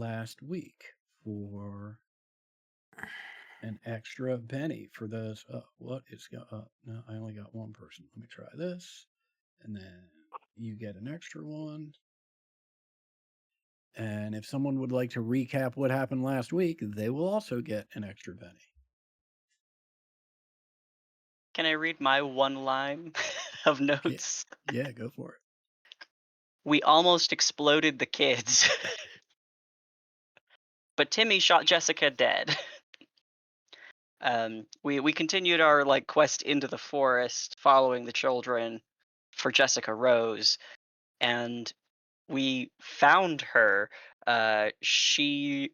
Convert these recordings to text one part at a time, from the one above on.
last week for an extra penny for those. What is no, I only got one person. Let me try this, and then you get an extra one. And if someone would like to recap what happened last week, they will also get an extra penny. Can I read my one line of notes? Yeah, go for it. We almost exploded the kids. But Timmy shot Jessica dead. We continued our quest into the forest, following the children for Jessica Rose, and we found her. She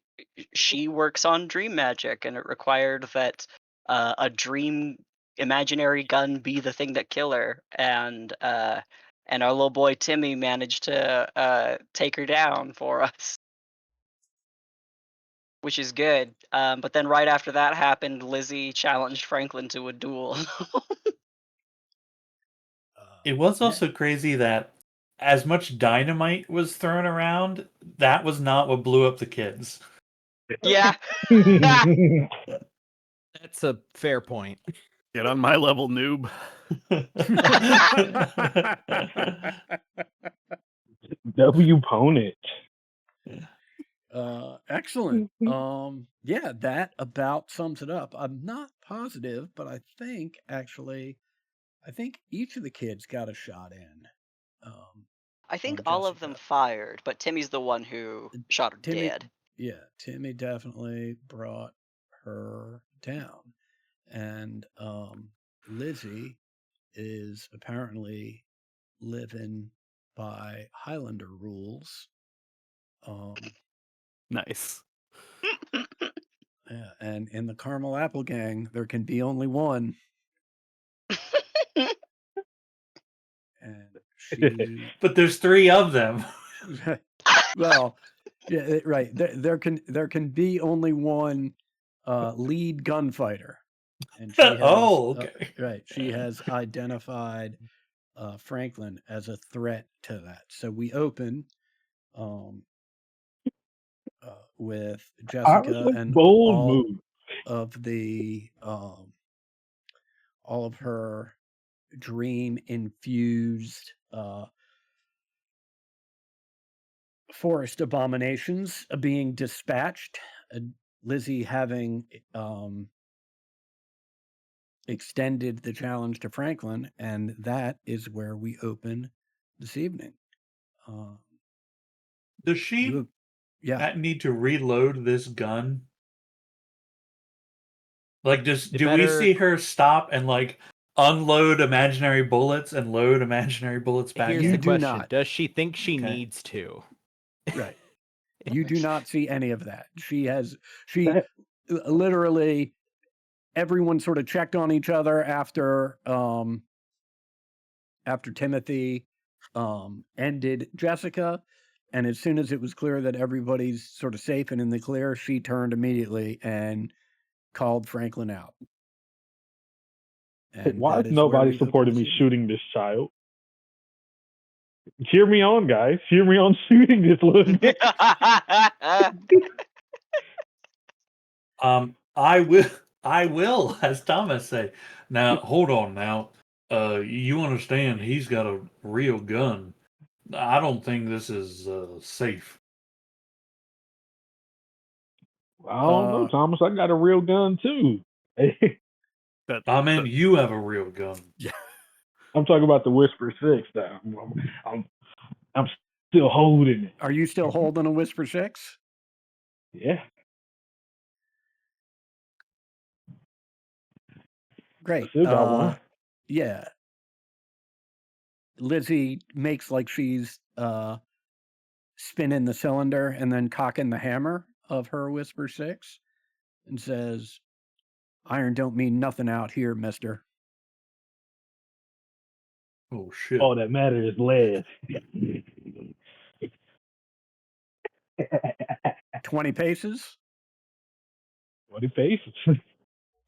works on dream magic, and it required that a dream imaginary gun be the thing that kill her, and our little boy Timmy managed to take her down for us, which is good. But then right after that happened, Lizzie challenged Franklin to a duel. It was also crazy that as much dynamite was thrown around, that was not what blew up the kids. Yeah. That's a fair point. Get on my level, noob. W opponent. Excellent. Yeah, that about sums it up. I'm not positive, but I think each of the kids got a shot in. I think on all of them Jessica. fired, but Timmy's the one who shot her dead. Yeah, Timmy definitely brought her down. And Lizzie is apparently living by Highlander rules. Nice. Yeah, and in the Caramel Apple Gang, there can be only one. And but there's 3 of them. Well, yeah, right. There can be only one lead gunfighter, and she has, okay. Right. She has identified Franklin as a threat to that. So we open with Jessica and all of her dream infused forest abominations being dispatched, Lizzie having extended the challenge to Franklin, and that is where we open this evening. Does she need to reload this gun? Like, do we see her stop and unload imaginary bullets and load imaginary bullets back? Here's the question: does she think she needs to? Right. You do not see any of that. She literally, everyone sort of checked on each other after Timothy ended Jessica, and as soon as it was clear that everybody's sort of safe and in the clear, she turned immediately and called Franklin out. And why is nobody supporting me shooting this child? Cheer me on, guys. Cheer me on shooting this little kid. I will, as Thomas say. Now, hold on now. You understand he's got a real gun. I don't think this is safe. I don't know, Thomas. I got a real gun too. I mean, you have a real gun. Yeah. I'm talking about the Whisper 6 now. I'm still holding it. Are you still holding a Whisper 6? Yeah. Great. I still got one. Yeah. Lizzie makes like she's spinning the cylinder and then cocking the hammer of her Whisper 6 and says, "Iron don't mean nothing out here, mister." Oh, shit. All that matters is lead. 20 paces? 20 paces.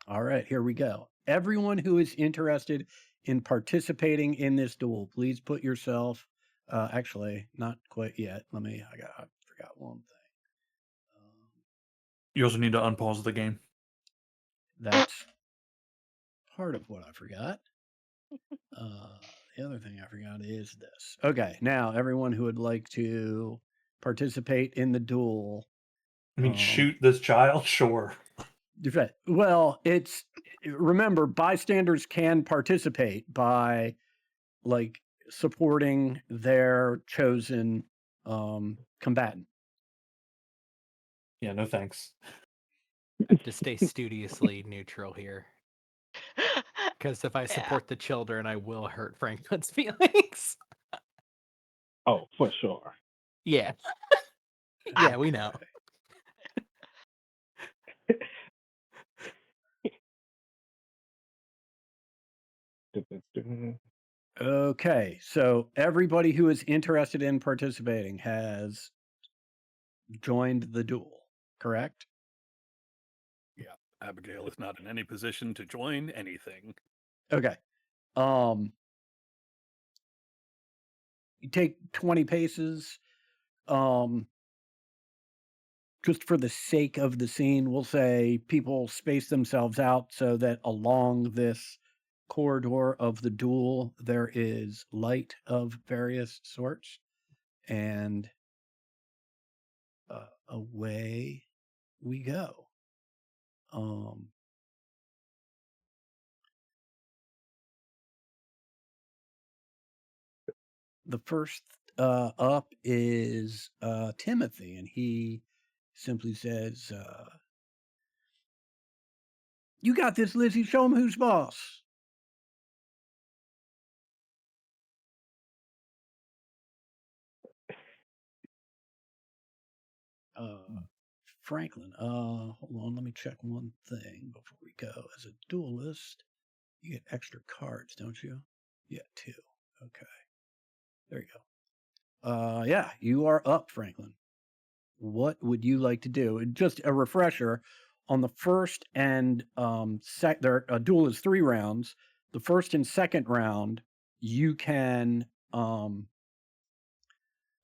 All right, here we go. Everyone who is interested in participating in this duel, please put yourself, actually, not quite yet. I forgot one thing. You also need to unpause the game. That's part of what I forgot. The other thing I forgot is this. Okay, now everyone who would like to participate in the duel. I mean, shoot this child? Sure. Well, remember, bystanders can participate by like supporting their chosen combatant. Yeah, no thanks. I have to stay studiously neutral here. Because if I support the children, I will hurt Franklin's feelings. Oh, for sure. Yeah. Yeah, we know. Okay, so everybody who is interested in participating has joined the duel, correct? Yeah, Abigail is not in any position to join anything. Okay. You take 20 paces. Just for the sake of the scene, we'll say people space themselves out so that along this corridor of the duel, there is light of various sorts. And away we go. The first up is Timothy, and he simply says, "You got this, Lizzie. Show him who's boss." Franklin, hold on, let me check one thing before we go. As a duelist, you get extra cards, don't you? Yeah, 2. Okay. There you go. Yeah, you are up, Franklin. What would you like to do? And just a refresher, on the first and a duel is 3 rounds. The first and second round, you can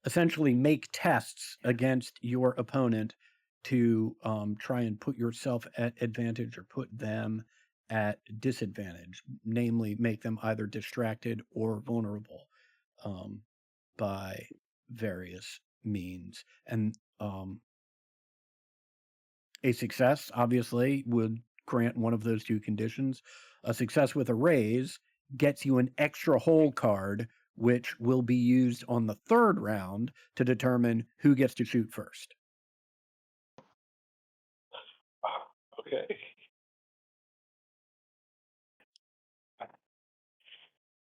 essentially make tests against your opponent to try and put yourself at advantage or put them at disadvantage, namely make them either distracted or vulnerable by various means. And a success, obviously, would grant one of those 2 conditions. A success with a raise gets you an extra hole card, which will be used on the 3rd round to determine who gets to shoot first. Okay.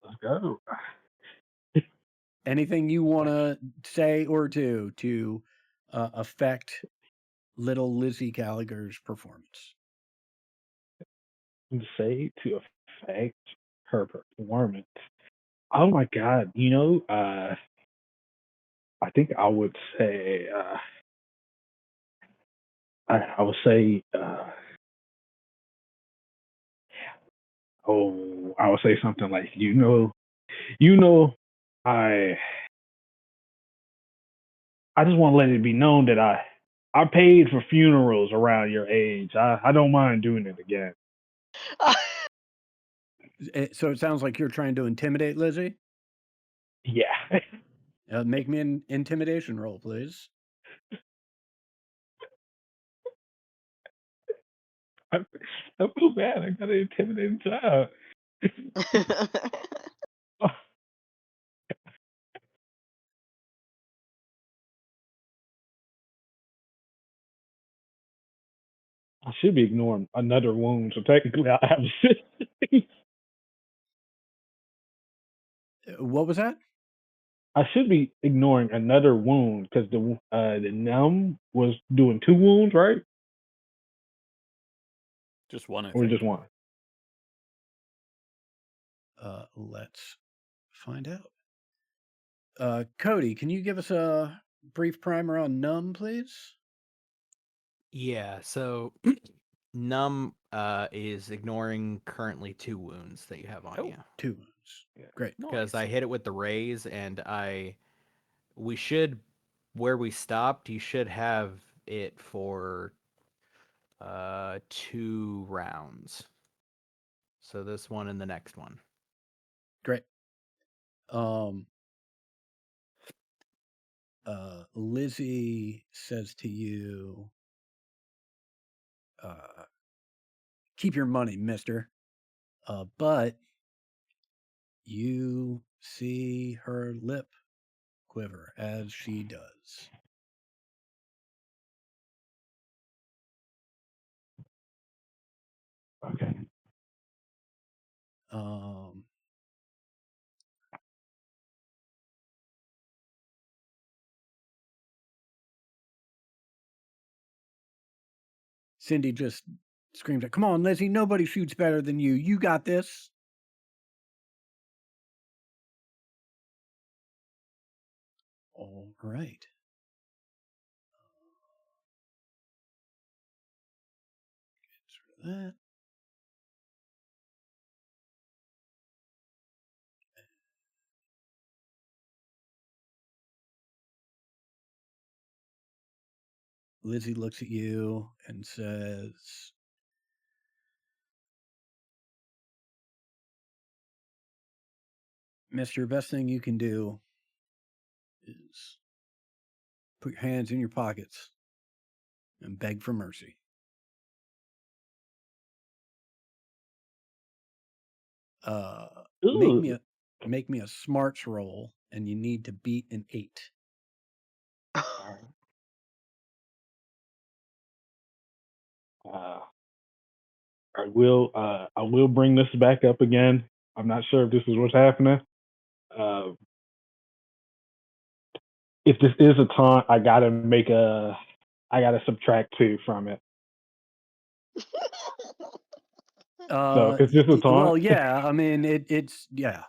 Let's go. Anything you want to say or do to affect little Lizzie Gallagher's performance? Say to affect her performance. Oh my God. I think I would say, I would say, I would say something like, I just want to let it be known that I paid for funerals around your age. I don't mind doing it again. So it sounds like you're trying to intimidate Lizzie? Yeah. Make me an intimidation roll, please. I feel bad. I got an intimidating child. I should be ignoring another wound, so technically I have 6. What was that? I should be ignoring another wound because the numb was doing 2 wounds, right? Just one, I Or think. just one? Let's find out. Cody, can you give us a brief primer on numb, please? Yeah, so numb is ignoring currently 2 wounds that you have on you. 2 wounds. Yeah. Great. Because I hit it with the raise, and we should, where we stopped, you should have it for 2 rounds. So this one and the next one. Great. Lizzie says to you, keep your money, mister. But you see her lip quiver as she does. Okay. Cindy just screams, "Come on, Lizzie, nobody shoots better than you. You got this." All right. Get rid of that. Lizzie looks at you and says, "Mister, best thing you can do is put your hands in your pockets and beg for mercy. Make me a smarts roll, and you need to beat an 8. I will bring this back up again. I'm not sure if this is what's happening. If this is a taunt, I gotta subtract 2 from it. So is this a taunt? Well, yeah. I mean, it's yeah.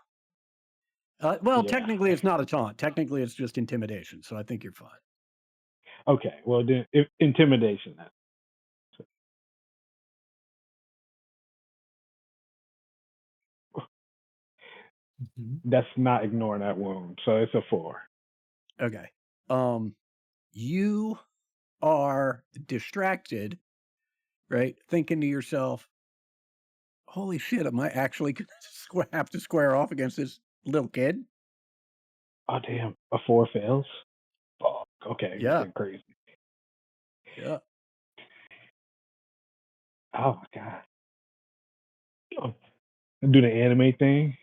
Well, Yeah. technically, it's not a taunt. Technically, it's just intimidation. So I think you're fine. Okay. Well, then intimidation. Then. That's not ignoring that wound. So it's a 4. Okay. You are distracted, right? Thinking to yourself, "Holy shit, am I actually going to have to square off against this little kid?" Oh damn! A 4 fails. Fuck. Okay. Yeah. It's crazy. Yeah. Oh my god. Oh, do the anime thing.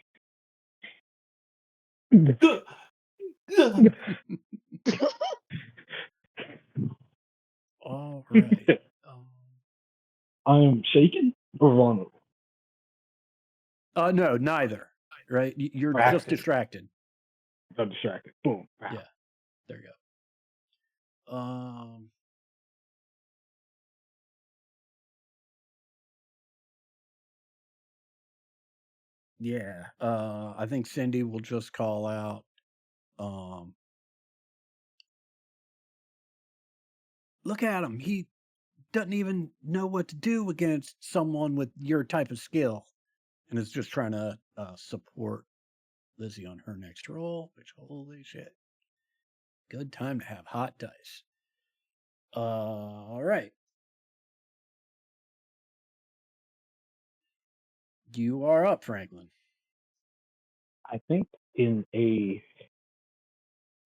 All right. I am shaken or vulnerable. No, neither. Right? You're just distracted. I'm distracted. Boom. Yeah. There you go. Yeah. I think Cindy will just call out. Look at him. He doesn't even know what to do against someone with your type of skill, and is just trying to support Lizzie on her next roll. Which, holy shit, good time to have hot dice. All right. You are up, Franklin. I think in a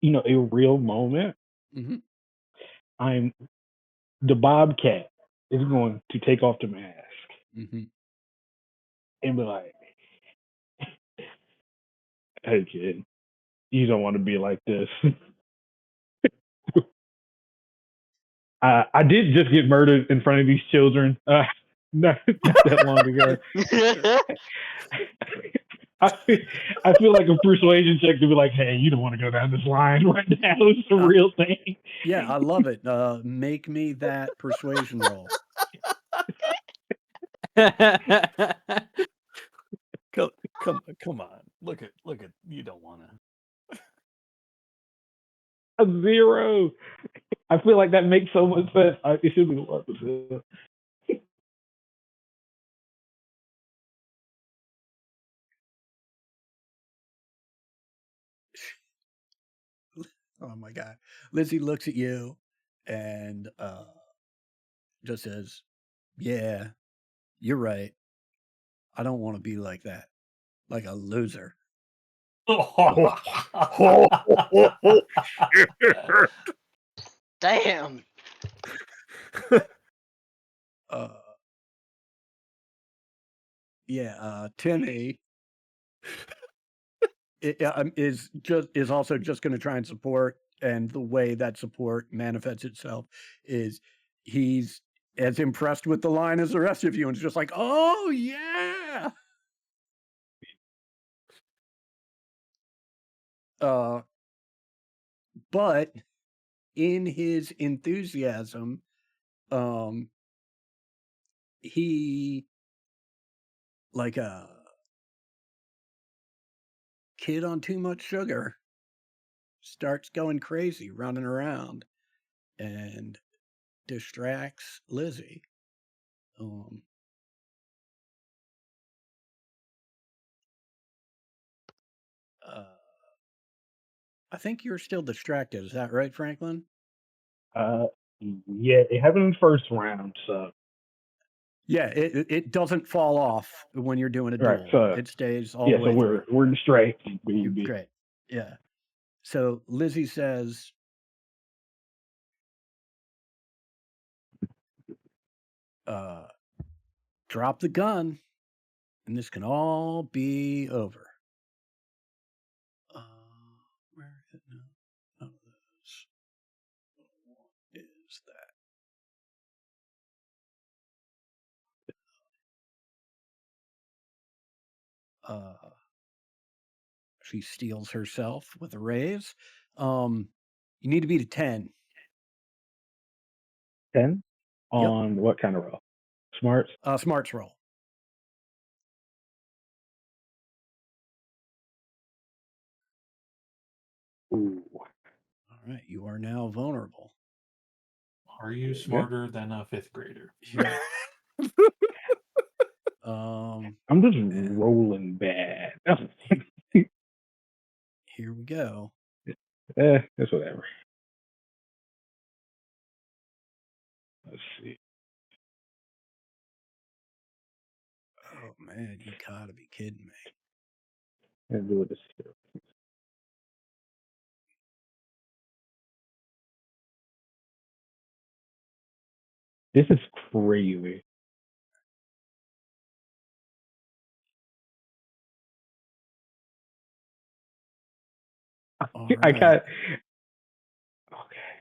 real moment, Mm-hmm. The Bobcat is going to take off the mask Mm-hmm. and be like, "Hey kid, you don't want to be like this." I did just get murdered in front of these children not that long ago. I feel like a persuasion check to be like, "Hey, you don't want to go down this line right now. It's a real thing." Yeah, I love it. Make me that persuasion roll. Come on. Look at you don't want to. A 0. I feel like that makes so much sense. It should be 1%. Oh my god. Lizzie looks at you and just says, Yeah, you're right. I don't want to be like that, like a loser. Damn. Timmy is also just going to try and support, and the way that support manifests itself is he's as impressed with the line as the rest of you, and it's just like, oh yeah. But in his enthusiasm, he, like a kid on too much sugar, starts going crazy, running around, and distracts Lizzie. I think you're still distracted. Is that right, Franklin? Yeah, it happened in the first round, so Yeah, it doesn't fall off when you're doing a right. duel. So It stays all yeah, the so way through. we're distracted. Great. Yeah. So Lizzie says, drop the gun, and this can all be over. Where is it now? None of those. What is that? She steals herself with a raise. You need to beat a 10. 10 Yep. on what kind of roll? Smarts? Smarts roll. Ooh. All right, you are now vulnerable. Are you smarter than a fifth grader? Yeah. I'm just rolling bad. Here we go. It's whatever. Let's see. Oh man, you gotta be kidding me. And do this here. This is crazy. All I right. got okay.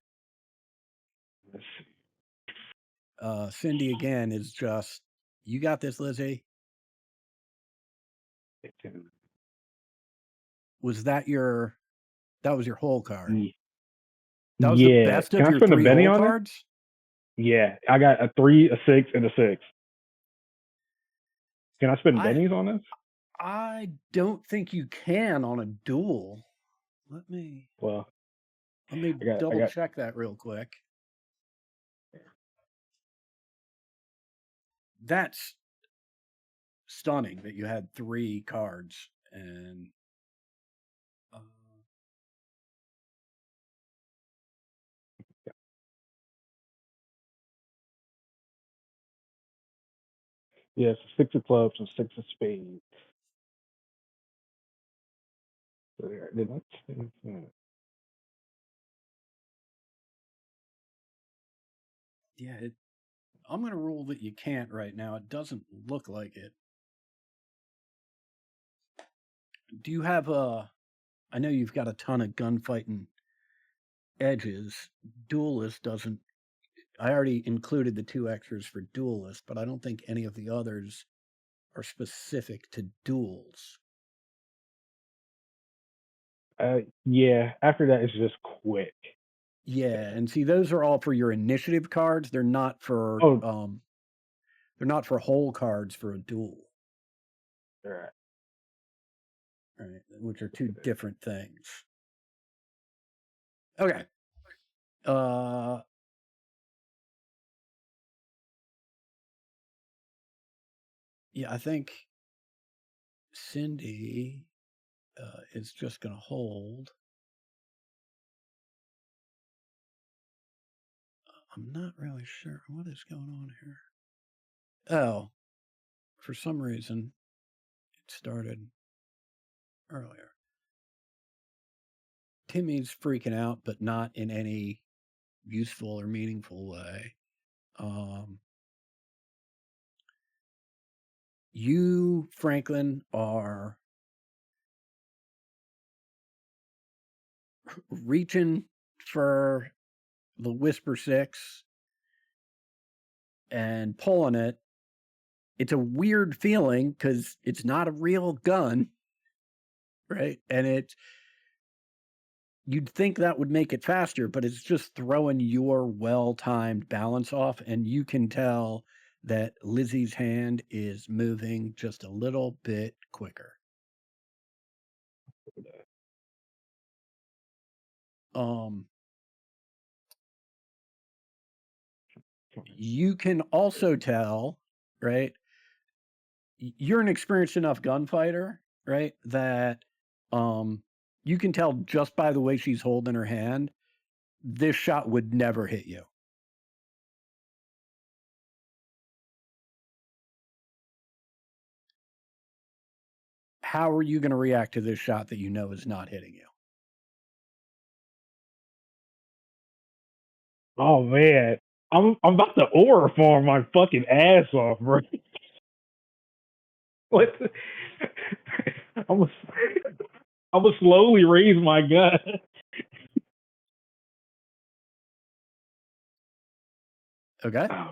Let's see. Cindy again is just, you got this, Lizzie. Was that was your whole card? That was the best Can of I your spend a 3 Benny whole on it? cards? Yeah, I got a 3, a 6, and a 6. Can I spend bennies on this? I don't think you can on a duel. Let me double check that real quick. That's stunning that you had 3 cards and Yes, 6 of clubs and 6 of spades. So there, did I change that? yeah, I'm going to rule that you can't right now. It doesn't look like it. Do you have I know you've got a ton of gunfighting edges. Duelist doesn't. I already included the 2 extras for duelist, but I don't think any of the others are specific to duels. Yeah, after that it's just quick. Yeah, and see, those are all for your initiative cards. They're not for whole cards for a duel. Right. Right, which are 2 different things. Okay. Yeah, I think Cindy is just going to hold. I'm not really sure what is going on here. Oh, for some reason, it started earlier. Timmy's freaking out, but not in any useful or meaningful way. You, Franklin, are reaching for the Whisper 6 and pulling it. It's a weird feeling because it's not a real gun, right? And you'd think that would make it faster, but it's just throwing your well-timed balance off, and you can tell that Lizzie's hand is moving just a little bit quicker. You can also tell, right? You're an experienced enough gunfighter, right? That you can tell just by the way she's holding her hand, this shot would never hit you. How are you going to react to this shot that you know is not hitting you? Oh man, I'm about to aura farm my fucking ass off, bro. What? I'm gonna slowly raise my gun. Okay. Oh,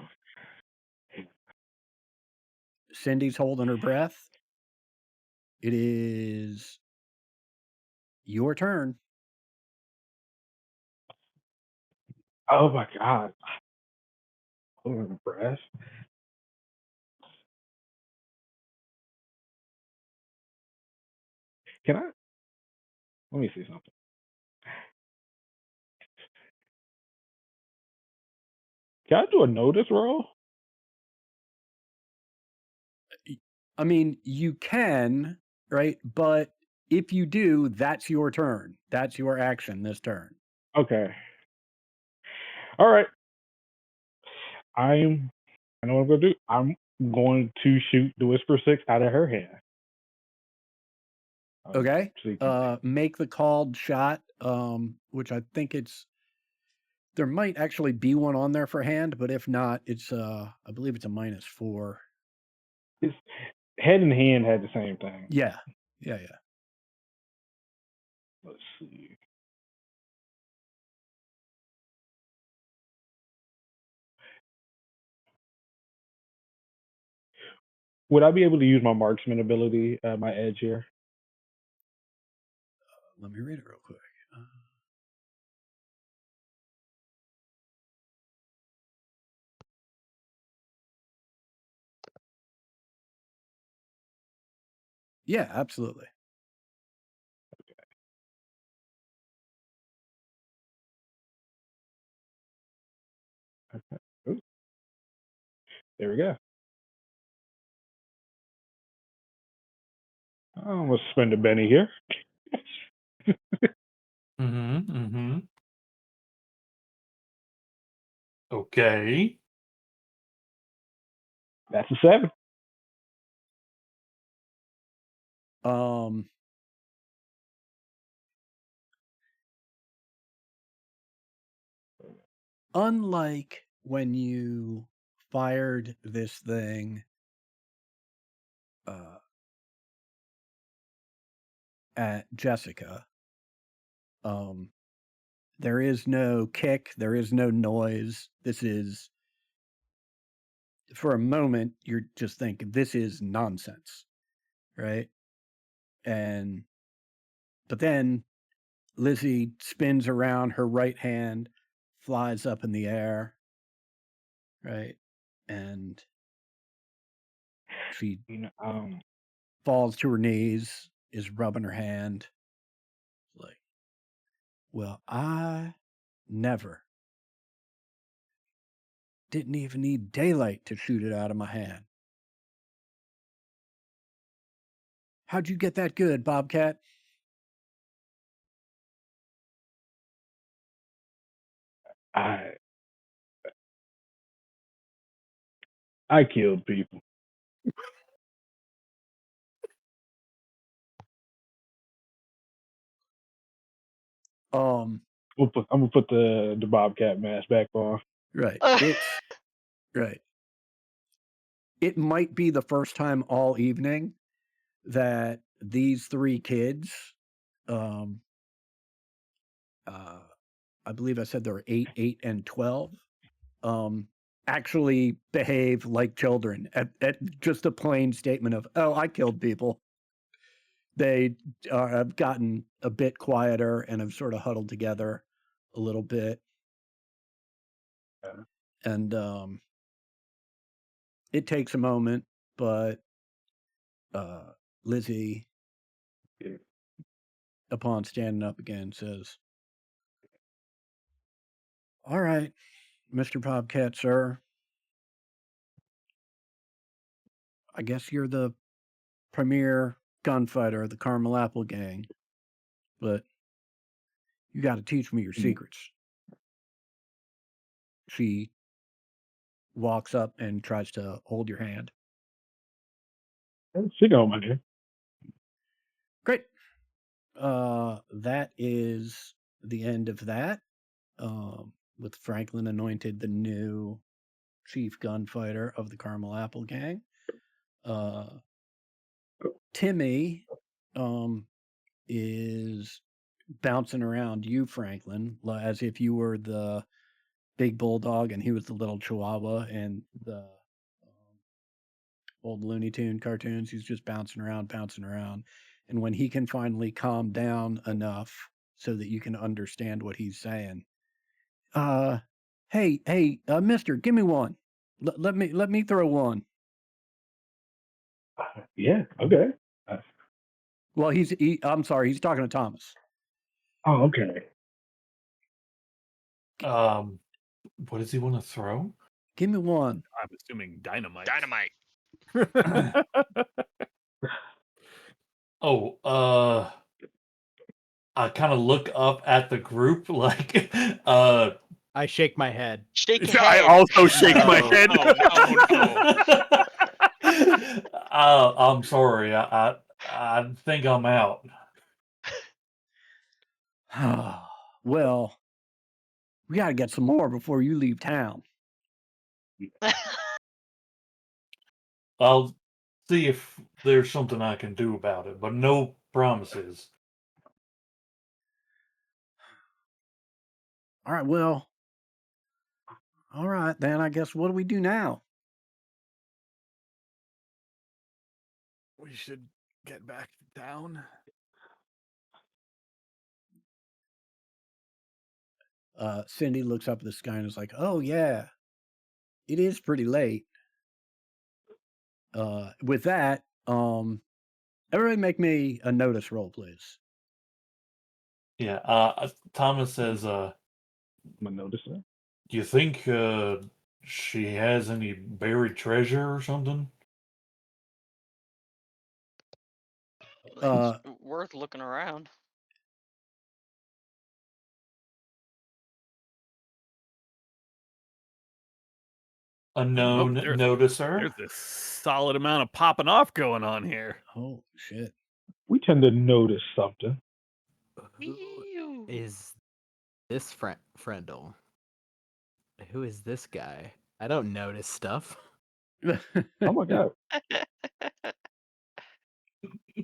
Cindy's holding her breath. It is your turn. oh my god. Holding my breath. Can I? Let me see something. Can I do a notice roll? I mean, you can, right? But if you do, that's your turn. That's your action this turn. Okay. All right. I know what I'm gonna do. I'm going to shoot the Whisper 6 out of her hand. Okay. So you can Make the called shot, which I think there might actually be one on there for hand, but if not, it's I believe it's a -4. It's head and hand had the same thing. Yeah. Let's see. Would I be able to use my marksman ability at my edge here? Let me read it real quick. Yeah, absolutely. Okay. Ooh. There we go. I'm gonna spend a Benny here. Okay. That's a 7. Unlike when you fired this thing at Jessica, there is no kick, there is no noise. This is, for a moment, you're just thinking, this is nonsense, right? But then Lizzie spins around, her right hand flies up in the air, right? And she falls to her knees, is rubbing her hand. Like, well, I never didn't even need daylight to shoot it out of my hand. How'd you get that good, Bobcat? I I killed people. Um, I'm gonna put the Bobcat mask back on. right. It's right. It might be the first time all evening that these three kids, I believe I said they were 8, 8, and 12, actually behave like children at just a plain statement of, oh, I killed people. They have gotten a bit quieter and have sort of huddled together a little bit. Yeah. And it takes a moment, but Lizzie, Yeah. upon standing up again, says, all right, Mr. Bobcat, sir. I guess you're the premier gunfighter of the Caramel Apple Gang, but you got to teach me your secrets. She walks up and tries to hold your hand. She don't mind. Great. That is the end of that. With Franklin anointed the new chief gunfighter of the Caramel Apple Gang. Timmy is bouncing around you, Franklin, as if you were the big bulldog and he was the little chihuahua in the old Looney Tune cartoons. He's just bouncing around. And when he can finally calm down enough so that you can understand what he's saying, hey, mister, give me one. Let me throw one. Yeah. Okay. Well, I'm sorry, he's talking to Thomas. Oh, okay. What does he want to throw? Give me one. I'm assuming dynamite. Dynamite. Oh, I kind of look up at the group like, I shake my head. Shake your Yeah, I head. also shake my No. head. No. I'm sorry. I think I'm out. Well, we got to get some more before you leave town. I'll see if there's something I can do about it, but no promises. All right, well, all right, then I guess what do we do now? We should get back to town. Cindy looks up at the sky and is like, oh, yeah, it is pretty late. With that, everybody make me a notice roll, please. Yeah, Thomas says, I'm gonna notice that. do you think she has any buried treasure or something? Uh, It's worth looking around. Unknown there's- noticer. There's a solid amount of popping off going on here. Oh, shit. We tend to notice something. Who is this Friendle? Who is this guy? I don't notice stuff. Oh my god.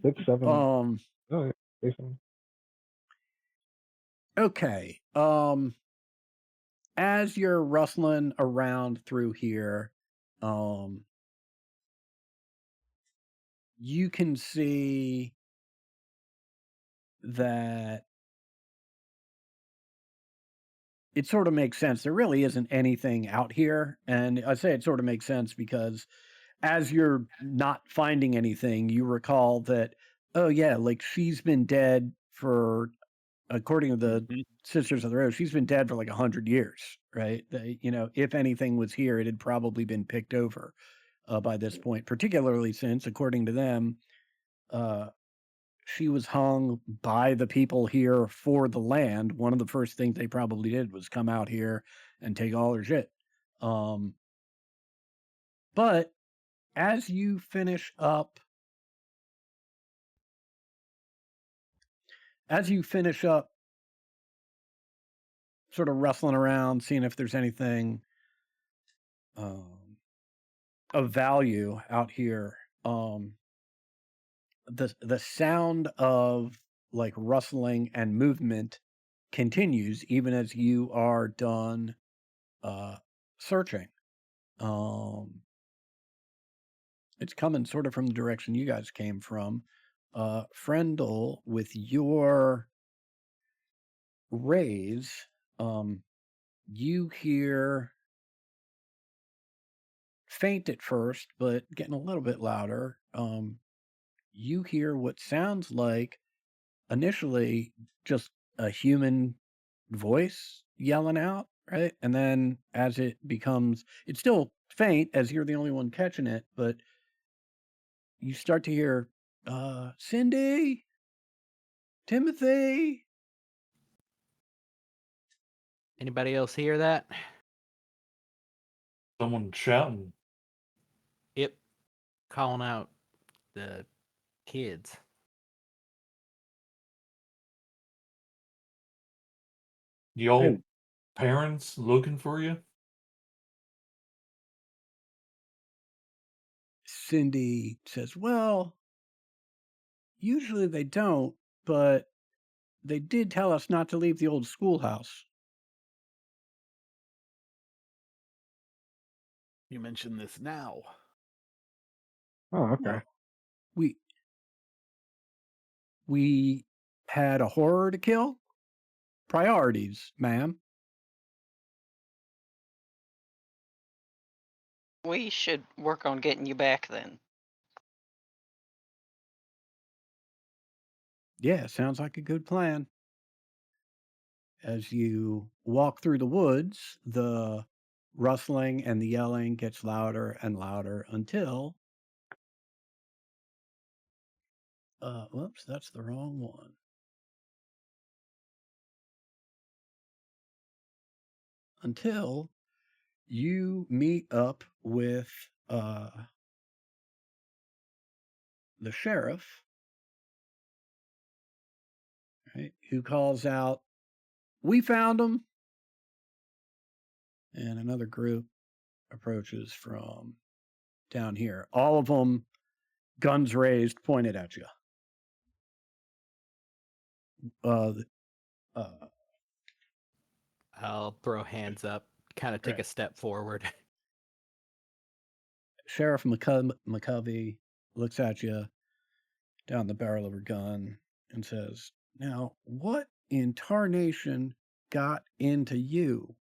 6, 7. Oh, yeah. Say something. Okay. As you're rustling around through here, you can see that it sort of makes sense. There really isn't anything out here. And I say it sort of makes sense because as you're not finding anything, you recall that, oh, yeah, like she's been dead for, according to the Sisters of the Rose, she's been dead for like 100 years, right? If anything was here, it had probably been picked over by this point, particularly since, according to them, she was hung by the people here for the land. One of the first things they probably did was come out here and take all her shit. But as you finish up sort of rustling around, seeing if there's anything of value out here, the sound of like rustling and movement continues even as you are done searching. It's coming sort of from the direction you guys came from. Frendel, with your raise, you hear faint at first, but getting a little bit louder. You hear what sounds like initially just a human voice yelling out, right? And then as it becomes, it's still faint as you're the only one catching it, but you start to hear, Cindy, Timothy. Anybody else hear that? Someone shouting. Yep. Calling out the kids. Y'all parents looking for you? Cindy says, well, usually they don't, but they did tell us not to leave the old schoolhouse. You mention this now. Oh, okay. Well, we had a horror to kill. Priorities, ma'am. We should work on getting you back then. Yeah, sounds like a good plan. As you walk through the woods, the rustling and the yelling gets louder and louder until whoops, that's the wrong one. Until you meet up with the sheriff, right, who calls out, "We found him!" And another group approaches from down here. All of them, guns raised, pointed at you. I'll throw hands up, kind of take Okay. a step forward. Sheriff McCovey looks at you down the barrel of her gun and says, "Now, what in tarnation got into you?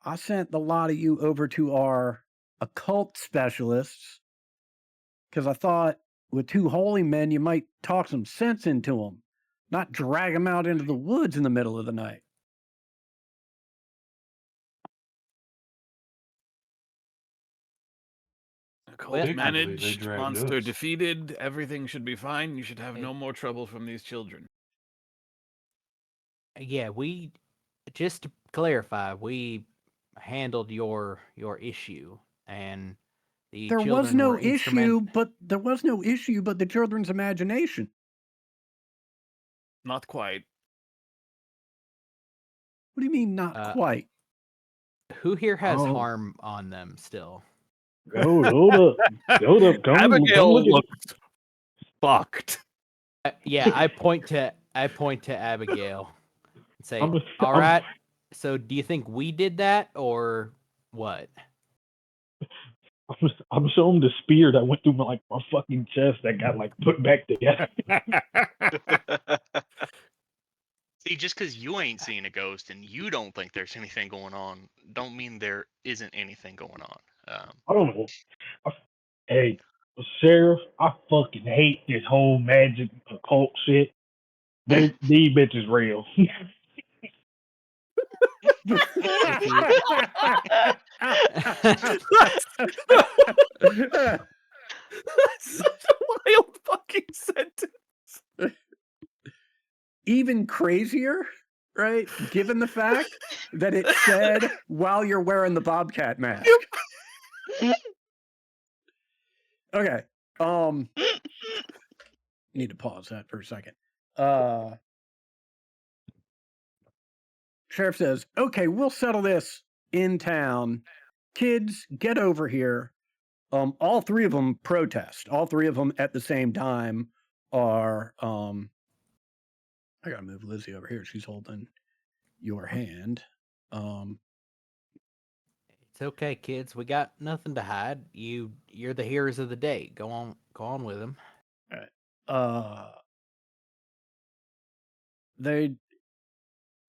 I sent the lot of you over to our occult specialists because I thought with two holy men you might talk some sense into them, not drag them out into the woods in the middle of the night." Cult Technically, they managed, dragged monster us. defeated, everything should be fine. You should have Hey. no more trouble from these children. Yeah, we just to clarify, we handled your issue, and the There was children no were issue, but the children's imagination. Not quite. What do you mean not quite? Who here has Oh. harm on them still? Hold up. Come Abigail look at looks fucked. Yeah, I point to Abigail and say, I'm "All right. So, do you think we did that, or what?" I'm showing the spear that went through my fucking chest that got put back together. See, just because you ain't seen a ghost and you don't think there's anything going on, don't mean there isn't anything going on. I don't know. Hey, Sheriff, I fucking hate this whole magic occult shit. These bitches real. That's such a wild fucking sentence. Even crazier, right? Given the fact that it said while you're wearing the Bobcat mask. Okay. Need to pause that for a second. Sheriff says, "Okay, we'll settle this in town. Kids, get over here." All three of them protest. All three of them at the same time are. I gotta move Lizzie over here. She's holding your hand. It's okay, kids. We got nothing to hide. You're the heroes of the day. Go on with them. They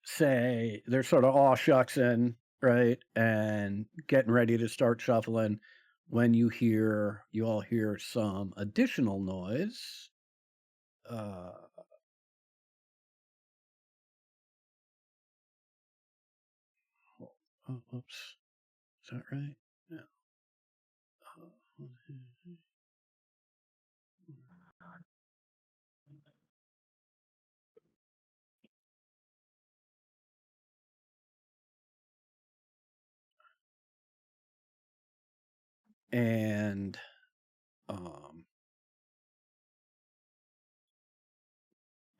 say they're sort of aw shucksing, right, and getting ready to start shuffling when you all hear some additional noise. Oops. Is that right? No. And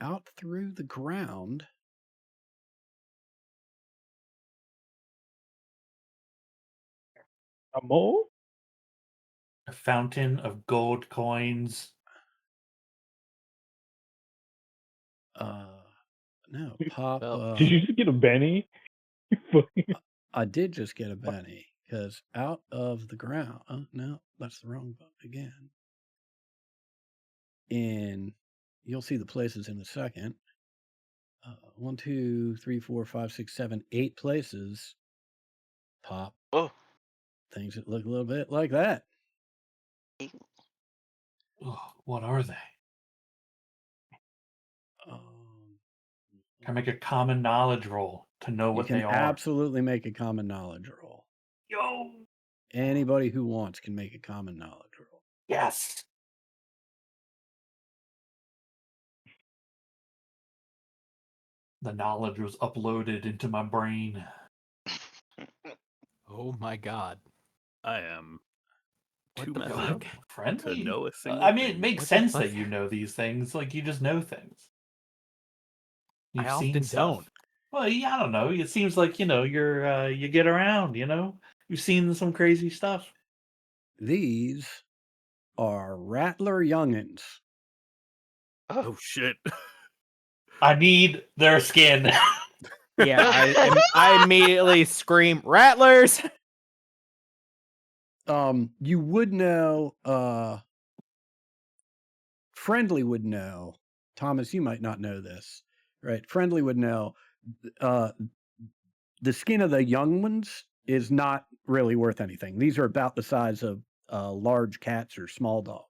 out through the ground, A mole? A fountain of gold coins. No, Pop. Well, Did you just get a Benny? I did just get a Benny because out of the ground. No, that's the wrong button again. And you'll see the places in a second. 1, 2, 3, 4, 5, 6, 7, 8 places. Pop. Oh. Things that look a little bit like that. Oh, what are they? Can I make a common knowledge roll to know what they You are? can absolutely make a common knowledge roll. Yo! Anybody who wants can make a common knowledge roll. Yes! The knowledge was uploaded into my brain. oh my god. I am What too the messed fuck? up Friendly? to know a single I mean, it thing. makes What the sense fuck? that you know these things. Like, you just know things. You've I seen often stuff. don't. Well, yeah, I don't know. It seems like, you're you get around, You've seen some crazy stuff. These are Rattler youngins. Oh shit. I need their skin. Yeah, I immediately scream, Rattlers! You would know, Friendly would know. Thomas, you might not know this, right? Friendly would know. The skin of the young ones is not really worth anything. These are about the size of large cats or small dogs.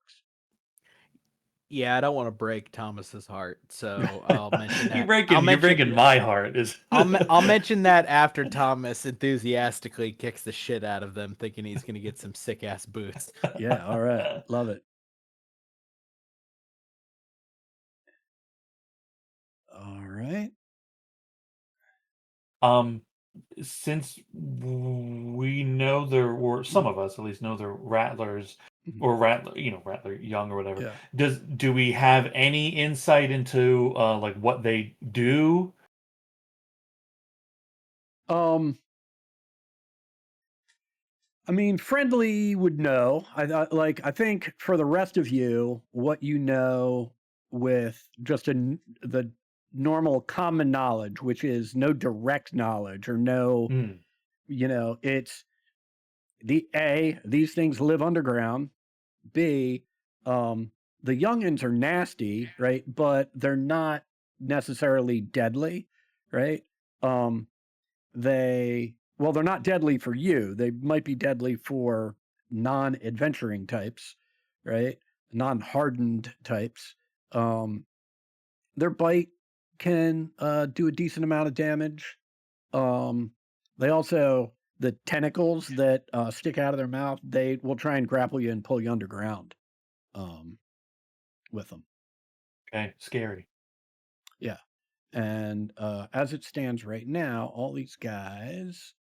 Yeah, I don't want to break Thomas's heart, so I'll mention that. You're breaking my heart. I'll mention that after Thomas enthusiastically kicks the shit out of them, thinking he's gonna get some sick ass boots. Yeah, all right. Love it. All right. Since we know or some of us at least know they're rattlers or rattler young or whatever. Yeah. Do we have any insight into like what they do? I mean, Friendly would know. I think for the rest of you, what you know with just the normal common knowledge, which is no direct knowledge or no, it's these things live underground. B, the youngins are nasty, right? But they're not necessarily deadly, right? They're not deadly for you. They might be deadly for non-adventuring types, right? Non-hardened types. Their bite can do a decent amount of damage. They also, the tentacles that stick out of their mouth, they will try and grapple you and pull you underground with them. Okay, scary. Yeah. And as it stands right now, all these guys.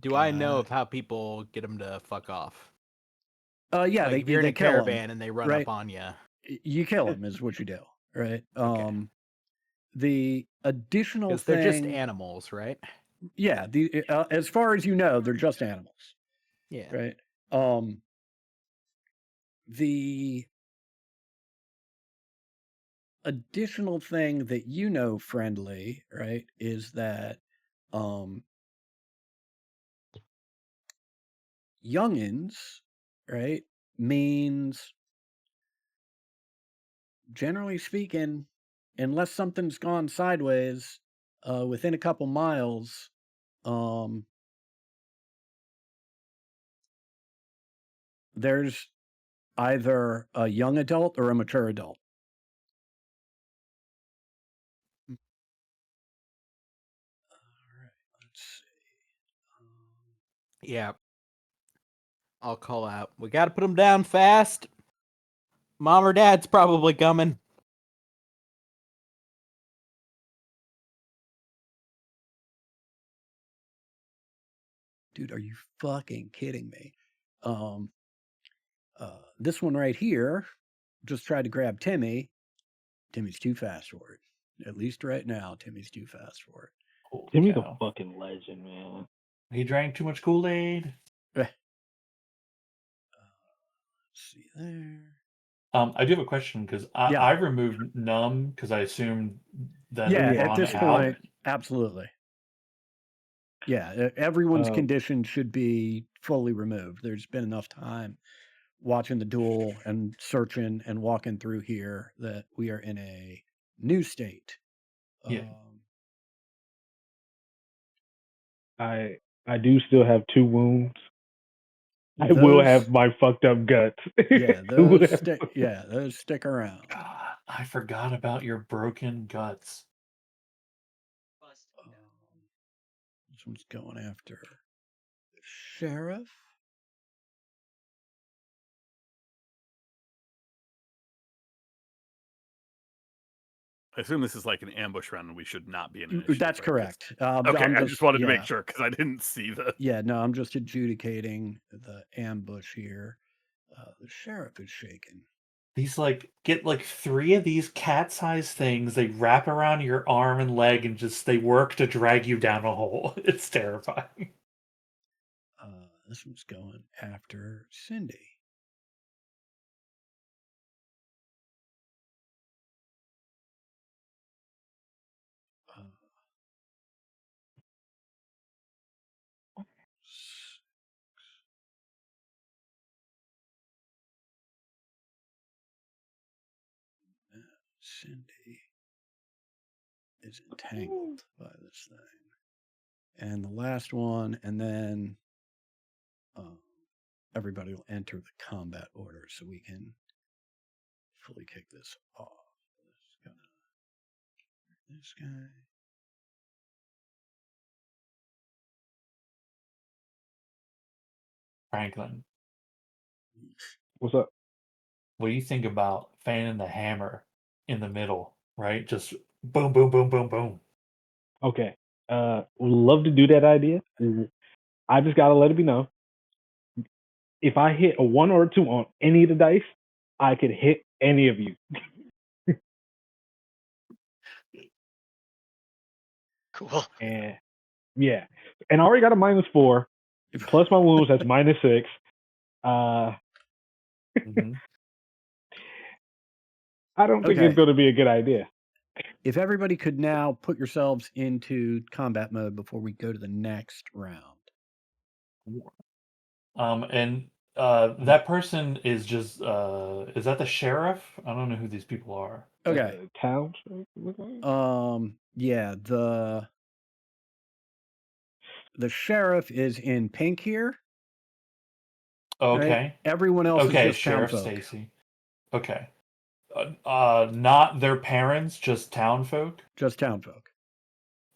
Do I know of how people get them to fuck off? Yeah, Like they if you're in they a kill 'em, caravan and they run right? up on you. You kill them is what you do, right? Okay. The additional Because they're just thing, animals, right? yeah. As far as you know, they're just animals, Yeah. right? The additional thing that you know, friendly, right, is that youngins, right, means generally speaking, unless something's gone sideways, within a couple miles, there's either a young adult or a mature adult. All right, let's see. Yeah. I'll call out. We got to put them down fast. Mom or dad's probably coming. Dude, are you fucking kidding me? This one right here just tried to grab Timmy. Timmy's too fast for it. At least right now, Timmy's too fast for it. Holy Timmy's a cow. fucking legend, man. He drank too much Kool-Aid. Let's see there. I do have a question because Yeah. I removed numb because I assumed that Yeah, it at run this out. point, absolutely. Yeah, everyone's condition should be fully removed. There's been enough time watching the duel and searching and walking through here that we are in a new state. Yeah. I do still have 2 wounds. I will have my fucked up guts. Yeah, those stick around. God, I forgot about your broken guts. This one's going after the sheriff. I assume this is like an ambush round and we should not be in initiative. That's right? correct. Okay, I just wanted to make yeah. sure because I didn't see the. Yeah, no, I'm just adjudicating the ambush here. The sheriff is shaking. These get 3 of these cat-sized things. They wrap around your arm and leg and they work to drag you down a hole. It's terrifying. This one's going after Cindy. Cindy is entangled by this thing. And the last one, and then everybody will enter the combat order so we can fully kick this off. This guy. Franklin, What's up? what do you think about fanning the hammer in the middle, right? Just boom, boom, boom, boom, boom. Okay. Would love to do that idea. I just gotta let it be known. If I hit a 1 or a 2 on any of the dice, I could hit any of you. Cool. And yeah. And I already got a -4. Plus my wounds, that's -6. Mm-hmm. I don't think it's going to be a good idea. If everybody could now put yourselves into combat mode before we go to the next round. And that person is just is that the sheriff? I don't know who these people are. Okay. Town? Yeah, the sheriff is in pink here. Okay. Right? Everyone else is just Sheriff townfolk. Stacy. Okay. Not their parents, just townfolk? Just townfolk.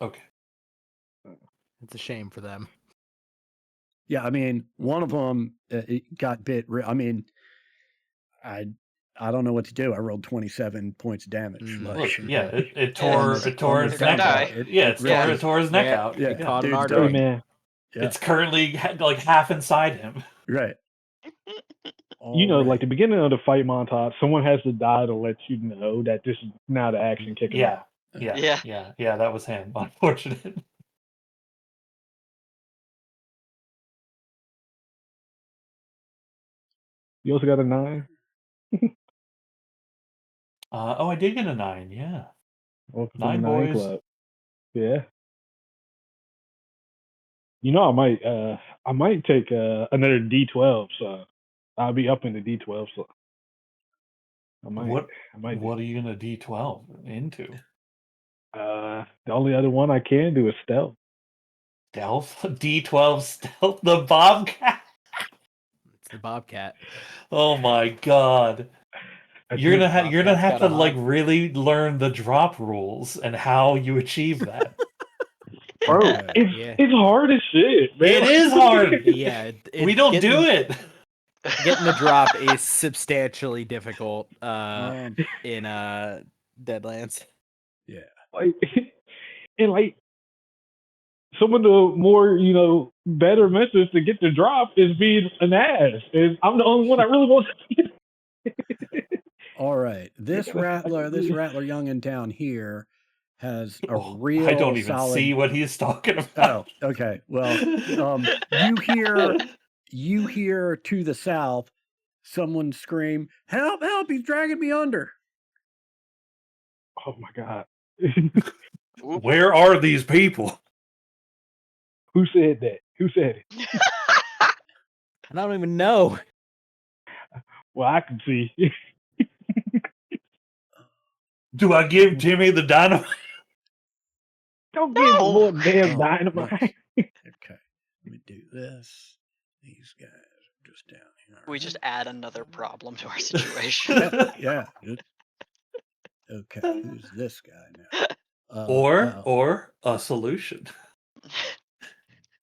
Okay. It's a shame for them. Yeah, I mean, one of them got bit. I mean, I don't know what to do. I rolled 27 points of damage. Look, yeah, it tore his neck out. It tore his neck out. Yeah, caught an dude's artery. Man. It's currently half inside him. Right. you know, like right. the beginning of the fight montage, someone has to die to let you know that this is now the action kicking Yeah, off. yeah. That was him. Unfortunate. You also got a 9. Oh, I did get a 9. Yeah, Welcome to the 9 9 boys. club. Yeah. You know, I might take another D12, so I'll be up in the D12. So I might What do. What are you gonna D12 into? The only other one I can do is stealth. Stealth? D12 stealth? The Bobcat? It's the Bobcat. Oh my god. I You're think gonna Bobcat's have got to a like hob. really learn the drop rules and how you achieve that. bro, Okay. Yeah. it's hard as shit, man. It is hard. Yeah. We don't do it. Getting the drop is substantially difficult in Deadlands. Yeah. Like, and like some of the more, you know, better methods to get the drop is being an ass. And I'm the only one I really want to. All right. This Rattler Young in town here has a Oh, real I don't even solid. see what he's talking Oh, about. okay. Well, you hear to the south someone scream, "Help, help, he's dragging me under." Oh my god. Where are these people? Who said that? Who said it? I don't even know. Well, I can see. Do I give Jimmy the dynamite? Don't give him more No. damn Oh, dynamite. yes. Okay. Let me do this. These guys are just down here. We just right? add another problem to our situation. Yeah. Okay. Who's this guy now? Or a solution.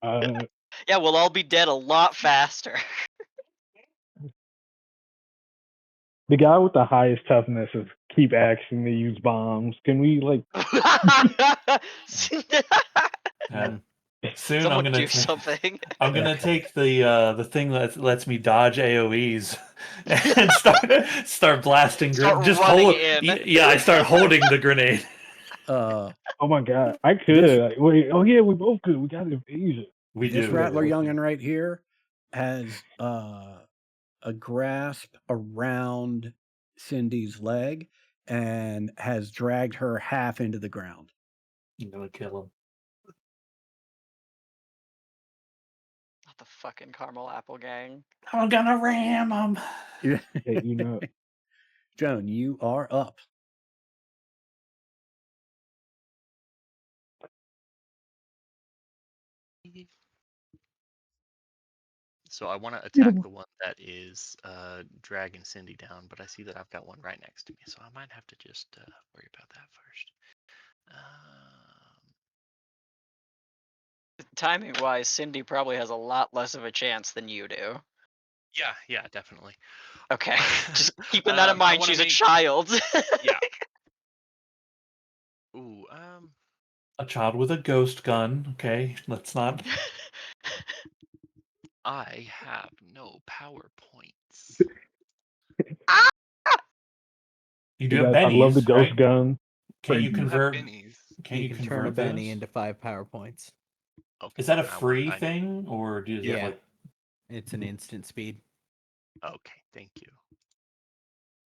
Yeah, we'll all be dead a lot faster. The guy with the highest toughness is keep asking to use bombs. Can we like? Yeah. Soon Someone I'm gonna do something. I'm gonna take the thing that lets me dodge AoEs and start blasting. Start Just running hold. in. Yeah, I start holding the grenade. Oh my god, I could. This- Like, wait, oh yeah, we both could. We got evasion. We This do. Rattler Youngin right here has a grasp around Cindy's leg and has dragged her half into the ground. I'm gonna kill him. Not the fucking caramel apple gang. I'm gonna ram him. Hey, you know, Joan, you are up. So I want to attack the one that is dragging Cindy down, but I see that I've got one right next to me, so I might have to just worry about that first. Timing wise, Cindy probably has a lot less of a chance than you do. Yeah, definitely. Okay, just keeping that in I mind. wanna She's a make- child. Yeah. Ooh, A child with a ghost gun. Okay, let's not. I have no power points. You do have I love the bennies, ghost right? can Can you I do have convert? bennies. Can you can convert turn a Benny those? into 5 PowerPoints. Okay. Is that a I want- free I- thing, or do you Yeah. have like? It's an instant speed. Okay, thank you.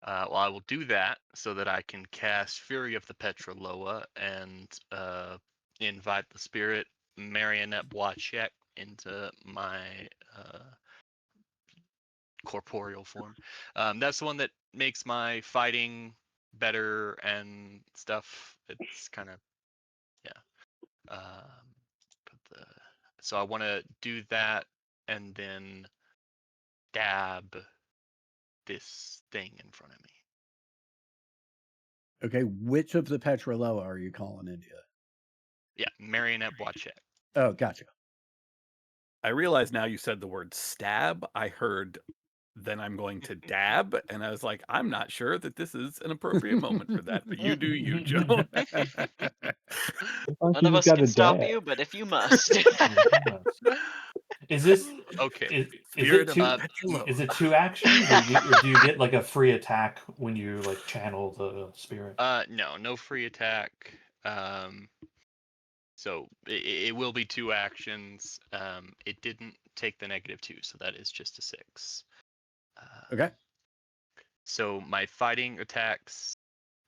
Well, I will do that so that I can cast Fury of the Petroloa and invite the spirit Marionette Wachek into my corporeal form. That's the one that makes my fighting better and stuff. It's kind of, yeah. So I want to do that and then dab this thing in front of me. Okay, which of the Petroloa are you calling India? Yeah, Marionette Wachek. Oh, gotcha. I realize now you said the word stab. I heard, then I'm going to dab. And I was like, I'm not sure that this is an appropriate moment for that. But you do you, Joe. None of us can stop you, but if you must. Is this Okay. is Spirit it of two? the Petroloa. Is it 2 actions, or do you get like a free attack when you like channel the spirit? No free attack. So it will be 2 actions. It didn't take the -2, so that is just a 6. Okay. So my fighting attacks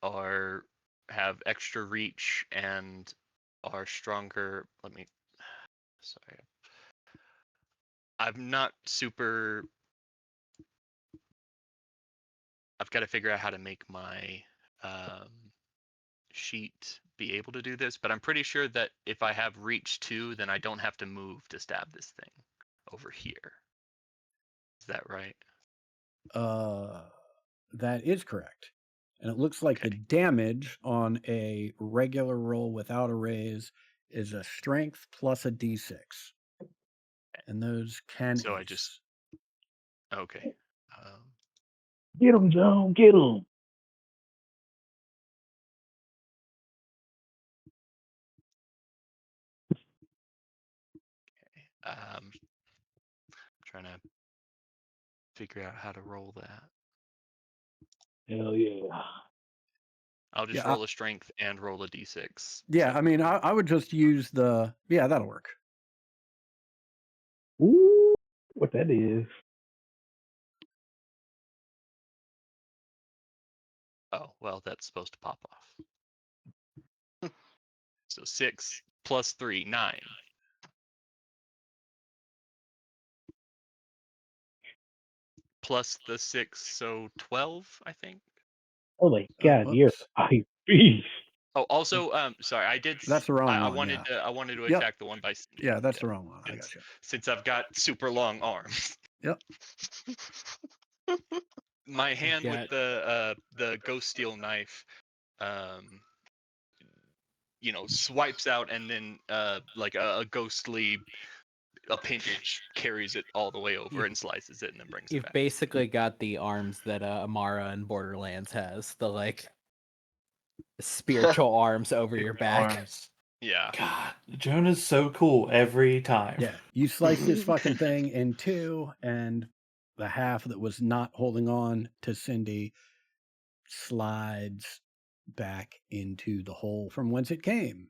have extra reach and are stronger. Sorry. I'm not super. I've got to figure out how to make my sheet be able to do this, but I'm pretty sure that if I have reach 2, then I don't have to move to stab this thing over here. Is that right? That is correct. And it looks like the Okay. damage on a regular roll without a raise is a strength plus a d6. And those can So I ace. just okay. Get him, Joe. Get him. Trying to figure out how to roll that. Hell yeah. I'll just Yeah, roll a strength and roll a d6. Yeah, I mean, separately. I would just use that'll work. Ooh, what that is. Oh, well, that's supposed to pop off. So 6 plus 3, 9. Plus the 6, so 12, I think. Oh my God, you're Whoops. a beast. Oh, also, sorry, I did. That's the wrong I one, wanted yeah. to. I wanted to Yep. attack the one by Cindy. Yeah, that's the wrong one. I Since, got you. since I've got super long arms. Yep. My hand with got- the ghost steel knife, swipes out, and then like a ghostly appendage carries it all the way over and slices it and then brings it You've back. basically got the arms that Amara in Borderlands has. The like spiritual arms over your back. Arms. Yeah. God, Jonah's so cool every time. Yeah. You slice this fucking thing in 2, and the half that was not holding on to Cindy slides back into the hole from whence it came.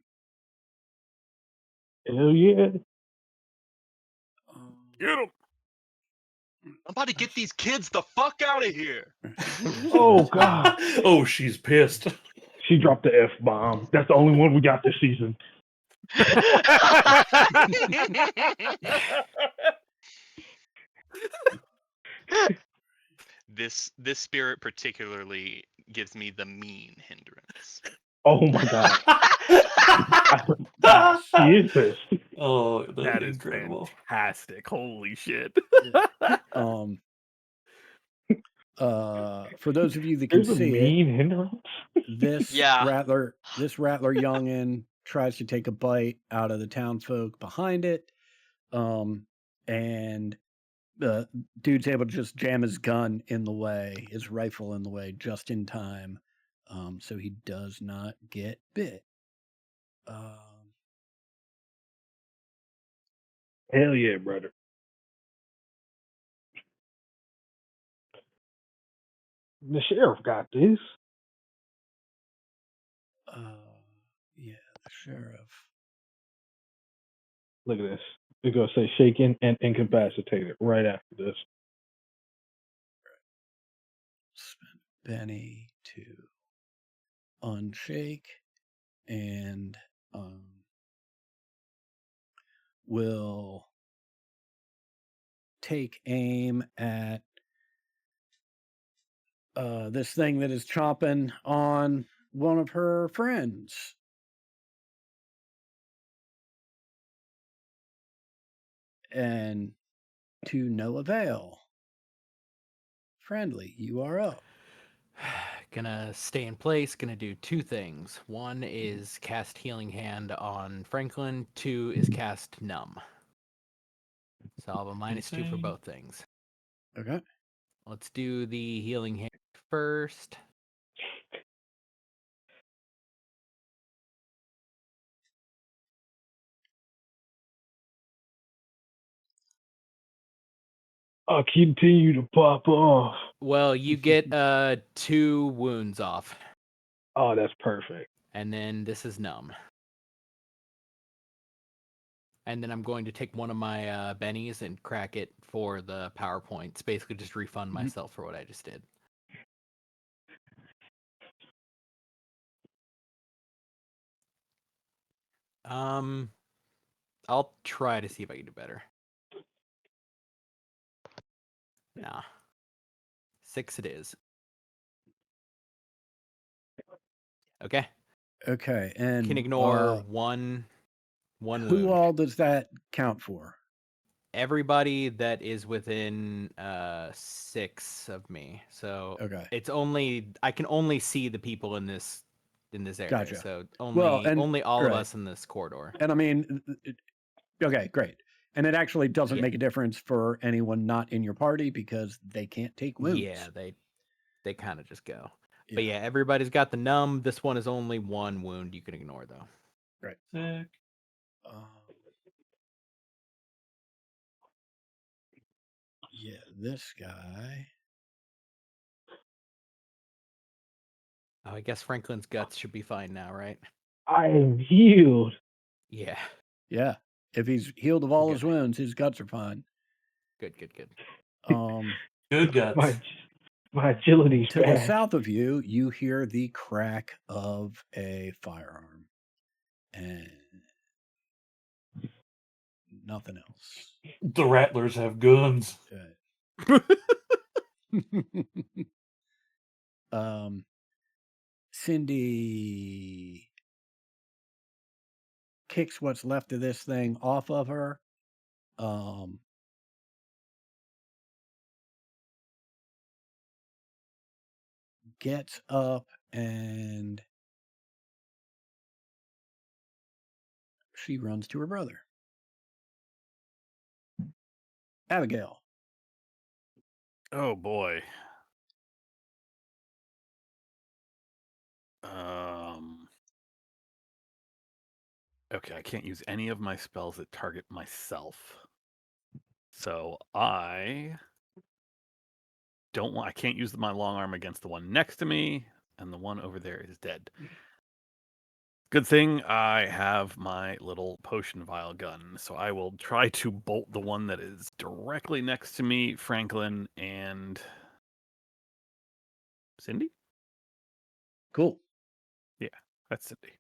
Hell yeah. Get him! I'm about to get these kids the fuck out of here. Oh God. Oh, she's pissed. She dropped the F bomb. That's the only one we got this season. This spirit particularly gives me the mean hindrance. Oh my God. Nice. She is pissed. Oh, That is incredible. fantastic. Holy shit. For those of you that can There's a see it, mean hindrance. this Yeah. rattler youngin tries to take a bite out of the townsfolk behind it, and the dude's able to just jam his gun in the way, his rifle in the way, just in time, so he does not get bit. Hell yeah, brother. The sheriff got this. Yeah, the sheriff. Look at this. It's gonna say shaken and incapacitated right after this. Spend Benny to unshake, and will take aim at this thing that is chomping on one of her friends. And to no avail. Friendly, you are up. Gonna stay in place, gonna do 2 things. 1 is cast Healing Hand on Franklin, 2 is cast Numb. So I'll have a -2 for both things. Okay. Let's do the Healing Hand first. Continue to pop off. Well, you get 2 wounds off, Oh, that's perfect. and then this is numb. And then I'm going to take one of my bennies and crack it for the PowerPoints. Basically, just refund myself for what I just did. I'll try to see if I can do better. Nah. 6 it is. Okay. Okay, and Can ignore one who wound. all does that count for? Everybody that is within 6 of me. So Okay, it's only I can only see the people in this area. Gotcha. So Well, and- only all of right. us in this corridor. and I mean, okay, great. And it actually doesn't Yeah. make a difference for anyone not in your party because they can't take wounds. Yeah, they kind of just go. But yeah, everybody's got the numb. This one is only 1 wound you can ignore though. Right. Sick. Yeah, this guy. Oh, I guess Franklin's guts should be fine now, right? I am healed. Yeah. Yeah, if he's healed of all his Good. wounds, his guts are fine. Good. Good guts. My agility's To the bad. south of you, you hear the crack of a firearm, and nothing else. The Rattlers have guns. Cindy kicks what's left of this thing off of her. Gets up and she runs to her brother. Abigail. Oh boy. Okay, I can't use any of my spells that target myself. So I can't use my long arm against the one next to me, and the one over there is dead. Good thing I have my little potion vial gun, so I will try to bolt the one that is directly next to me, Franklin and Cindy? Cool. Yeah, that's Cindy.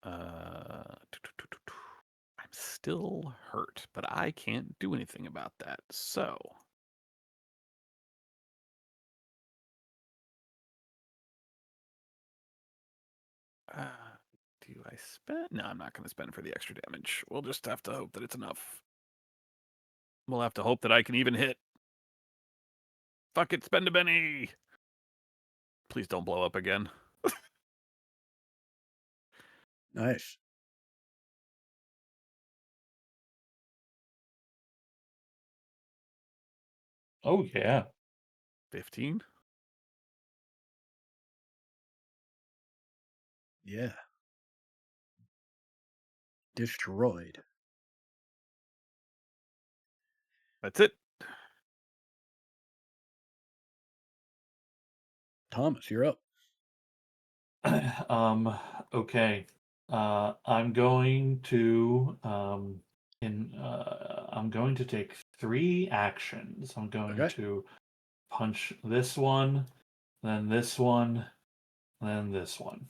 I'm still hurt, but I can't do anything about that. So do I spend? No, I'm not going to spend for the extra damage. We'll just have to hope that it's enough. We'll have to hope that I can even hit. Fuck it, spend a Benny. Please don't blow up again. Nice. Oh yeah. 15? Yeah. Destroyed. That's it. Thomas, you're up. Okay. I'm going to I'm going to take 3 actions. I'm going Okay. to punch this one, then this one, then this one.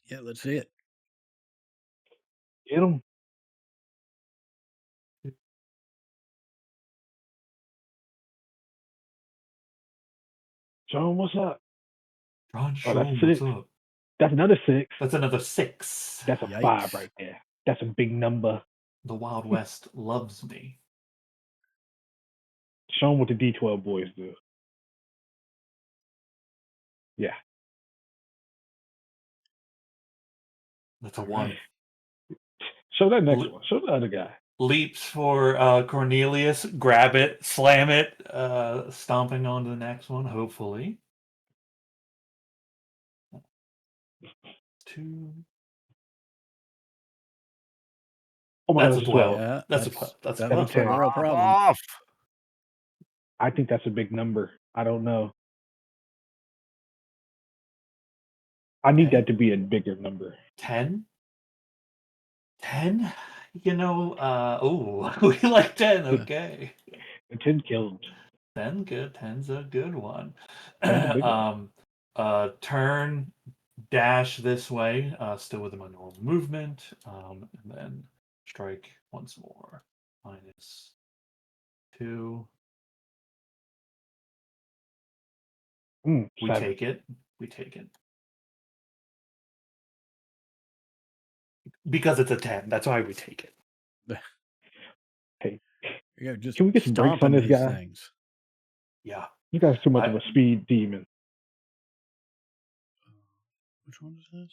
Yeah, let's see it. Get him. John, what's up? John, Oh, that's Sean, what's 6. up? That's another 6. That's another 6. That's a Yikes. 5 right there. That's a big number. The Wild West loves me. Show them what the D12 boys do. Yeah. That's a All 1. right. Show that next one. Show the other guy. Leaps for Cornelius, grab it, slam it, stomping on to the next one, hopefully. 2. Oh my That's god, a that's 12. 12. Yeah, That's a 12. That's a that 12. looks like a 10. real Pop problem. off. I think that's a big number. I don't know. I need Okay. that to be a bigger number. 10? 10? You know, we like 10. Okay. The 10 killed. 10 good. 10's a good one. 10's a big one. Turn, dash this way, still within my normal movement, and then strike once more. -2. We 7. take it. We take it. Because it's a 10. That's why we take it. Hey, Yeah, just can we get some brakes on stomping this these guy? things. Yeah. You guys are too much of a speed demon. Which one is this?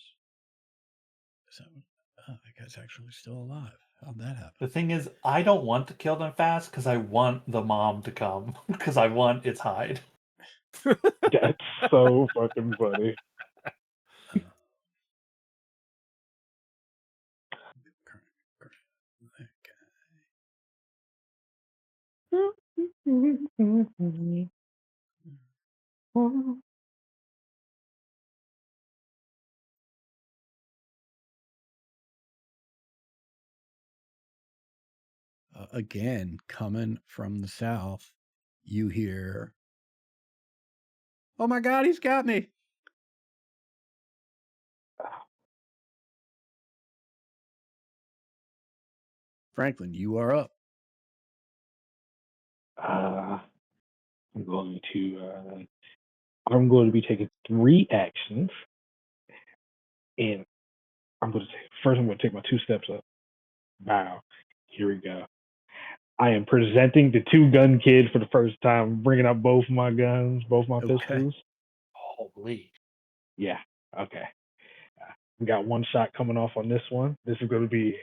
Is that one? Oh, that guy's actually still alive. How'd that happen? The thing is, I don't want to kill them fast because I want the mom to come because I want its hide. That's so fucking funny. Again, coming from the south, you hear, "Oh my God, he's got me!" Franklin, you are up. I'm going to be taking 3 actions, and I'm going to take my 2 steps up. Bow. Here we go. I am presenting the 2-gun kid for the first time, bringing up both my guns, both my Okay. pistols. Holy. Yeah. Okay. We got 1 shot coming off on this one. This is going to be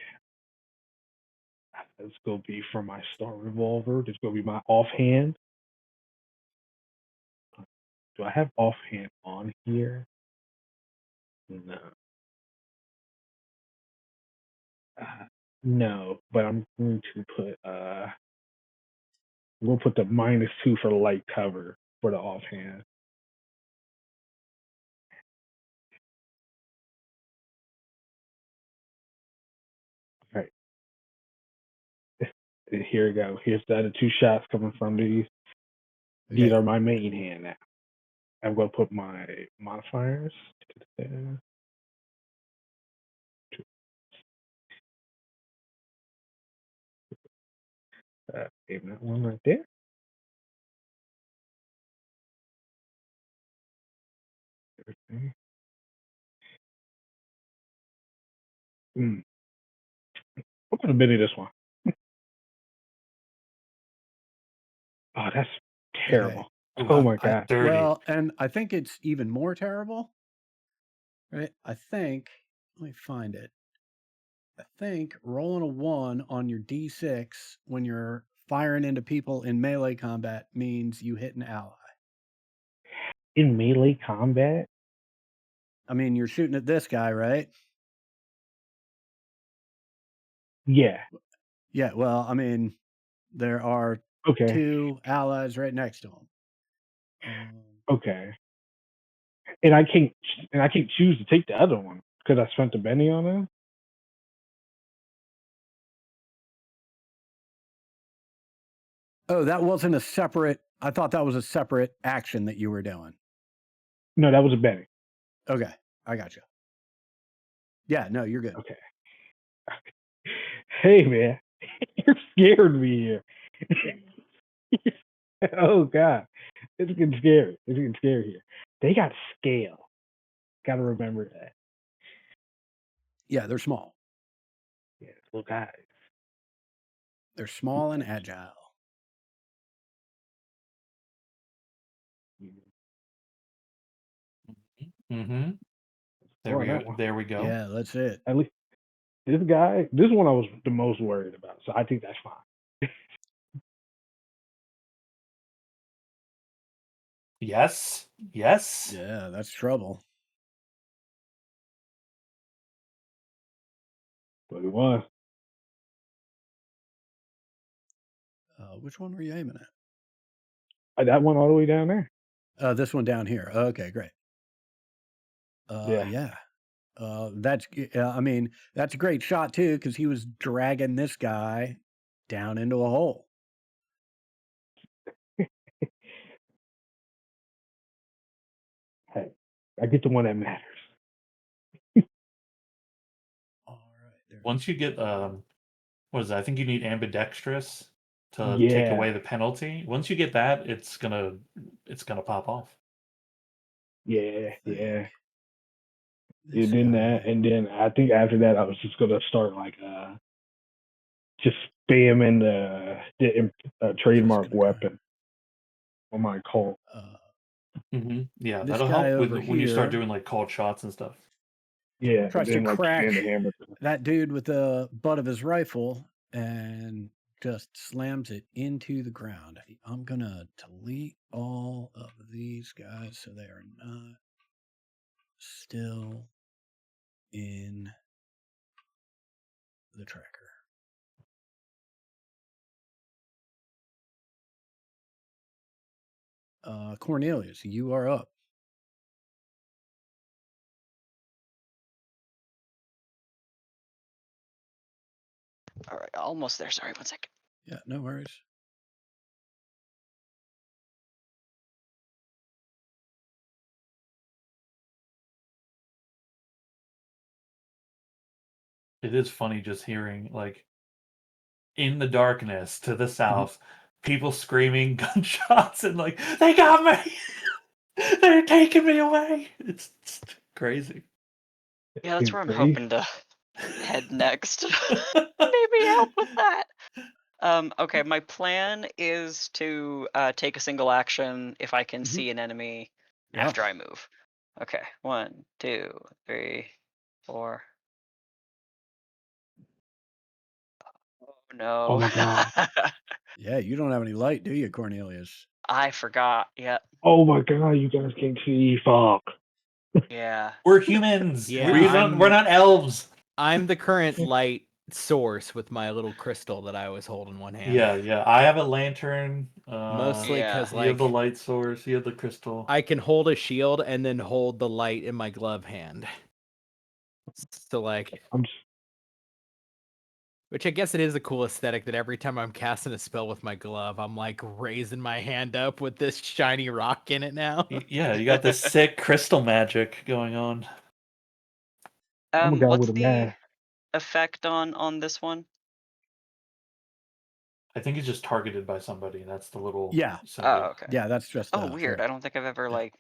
from my Star Revolver. This is going to be my offhand. Do I have offhand on here? No. No, but I'm going to put we'll put the -2 for the light cover for the offhand. All right. Here we go. Here's the other 2 shots coming from these. These Okay. are my main hand now. I'm going to put my modifiers. Save that one right there. Okay. I'm going to mini this one. Oh, that's terrible. Okay. Oh my I- god. Dirty. Well, and I think it's even more terrible. Right? I think, let me find it. I think rolling a 1 on your D6 when you're firing into people in melee combat means you hit an ally. In melee combat? I mean, you're shooting at this guy, right? Yeah. Yeah, well, I mean, there are Okay. 2 allies right next to him. Okay. And I can't choose to take the other one because I spent a Benny on it. Oh, that wasn't a separate. I thought that was a separate action that you were doing. No, that was a Benny. Okay, I got you. Yeah, no, you're good. Okay. Hey man, you scared me here. Oh god, it's getting scary. It's getting scary here. They got scale. Got to remember that. Yeah, they're small. Yeah, little guys. They're small and agile. Mm-hmm. There we go. Yeah, that's it. At least this one I was the most worried about. So I think that's fine. Yes. Yes. Yeah, that's trouble. 21. Which one were you aiming at? That one all the way down there. This one down here. Okay, great. Yeah. Yeah. That's I mean, that's a great shot too, because he was dragging this guy down into a hole. Hey, I get the one that matters. All right. There. Once you get what is that? I think you need ambidextrous to take Yeah. away the penalty. Once you get that, it's gonna pop off. Yeah. Yeah. This Then guy. that, and then I think after that, I was just gonna start like just spamming the trademark gonna go. weapon on my Colt. Yeah, This that'll guy help over when you start here doing like called shots and stuff. Yeah, tries and to then like crack spam the hammer. that dude with the butt of his rifle and just slams it into the ground. I'm gonna delete all of these guys so they are not still in the tracker. Cornelius, you are up. All right, almost there. Sorry, 1 second. Yeah, no worries. It is funny just hearing like in the darkness to the south, people screaming gunshots and like they got me, they're taking me away. It's crazy. Yeah, that's where I'm Crazy. hoping to head next. Maybe help with that. Okay, my plan is to take a single action if I can see an enemy Yeah. after I move. Okay, 1, 2, 3, 4. Oh no. Oh my god. Yeah, you don't have any light, do you, Cornelius? I forgot. Yeah. Oh my god, you guys can't see. Fuck. Yeah. We're humans. Yeah, we're not elves. I'm the current light source with my little crystal that I always hold in one hand. Yeah. I have a lantern. Mostly Yeah. because You have the like light source. You have the crystal. I can hold a shield and then hold the light in my glove hand. So like, I'm just, which I guess it is a cool aesthetic that every time I'm casting a spell with my glove, I'm like raising my hand up with this shiny rock in it now. Yeah, you got this sick crystal magic going on. I'm a guy What's with a the mask. effect on this one? I think it's just targeted by somebody. That's the little Yeah. symbol. Oh, okay. Yeah, that's just Oh, weird. for- I don't think I've ever yeah. like.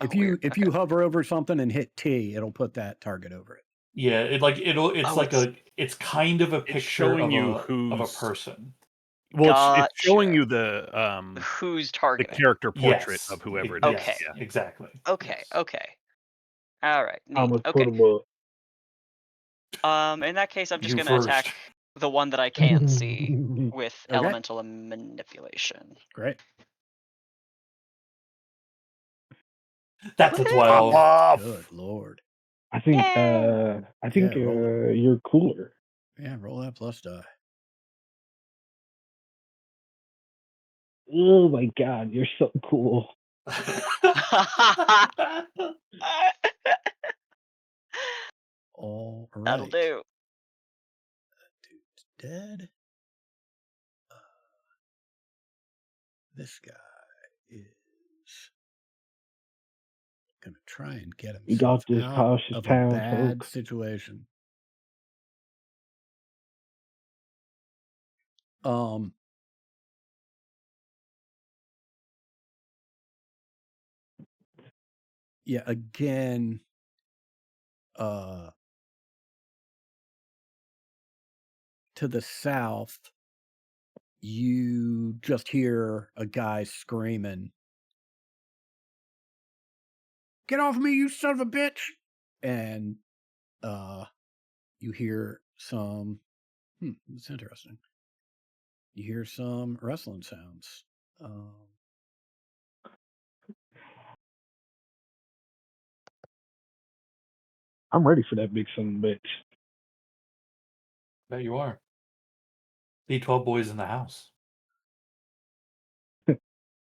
if Oh, you weird. if Okay. you hover over something and hit T, it'll put that target over it. Yeah, it's kind of a picture showing of you a who's person. Well, it's showing Gotcha. you the Who's targeting? character portrait Yes. of whoever it is. Okay. Yes, exactly. Okay. Yes. Okay. All right. I Neat. almost Okay. put him up. In that case, I'm just You gonna first. attack the one that I can see with Okay. elemental and manipulation. Great. That's a Woohoo! 12. Off. Good lord. I think Yay! you're cooler. Yeah, roll that plus die. Oh my god, you're so cool. All right. That'll do. That dude's dead. This guy is gonna try and get You got himself this out cautious of a town, bad folks. situation. Yeah, again, to the south, you just hear a guy screaming, "Get off me, you son of a bitch!" And you hear some it's interesting. You hear some rustling sounds. I'm ready for that big son of a bitch. Bet you are. The 12 boys in the house.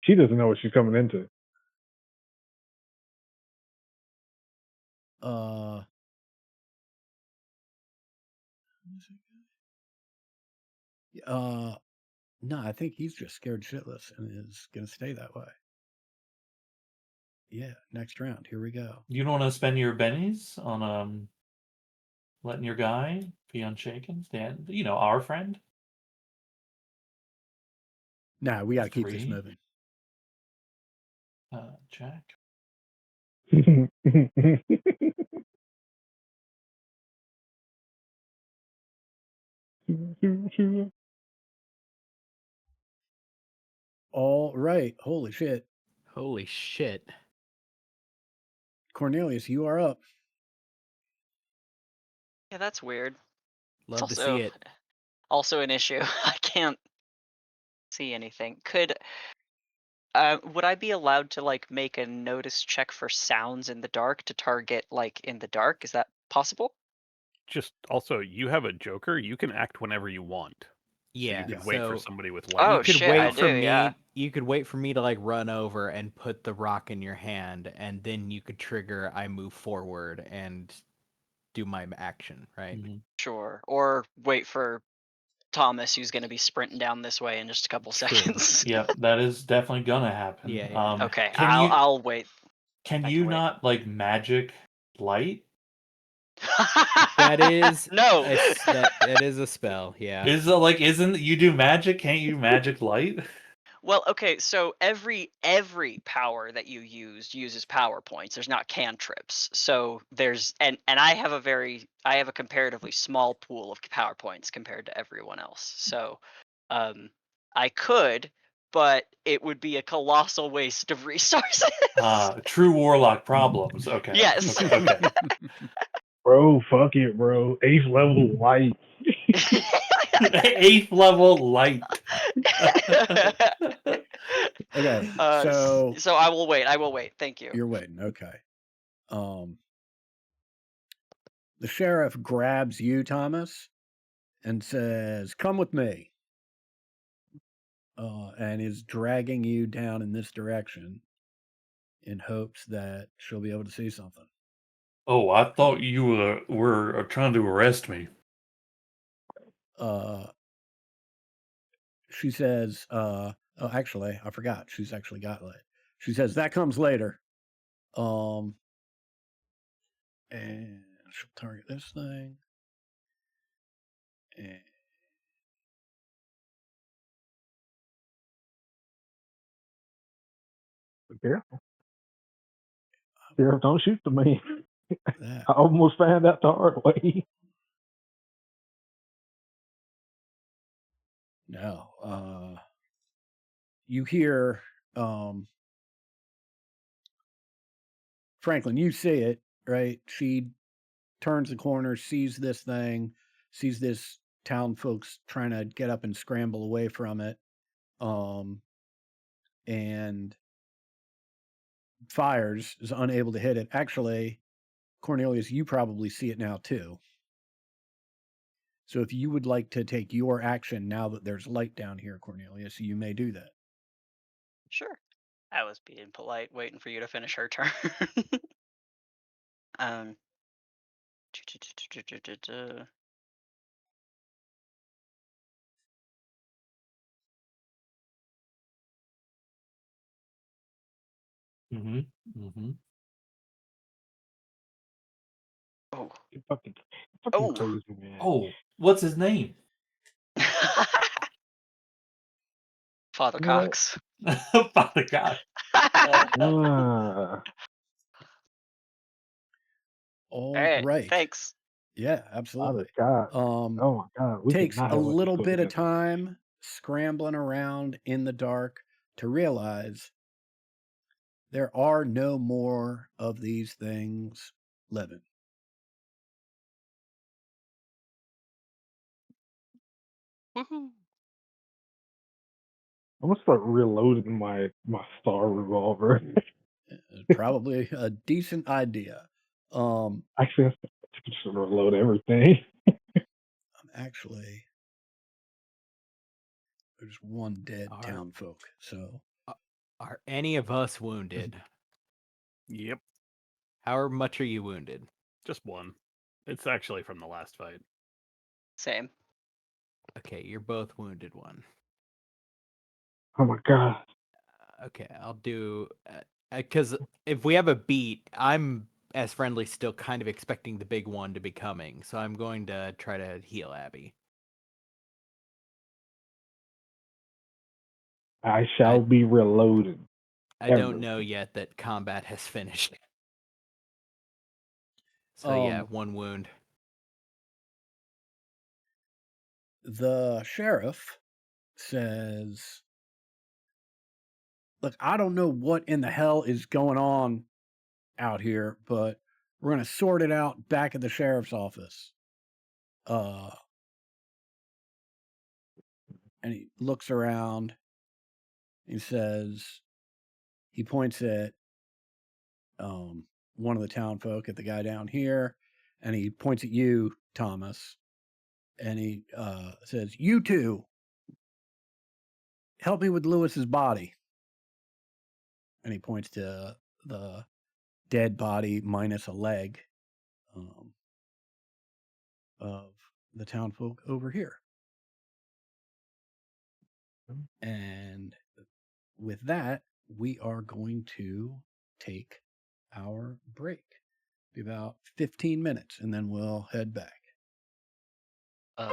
She doesn't know what she's coming into. No, I think he's just scared shitless and is gonna stay that way. Yeah, next round. Here we go. You don't want to spend your bennies on letting your guy be unshaken? Stand, our friend. Nah, we gotta keep this 3. moving. Jack. All right. Holy shit. Holy shit. Cornelius, you are up. Yeah, that's weird. Love to see it. Also an issue. I can't see anything. Would I be allowed to like make a notice check for sounds in the dark to target like in the dark? Is that possible? Just also, you have a Joker. You can act whenever you want. Yeah. So you could wait for So somebody with light. Oh, you could shit, wait I for do, me. yeah. You could wait for me to like run over and put the rock in your hand, and then you could trigger. I move forward and do my action. Right. Mhm. Sure. Or wait for Thomas, who's going to be sprinting down this way in just a couple True. seconds. Yep, that is definitely gonna happen. Yeah. Okay, Can I'll wait. Can I you can wait. not like magic light? That is no. that is a spell. Yeah. Isn't you do magic? Can't you magic light? Well, okay, so every power that you uses power points. There's not cantrips. So there's and I have a comparatively small pool of power points compared to everyone else. So I could, but it would be a colossal waste of resources. True warlock problems. Okay. Yes. Okay. Bro, fuck it, bro. 8th level light. 8th level light. Okay. So I will wait. Thank you. you're waiting. Okay. The sheriff grabs you, Thomas, and says, "Come with me." And is dragging you down in this direction in hopes that she'll be able to see something. Oh, I thought you were trying to arrest me. She says, oh, actually, I forgot. She's actually got light. She says, that comes later. And she'll target this thing. And Be careful. Sheriff, don't shoot the man. that. I almost found out the hard way. No. You hear Franklin, you see it, right? She turns the corner, sees this thing, sees this town folks trying to get up and scramble away from it. And fires, is unable to hit it. Actually, Cornelius, you probably see it now too. So if you would like to take your action now that there's light down here, Cornelius, you may do that. Sure. I was being polite, waiting for you to finish her turn. um. Mm-hmm. Mm-hmm. Oh. You fucking Oh. crazy, man. Oh, what's his name? Father You know what? Cox. Father God. All All right. Thanks. Yeah, absolutely. Father God. Oh my God. We Takes cannot a have what little this bit of together. time scrambling around in the dark to realize there are no more of these things living. Woohoo! I'm gonna start reloading my star revolver. Probably a decent idea. Actually, I should reload everything. Actually, there's one dead Are- town folk, so Are any of us wounded? Yep, How much are you wounded? just one. It's actually from the last fight. Same. Okay, you're both wounded one. Oh my god. Okay, I'll do because if we have a beat, I'm as friendly still kind of expecting the big one to be coming, so I'm going to try to heal Abby. I shall be reloaded. I don't Ever. know yet that combat has finished. So yeah, one wound. The sheriff says, "Look, I don't know what in the hell is going on out here, but we're gonna sort it out back at the sheriff's office." And he looks around. He says, he points at one of the town folk, at the guy down here, and he points at you, Thomas, and he says, "You two, help me with Lewis's body." And he points to the dead body minus a leg of the town folk over here. And with that, we are going to take our break. Be about 15 minutes, and then we'll head back. Uh,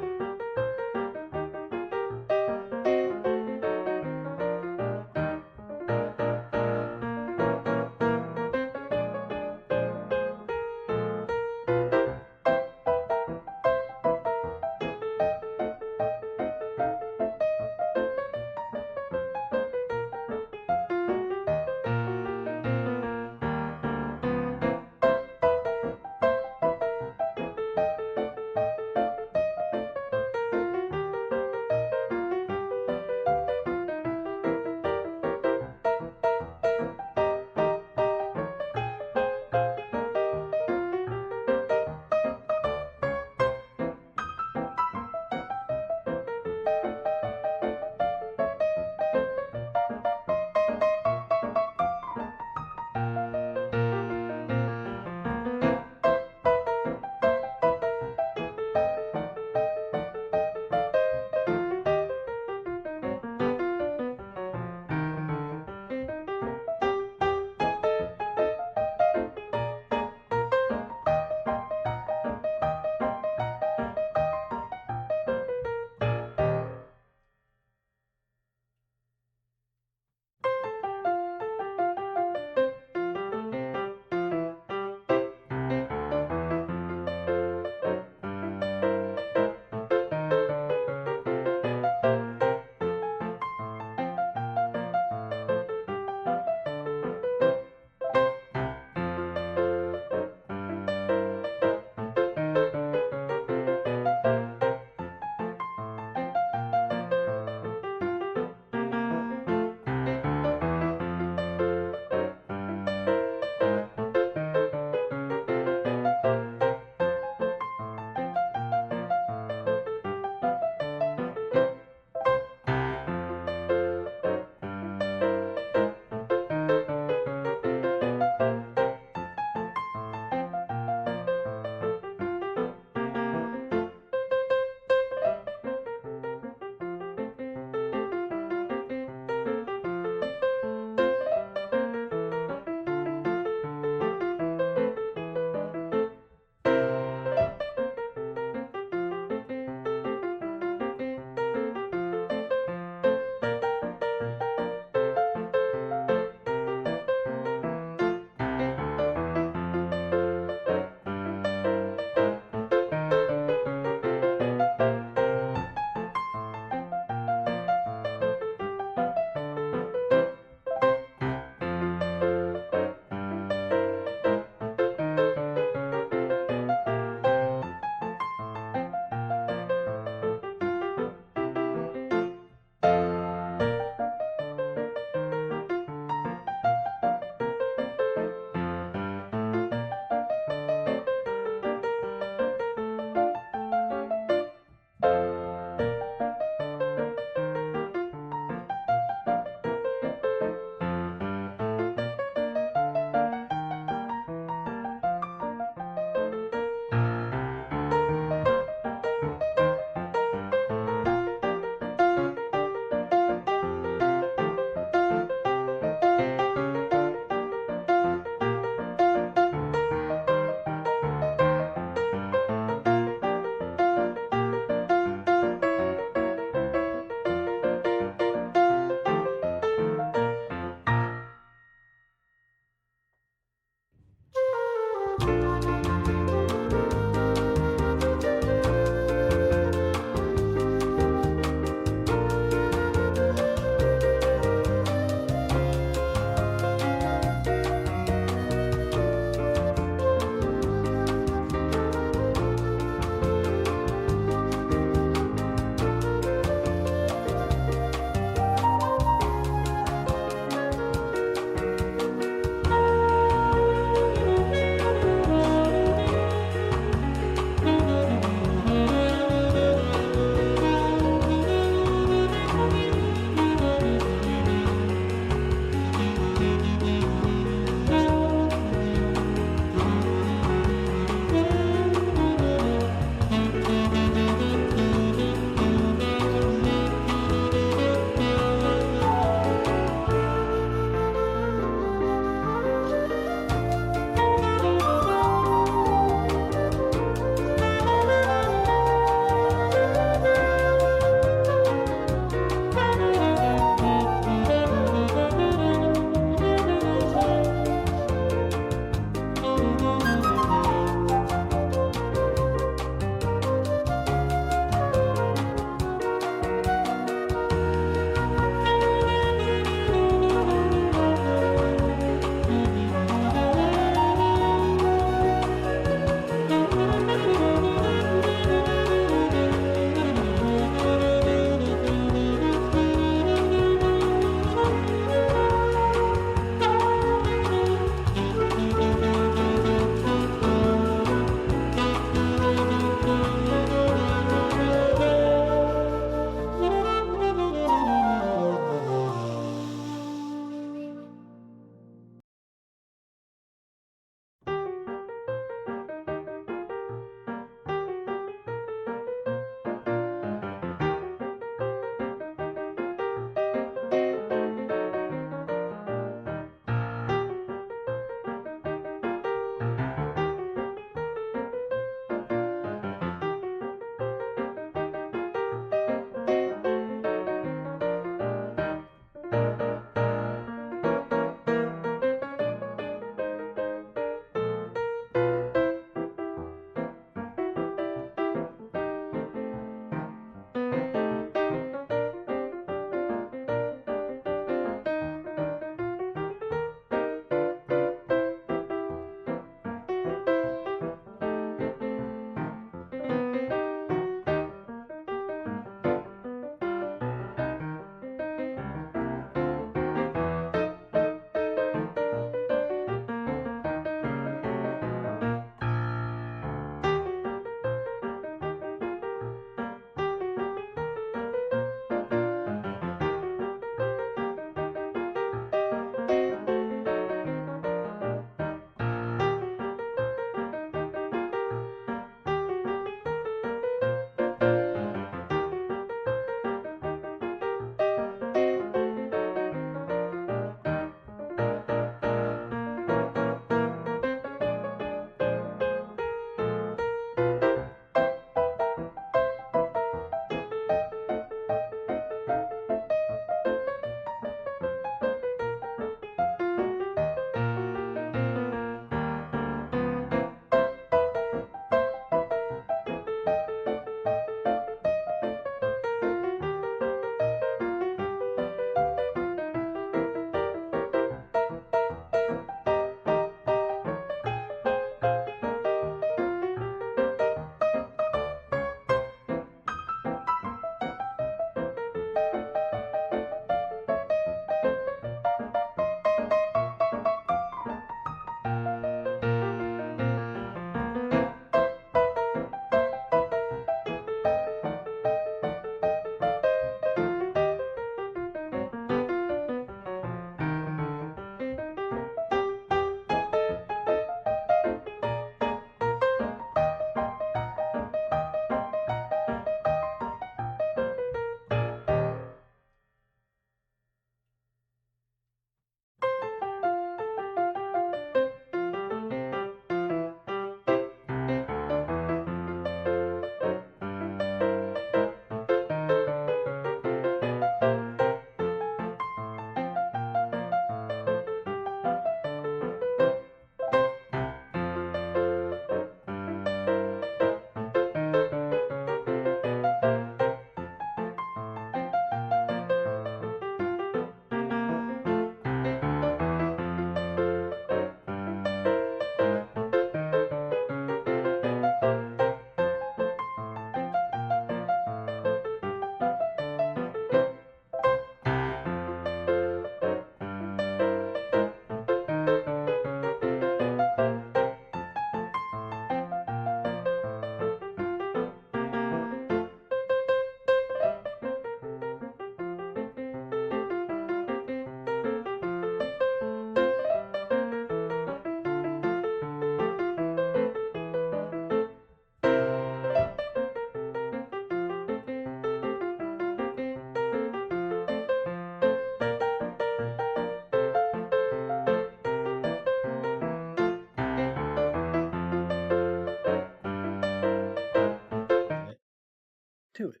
to it.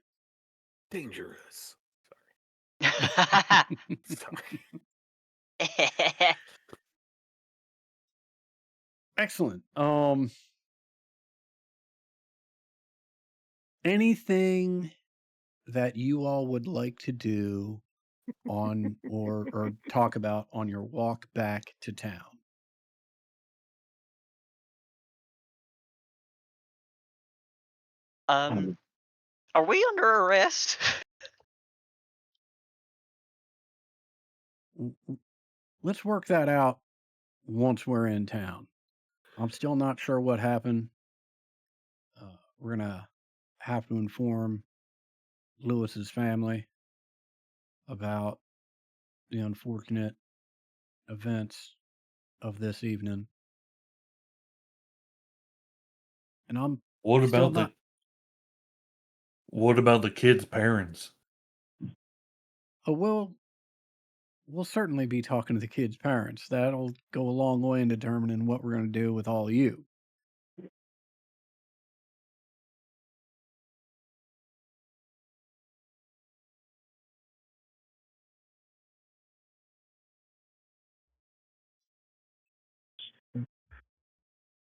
Dangerous. Sorry. Excellent. Anything that you all would like to do on or talk about on your walk back to town? Are we under arrest? Let's work that out once we're in town. I'm still not sure what happened. We're gonna have to inform Lewis's family about the unfortunate events of this evening. And I'm What still about not. What about the kids' parents? Oh, we'll certainly be talking to the kids' parents. That'll go a long way in determining what we're going to do with all of you.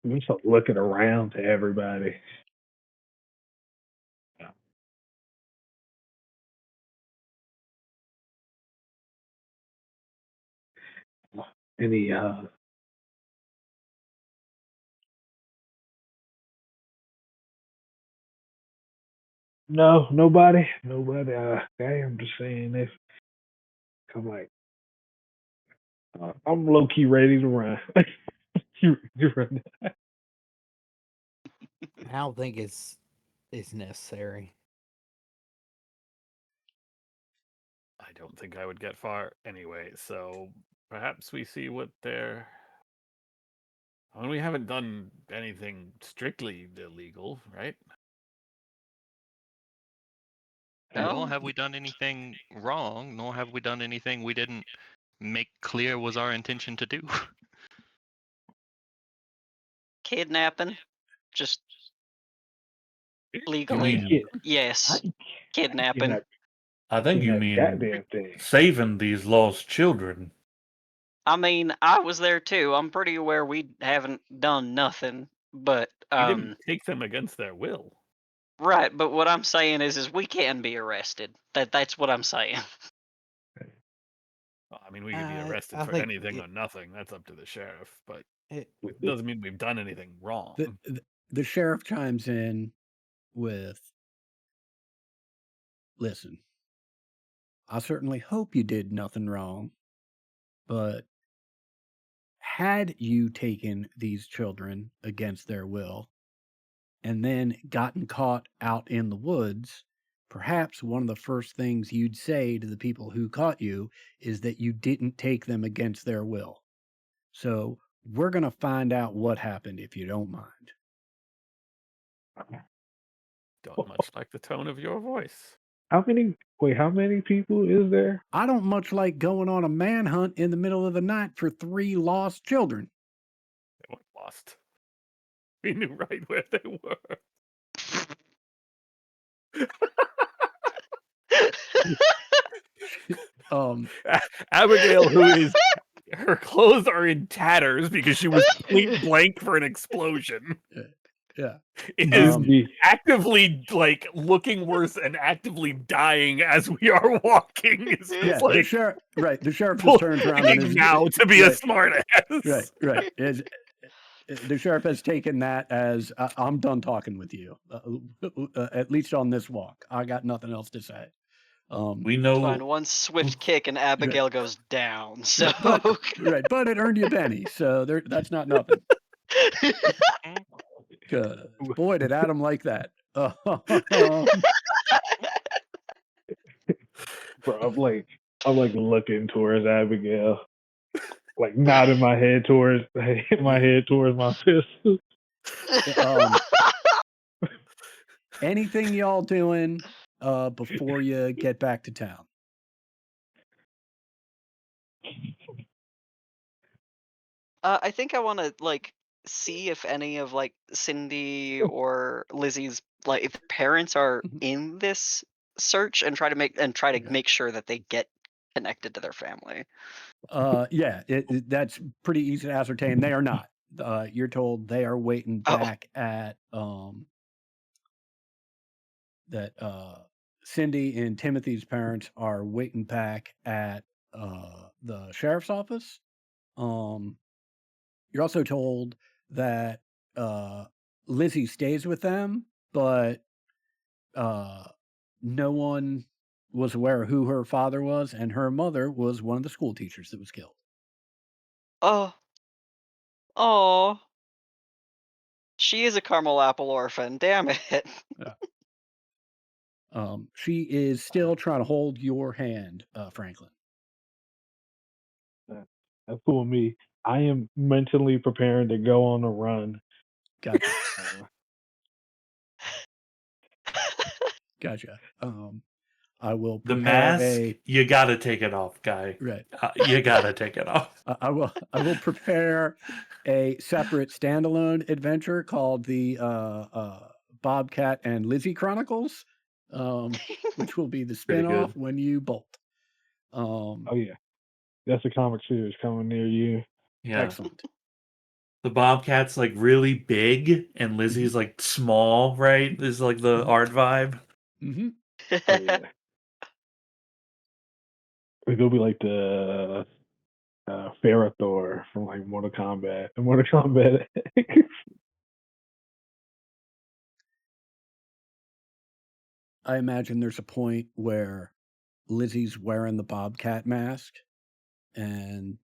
I'm just looking around to everybody. Any no, nobody. Okay, I'm just saying if I'm like I'm low key ready to run. you run. I don't think it's necessary. I don't think I would get far anyway, so perhaps we see what they're. I mean, we haven't done anything strictly illegal, right? Nor No. have we done anything wrong, nor have we done anything we didn't make clear was our intention to do. Kidnapping? Just You legally? mean, Yes. Kidnapping. I think you that mean goddamn thing. saving these lost children. I mean, I was there too. I'm pretty aware we haven't done nothing, but We didn't take them against their will. right. But what I'm saying is we can be arrested. That's what I'm saying. Well, I mean, we could be arrested I for think anything it- or nothing. That's up to the sheriff, but it, it doesn't mean we've done anything wrong. The sheriff chimes in with, "Listen, I certainly hope you did nothing wrong, but had you taken these children against their will and then gotten caught out in the woods, perhaps one of the first things you'd say to the people who caught you is that you didn't take them against their will. So we're going to find out what happened if you don't mind." Don't much like the tone of your voice. How many people is there? I don't much like going on a manhunt in the middle of the night for 3 lost children. They weren't lost. We knew right where they were. Abigail, who is her clothes are in tatters because she was point blank for an explosion, Yeah. is Um, actively like looking worse and actively dying as we are walking. Is Yeah, like the sheriff just turns around and is now to be a right, smartass. right. The sheriff has taken that as I'm done talking with you. At least on this walk, I got nothing else to say. We know Fine, one swift kick and Abigail goes down. So but it earned you a penny, so that's not nothing. Boy, did Adam like that. Bro, I'm like looking towards Abigail, like nodding my head towards my sister. Anything y'all doing before you get back to town? I think I want to see if any of like Cindy or Lizzie's like if parents are in this search and try to Okay. make sure that they get connected to their family. Yeah, that's pretty easy to ascertain. They are not. You're told they are waiting Oh. back at that Cindy and Timothy's parents are waiting back at the sheriff's office. You're also told that Lizzie stays with them, but no one was aware who her father was, and her mother was one of the school teachers that was killed. Oh. Oh. She is a caramel apple orphan. Damn it. She is still trying to hold your hand, Franklin. That's cool with me. I am mentally preparing to go on a run. Gotcha. Uh, Gotcha. I will The prepare mask, you gotta take it off, guy. right. You gotta take it off. I will prepare a separate standalone adventure called the Bobcat and Lizzie Chronicles, which will be the Pretty spinoff good. when you bolt. oh yeah, that's a comic series coming near you. Yeah. Excellent. The Bobcat's like really big and Lizzie's like small, right? This is like the art vibe. Mm-hmm. Oh yeah, it's gonna be like the Ferrothor from like Mortal Kombat. Mortal Kombat. I imagine there's a point where Lizzie's wearing the Bobcat mask and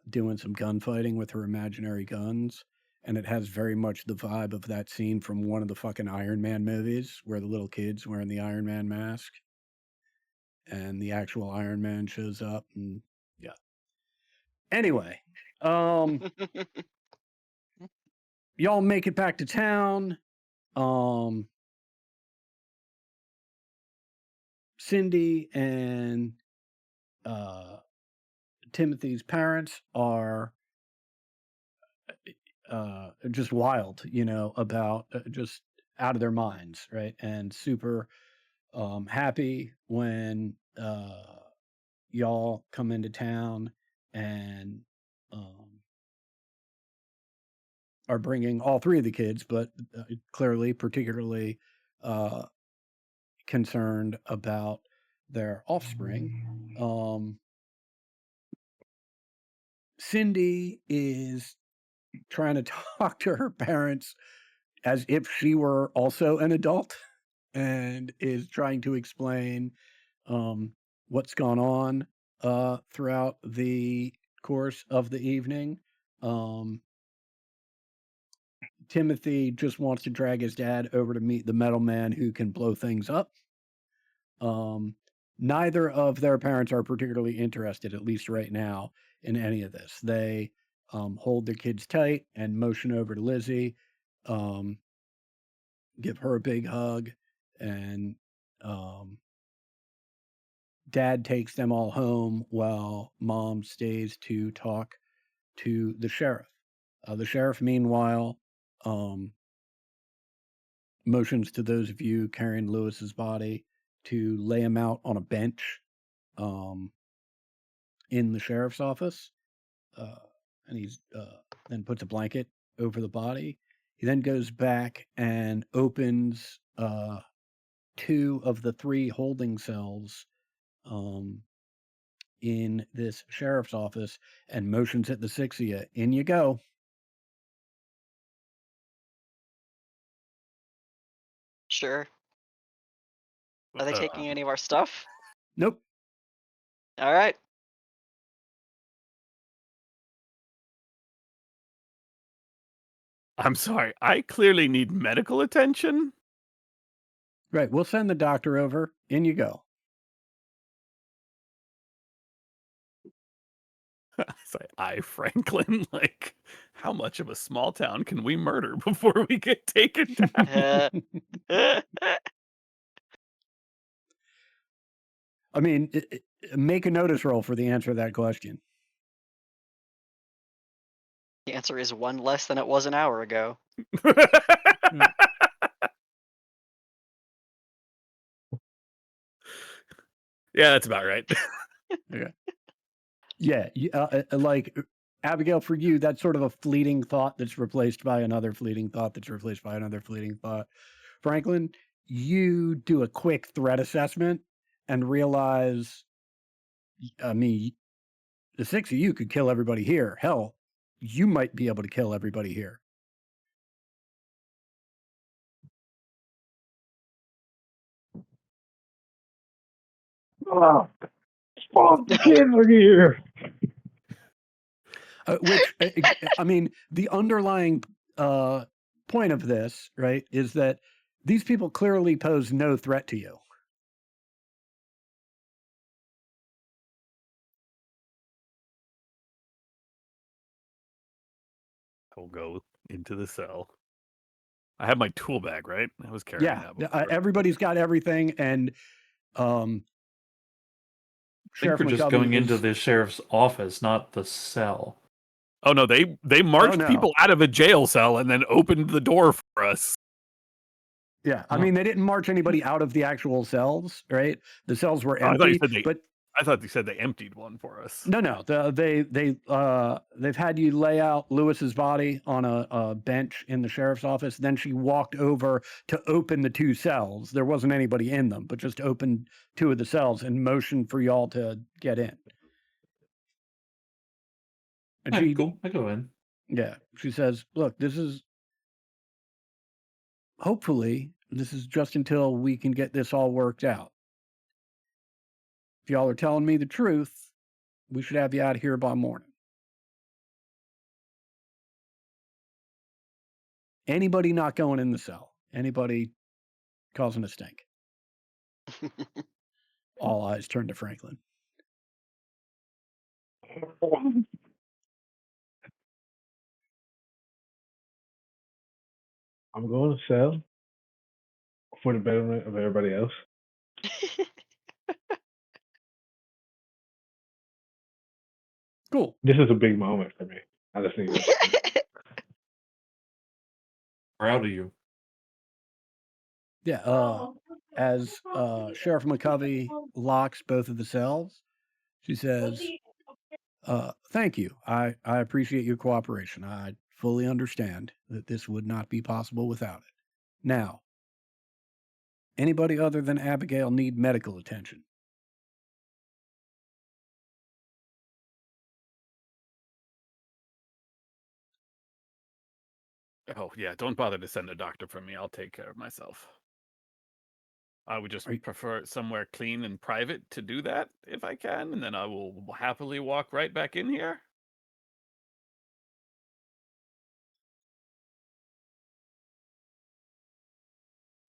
doing some gunfighting with her imaginary guns. And it has very much the vibe of that scene from one of the fucking Iron Man movies where the little kid's wearing the Iron Man mask and the actual Iron Man shows up. And yeah. Anyway, y'all make it back to town. Cindy and Timothy's parents are just wild, about just out of their minds, right? And super happy when y'all come into town and are bringing all three of the kids, but clearly, particularly concerned about their offspring. Cindy is trying to talk to her parents as if she were also an adult and is trying to explain what's gone on throughout the course of the evening. Timothy just wants to drag his dad over to meet the metal man who can blow things up. Neither of their parents are particularly interested, at least right now, in any of this. They hold their kids tight and motion over to Lizzie, give her a big hug, and dad takes them all home while mom stays to talk to the sheriff. The sheriff, meanwhile, motions to those of you carrying Lewis's body to lay him out on a bench in the sheriff's office. And he's then puts a blanket over the body. He then goes back and opens two of the three holding cells in this sheriff's office and motions at the six of you. In you go. Sure. Are they taking any of our stuff? Nope. All right. I'm sorry. I clearly need medical attention. Right. We'll send the doctor over. In you go. Say, I, Franklin, like, how much of a small town can we murder before we get taken down? I mean, make a notice roll for the answer to that question. The answer is one less than it was an hour ago. Yeah, that's about right. Yeah, like Abigail, for you, that's sort of a fleeting thought that's replaced by another fleeting thought that's replaced by another fleeting thought. Franklin, you do a quick threat assessment and realize, I mean, the 6 of you could kill everybody here. Hell, you might be able to kill everybody here. Oh, fuck the kids are here. Which, I mean, the underlying point of this, right, is that these people clearly pose no threat to you. I'll go into the cell. I have my tool bag, right? I was carrying Yeah, that before. everybody's got everything, and I think Sheriff we're just McCovey going into is- the sheriff's office, not the cell. Oh no, they marched no. people out of a jail cell and then opened the door for us. Yeah, I Oh. mean, they didn't march anybody out of the actual cells, right? The cells were Oh, I thought you empty, said they- but I thought they said they emptied one for us. no, they've had you lay out Lewis's body on a bench in the sheriff's office. Then she walked over to open the 2 cells. There wasn't anybody in them, but just opened 2 of the cells and motioned for y'all to get in. And All right, cool. I go in. Yeah, she says, "Look, hopefully, this is just until we can get this all worked out. If y'all are telling me the truth, we should have you out of here by morning. Anybody not going in the cell? Anybody causing a stink?" All eyes turn to Franklin. I'm going to sell for the betterment of everybody else. Cool. This is a big moment for me. I just need to. Proud of you. Yeah, as Sheriff McCovey locks both of the cells, she says, "Thank you. I appreciate your cooperation. I fully understand that this would not be possible without it. Now, anybody other than Abigail need medical attention?" Oh yeah, don't bother to send a doctor for me. I'll take care of myself. I would just prefer somewhere clean and private to do that if I can, and then I will happily walk right back in here.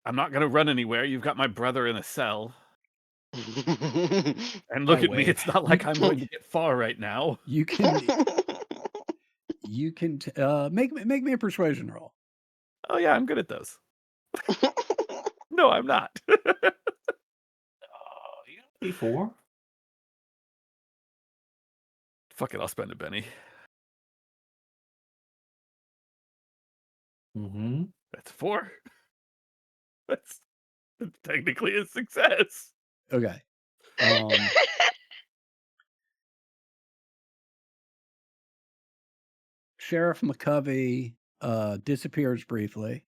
I'm not gonna run anywhere. You've got my brother in a cell. And look I at me, wave. it's not like I'm going to get far right now. You can make me a persuasion roll. Oh yeah, I'm good at those. No, I'm not. E4. Fuck it, I'll spend a penny. Mm-hmm. That's 4. That's technically a success. Okay. Sheriff McCovey disappears briefly,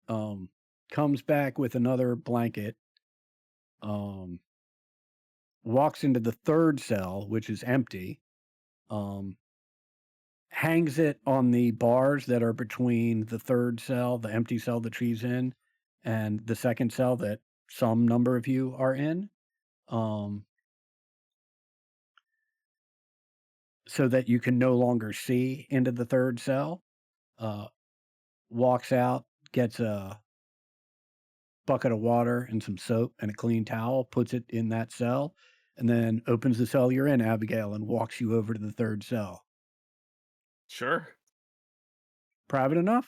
comes back with another blanket, walks into the 3rd cell, which is empty, hangs it on the bars that are between the 3rd cell, the empty cell that she's in, and the 2nd cell that some number of you are in, so that you can no longer see into the 3rd cell. Walks out, gets a bucket of water and some soap and a clean towel, puts it in that cell, and then opens the cell you're in, Abigail, and walks you over to the 3rd cell. Sure. Private enough?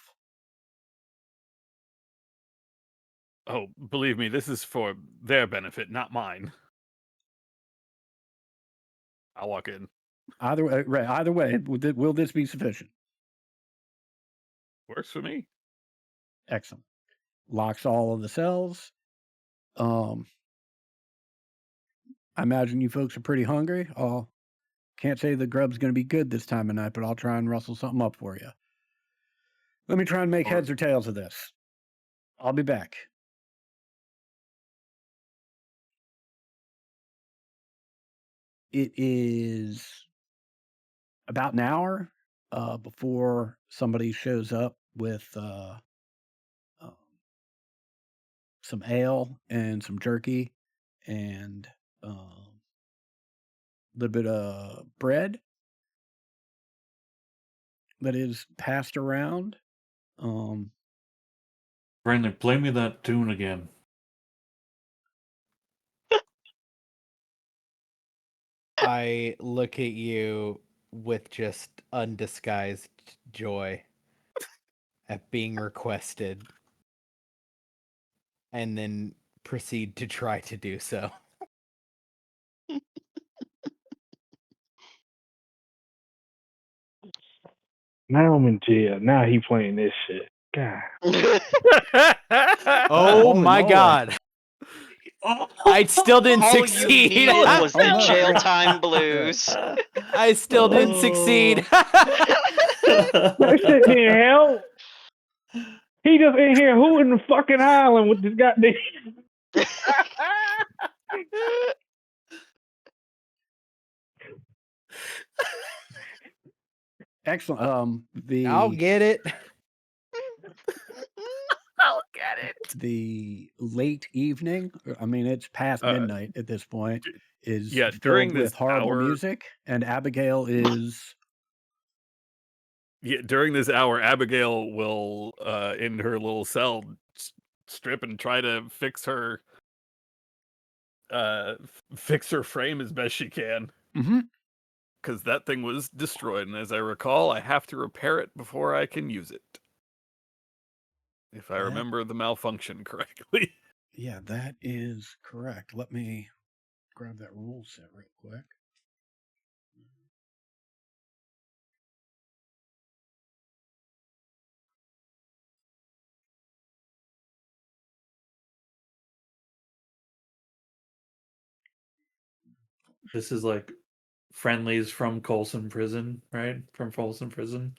Oh, believe me, this is for their benefit, not mine. I'll walk in. Either way, will this be sufficient? Works for me. Excellent. Locks all of the cells. I imagine you folks are pretty hungry. Can't say the grub's going to be good this time of night, but I'll try and rustle something up for you. Let me try and make heads or tails of this. I'll be back. It is about an hour before somebody shows up with some ale and some jerky and a little bit of bread that is passed around. Brandon, play me that tune again. I look at you with just undisguised joy at being requested, and then proceed to try to do so. Now I'm in jail. Now he playing this shit. God. Oh Holy my moly. God. I still didn't All you succeed. needed was the Oh, no. jail time blues. I still didn't succeed. That shit didn't help. He just in here hooting the fucking island with this goddamn. Excellent. I'll get it. I'll get it. The late evening, I mean, it's past midnight at this point, is yeah, filled during with this horrible hour- music, and Abigail is Yeah, during this hour, Abigail will, in her little cell, strip and try to fix her frame as best she can. Because that thing was destroyed, and as I recall, I have to repair it before I can use it. If I That- remember the malfunction correctly. Yeah, that is correct. Let me grab that rule set real quick. This is like friendlies from Colson Prison, right? From Folsom Prison.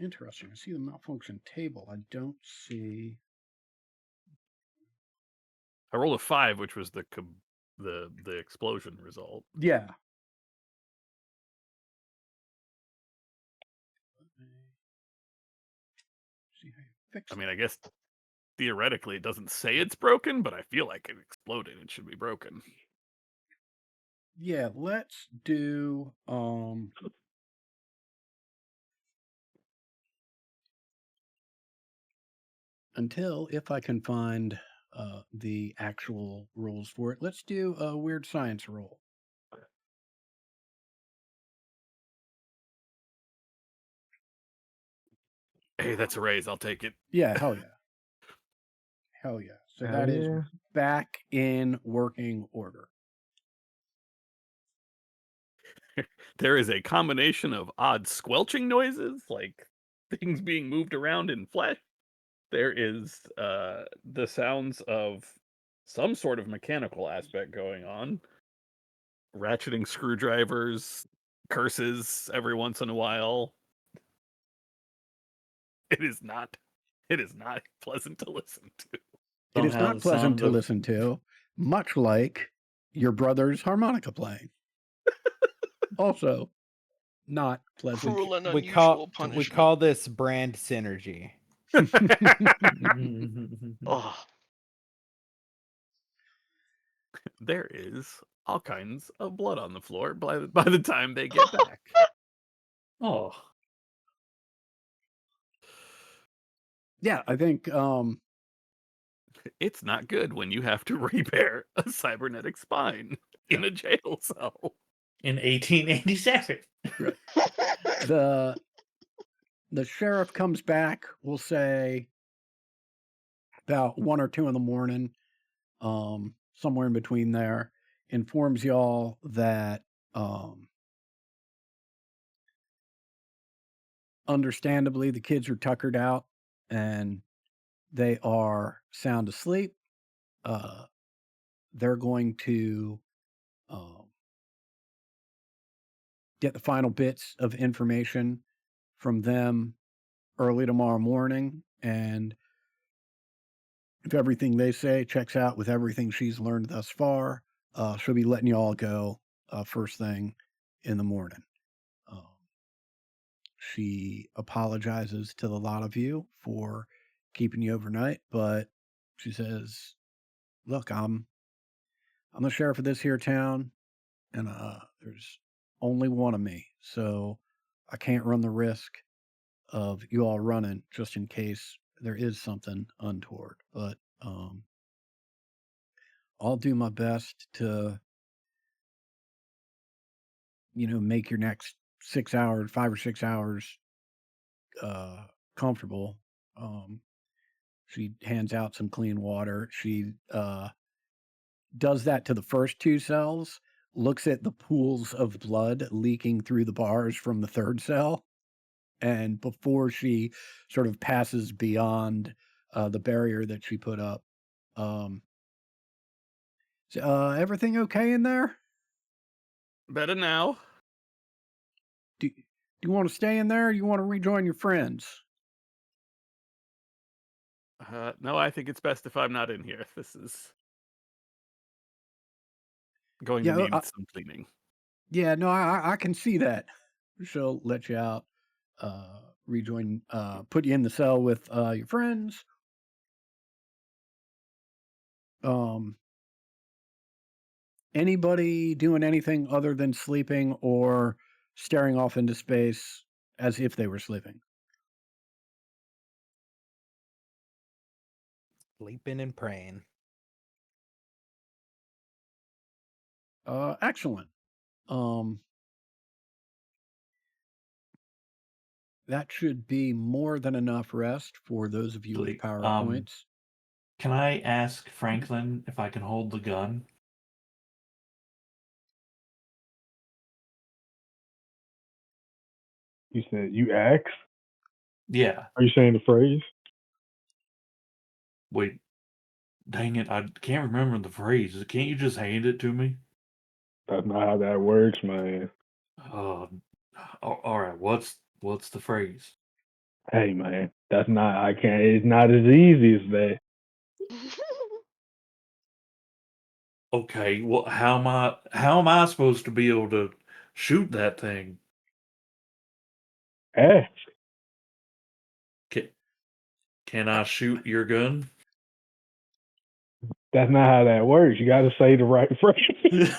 Interesting. I see the malfunction table. I don't see. I rolled a 5, which was the explosion result. Yeah. Let me see how you fix I it. mean, I guess theoretically it doesn't say it's broken, but I feel like it exploded. It should be broken. Yeah, let's do until if I can find the actual rules for it, let's do a weird science roll. Hey, that's a raise. I'll take it. Yeah, hell yeah. Hell yeah. So Hell that is yeah. back in working order. There is a combination of odd squelching noises, like things being moved around in flesh. There is the sounds of some sort of mechanical aspect going on. Ratcheting screwdrivers, curses every once in a while. It is not pleasant to listen to. It is Somehow not the pleasant sound to of- listen to, much like your brother's harmonica playing. Also, not pleasant. Cruel and We unusual call punishment. this brand synergy. Oh, There is all kinds of blood on the floor by the time they get back. Oh, Yeah, I think It's not good when you have to repair a cybernetic spine in a jail cell. in 1887. the sheriff comes back, we'll say about 1 or 2 in the morning, somewhere in between there, informs y'all that Understandably, the kids are tuckered out and they are sound asleep. They're going to um, get the final bits of information from them early tomorrow morning. And if everything they say checks out with everything she's learned thus far, she'll be letting you all go first thing in the morning. Um, she apologizes to the lot of you for keeping you overnight, but she says, "Look, I'm the sheriff of this here town, and there's only one of me, so I can't run the risk of you all running just in case there is something untoward. But I'll do my best to, make your next 6 hours, 5 or 6 hours, comfortable." Um, she hands out some clean water. She does that to the first two cells, looks at the pools of blood leaking through the bars from the third cell, and before she sort of passes beyond the barrier that she put up, um, everything okay in there? Better now. Do you want to stay in there? Or you want to rejoin your friends? No, I think it's best if I'm not in here. This is going to Yeah, need some cleaning. yeah. No, I can see that. She'll let you out. Rejoin. Put you in the cell with your friends. Um, Anybody doing anything other than sleeping or staring off into space as if they were sleeping? Sleeping and praying. Excellent. Um, that should be more than enough rest for those of you with Like, PowerPoints. can I ask Franklin if I can hold the gun? You said you asked? Yeah. Are you saying the phrase? Wait. Dang it, I can't remember the phrase. Can't you just hand it to me? That's not how that works, man. Uh, all right. What's the phrase? Hey, man, that's not. I can't. It's not as easy as that. Okay. Well, how am I supposed to be able to shoot that thing? Ask. Can, can I shoot your gun? That's not how that works. You got to say the right phrase.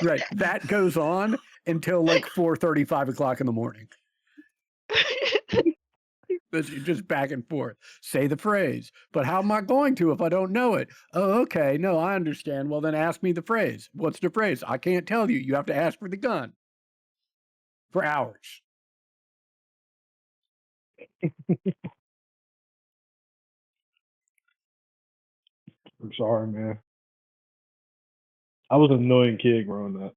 Right. That goes on until like 4:30, 5 o'clock in the morning. It's just back and forth. Say the phrase. But how am I going to if I don't know it? Oh, okay. No, I understand. Well, then ask me the phrase. What's the phrase? I can't tell you. You have to ask for the gun for hours. I'm sorry, man. I was an annoying kid growing up.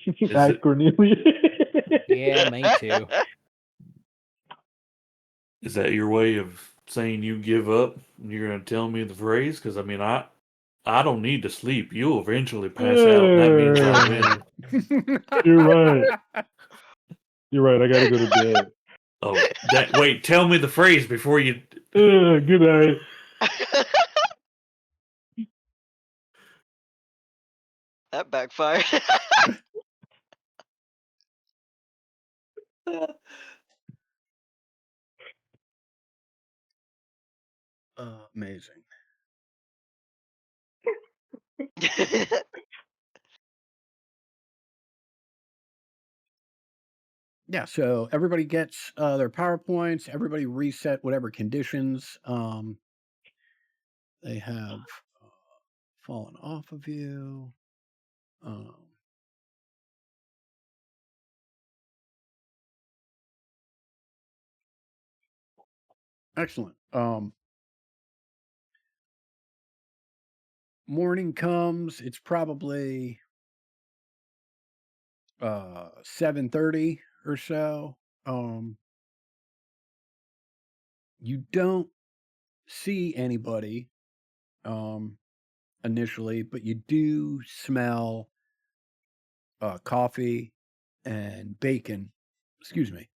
Is Ask it Cornelius. Yeah, me too. is that your way of saying you give up and you're gonna tell me the phrase? Because I mean, I don't need to sleep. You'll eventually pass out, and that means I win. You're right. You're right. I got to go to bed. Oh, wait. Tell me the phrase before you. Good night. That backfired. Amazing. Yeah, so everybody gets their PowerPoints. Everybody reset whatever conditions they have fallen off of you. Um, Excellent. morning comes. It's probably 7:30 or so. You don't see anybody initially, but you do smell coffee and bacon. Excuse me.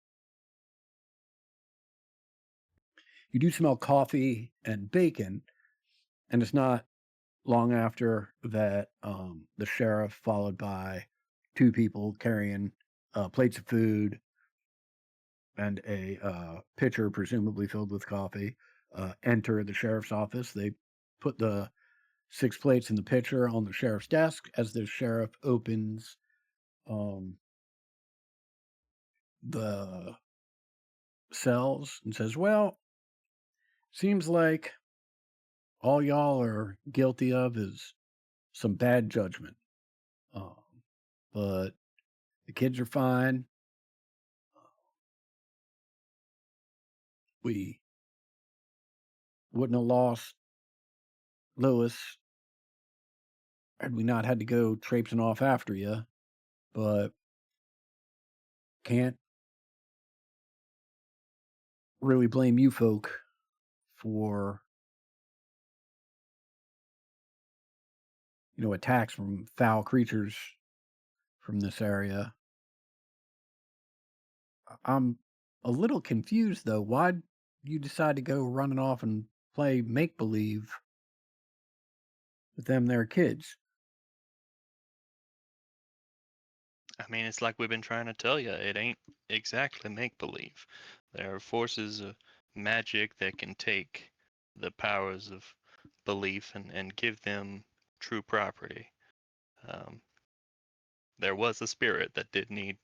You do smell coffee and bacon, and it's not long after that the sheriff, followed by two people carrying plates of food and a pitcher, presumably filled with coffee, enter the sheriff's office. They put the 6 plates in the pitcher on the sheriff's desk as the sheriff opens um, the cells and says, "Well, seems like all y'all are guilty of is some bad judgment. Um, but the kids are fine. We wouldn't have lost Lewis had we not had to go traipsing off after you, but can't really blame you folk for, attacks from foul creatures from this area. I'm a little confused though. Why'd you decide to go running off and play make believe with them there kids?" I mean, it's like we've been trying to tell you. It ain't exactly make believe. There are forces of magic that can take the powers of belief and give them true property. Um, there was a spirit that did need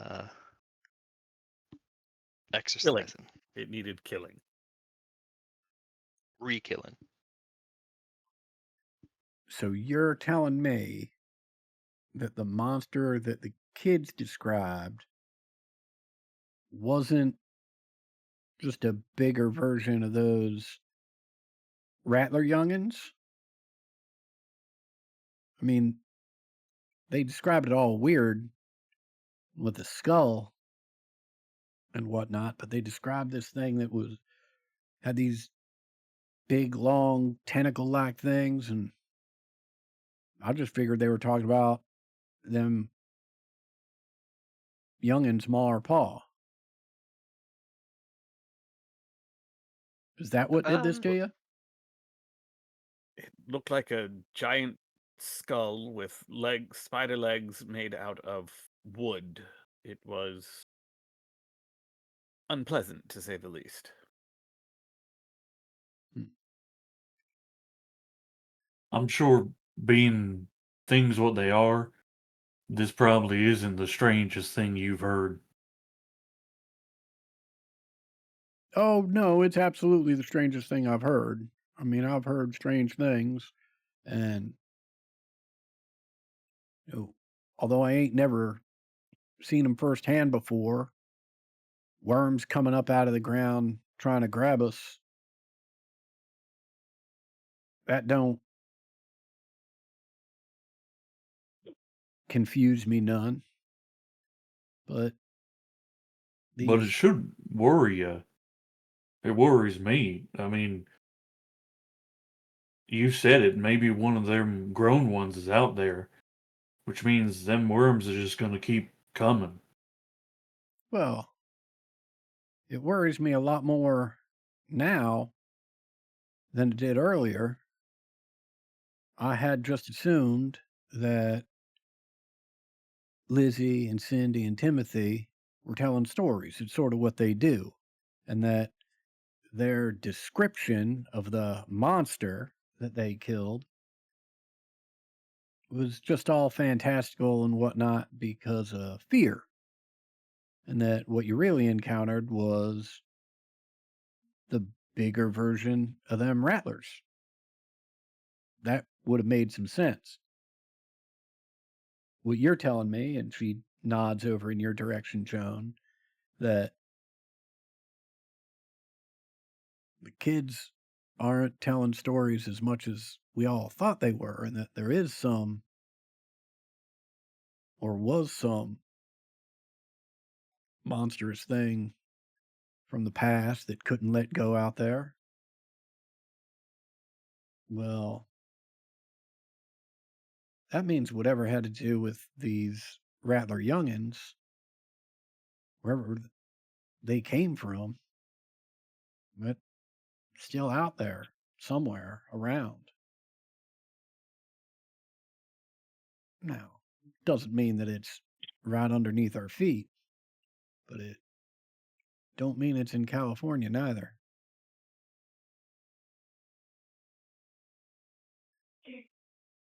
uh, Killing. exercising, It needed killing. re-killing. So you're telling me that the monster that the kids described wasn't just a bigger version of those Rattler youngins? I mean, they described it all weird with the skull and whatnot, but they described this thing that had these big, long, tentacle-like things, and I just figured they were talking about them youngins' ma or pa. Is that what did this to you? It looked like a giant skull with legs, spider legs made out of wood. It was unpleasant, to say the least. I'm sure, being things what they are, this probably isn't the strangest thing you've heard. Oh, no, it's absolutely the strangest thing I've heard. I mean, I've heard strange things, and although I ain't never seen them firsthand before, worms coming up out of the ground trying to grab us, that don't confuse me none. But But it these, should worry you. It worries me. I mean, you said it. Maybe one of them grown ones is out there, which means them worms are just going to keep coming. well, it worries me a lot more now than it did earlier. I had just assumed that Lizzie and Cindy and Timothy were telling stories. It's sort of what they do. And that their description of the monster that they killed was just all fantastical and whatnot because of fear. And that what you really encountered was the bigger version of them rattlers. That would have made some sense. What you're telling me, and she nods over in your direction, Joan, that the kids aren't telling stories as much as we all thought they were, and that there is some or was some monstrous thing from the past that couldn't let go out there. Well, that means whatever had to do with these Rattler youngins, wherever they came from, but still out there somewhere around. Now, doesn't mean that it's right underneath our feet, but it don't mean it's in California neither.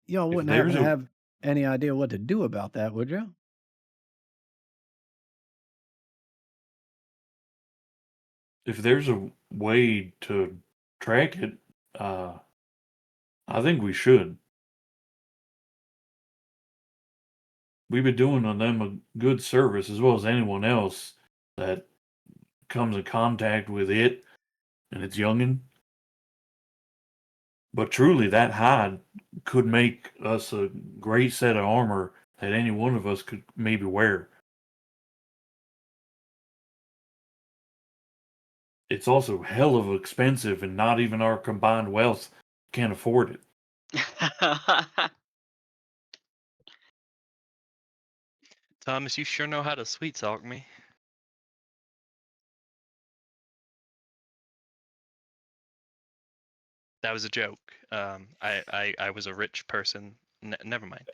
Y'all If wouldn't happen there's to a have any idea what to do about that, would you? if there's a way to track it, I think we should. We've been doing on them a good service as well as anyone else that comes in contact with it and its youngin. But truly, that hide could make us a great set of armor that any one of us could maybe wear. It's also hell of expensive, and not even our combined wealth can afford it. Thomas, you sure know how to sweet talk me. That was a joke. I was a rich person. Never mind.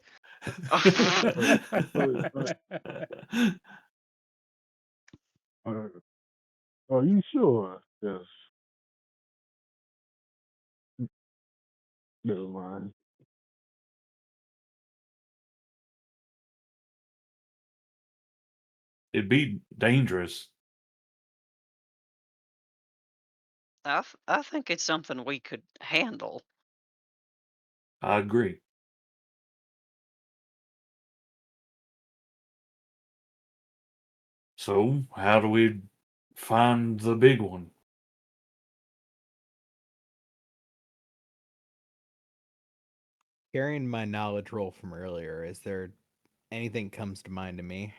Are you sure? Yes. Never mind. It'd be dangerous. I think it's something we could handle. I agree. So, how do we find the big one? Carrying my knowledge roll from earlier, is there anything comes to mind to me?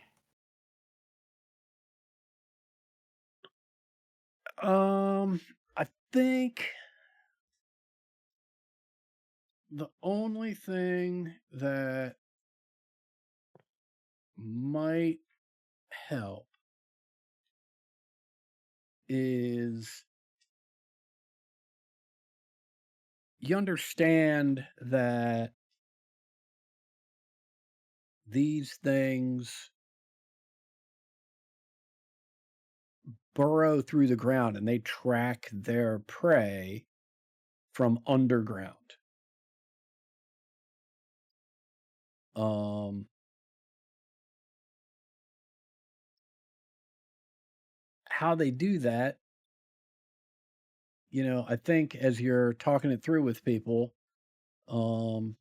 I think the only thing that might help is you understand that these things burrow through the ground and they track their prey from underground. Um, how they do that, I think as you're talking it through with people, um,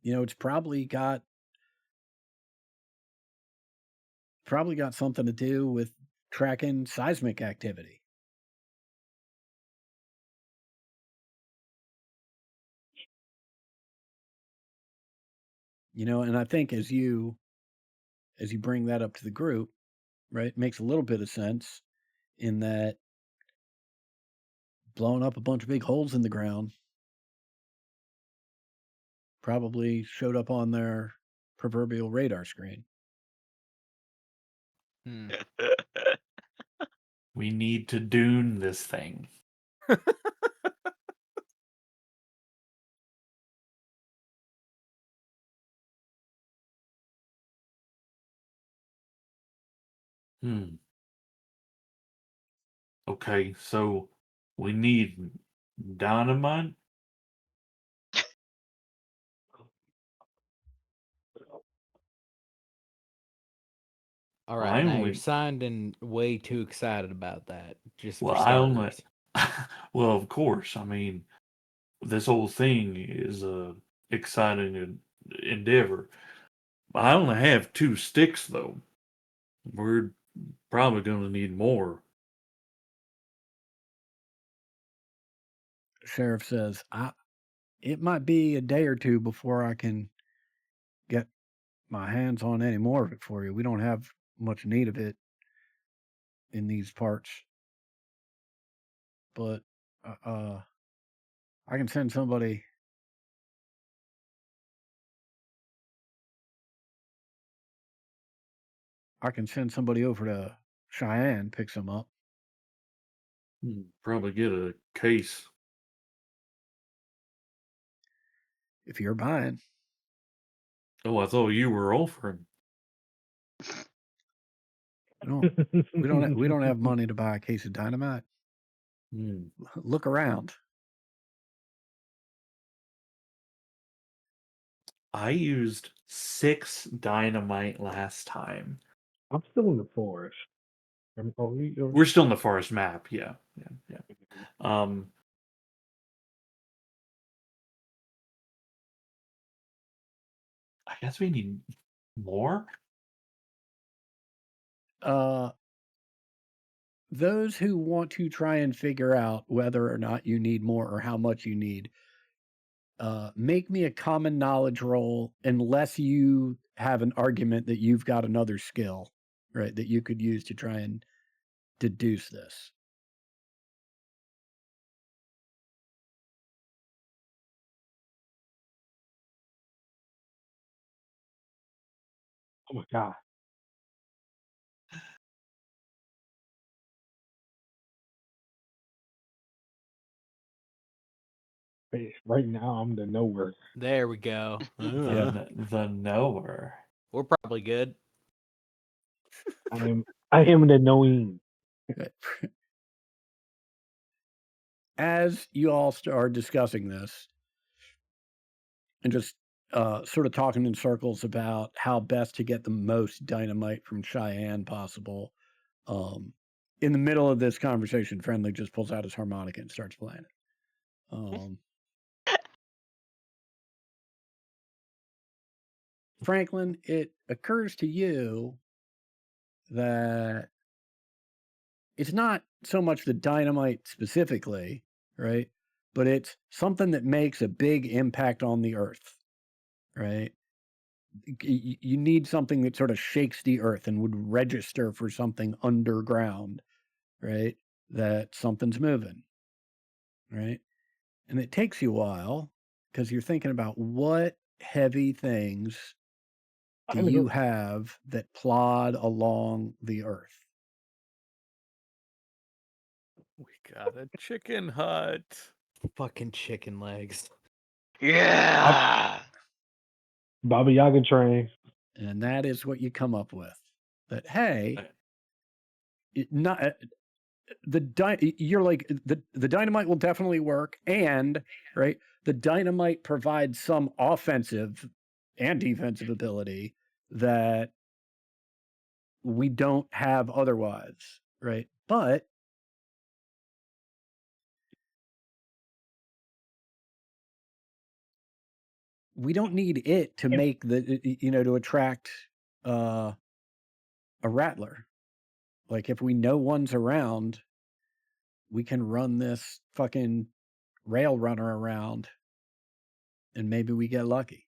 it's probably got something to do with tracking seismic activity. And I think as you bring that up to the group, right, it makes a little bit of sense in that blowing up a bunch of big holes in the ground probably showed up on their proverbial radar screen. Hmm. We need to dune this thing. Hmm. Okay, so we need dynamite. All Well, right, I now you're only, sounding way too excited about that, just well, for I only, starters. well, of course. I mean, this whole thing is a exciting endeavor. I only have 2 sticks, though. We're probably going to need more. sheriff says, it might be a day or two before I can get my hands on any more of it for you. We don't have much need of it in these parts, but I can send somebody. I can send somebody over to Cheyenne, pick some up. Probably get a case. If you're buying. Oh, I thought you were offering. We don't have money to buy a case of dynamite. Look around. I used 6 dynamite last time. I'm still in the forest. We're still in the forest map. Yeah. I guess we need more. Those who want to try and figure out whether or not you need more or how much you need, make me a common knowledge roll unless you have an argument that you've got another skill, right, that you could use to try and deduce this. Oh my god. Right now, I'm the nowhere. There we go. The knower. We're probably good. I am the knowing. As you all are discussing this and just sort of talking in circles about how best to get the most dynamite from Cheyenne possible, in the middle of this conversation, Friendly just pulls out his harmonica and starts playing it. Franklin, it occurs to you that it's not so much the dynamite specifically, right? But it's something that makes a big impact on the earth, right? You need something that sort of shakes the earth and would register for something underground, right? That something's moving, right? And it takes you a while because you're thinking about what heavy things do you have that plod along the earth? We got a chicken hut. Fucking chicken legs. Yeah. Baba Yaga train. And that is what you come up with. That, hey, you're like, the dynamite will definitely work, and right, the dynamite provides some offensive and defensive ability that we don't have otherwise, right? But we don't need it to make to attract a rattler. Like, if we know one's around, we can run this fucking rail runner around and maybe we get lucky.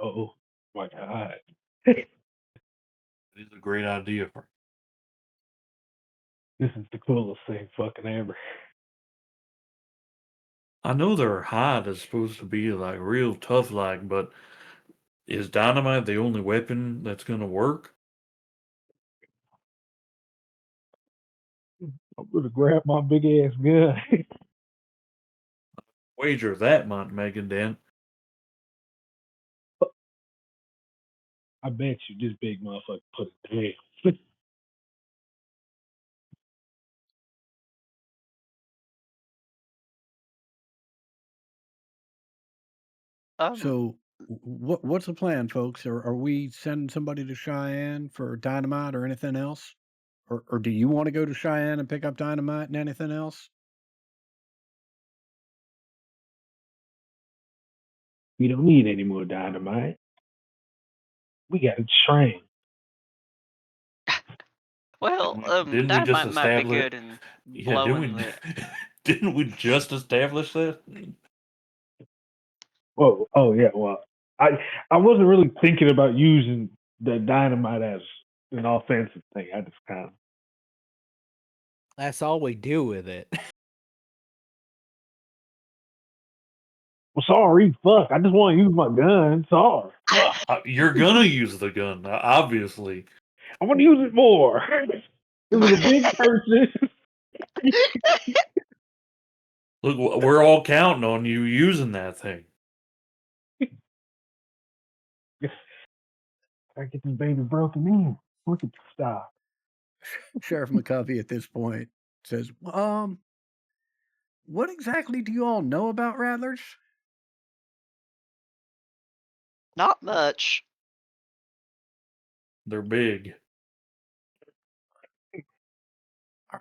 Oh my god. It is a great idea. This is the coolest thing fucking ever. I know their hide is supposed to be like real tough, but is dynamite the only weapon that's gonna work? I'm gonna grab my big ass gun. Wager that might make a dent. I bet you this big motherfucker put it down. So what's the plan, folks? Are we sending somebody to Cheyenne for dynamite or anything else? Or do you want to go to Cheyenne and pick up dynamite and anything else? We don't need any more dynamite. We got a train. Well, Didn't we just dynamite might be establish? good in Yeah, didn't blowing we? the. Didn't we just establish that? Whoa, oh yeah. Well, I wasn't really thinking about using the dynamite as an offensive thing. I just kind of. That's all we do with it. Well, sorry, fuck. I just want to use my gun. Sorry, fuck. You're gonna use the gun, obviously. I want to use it more. It was a big person. Look, we're all counting on you using that thing. I get this baby broken in. Look at the style. Sheriff McCovey at this point says, what exactly do you all know about rattlers? Not much. They're big.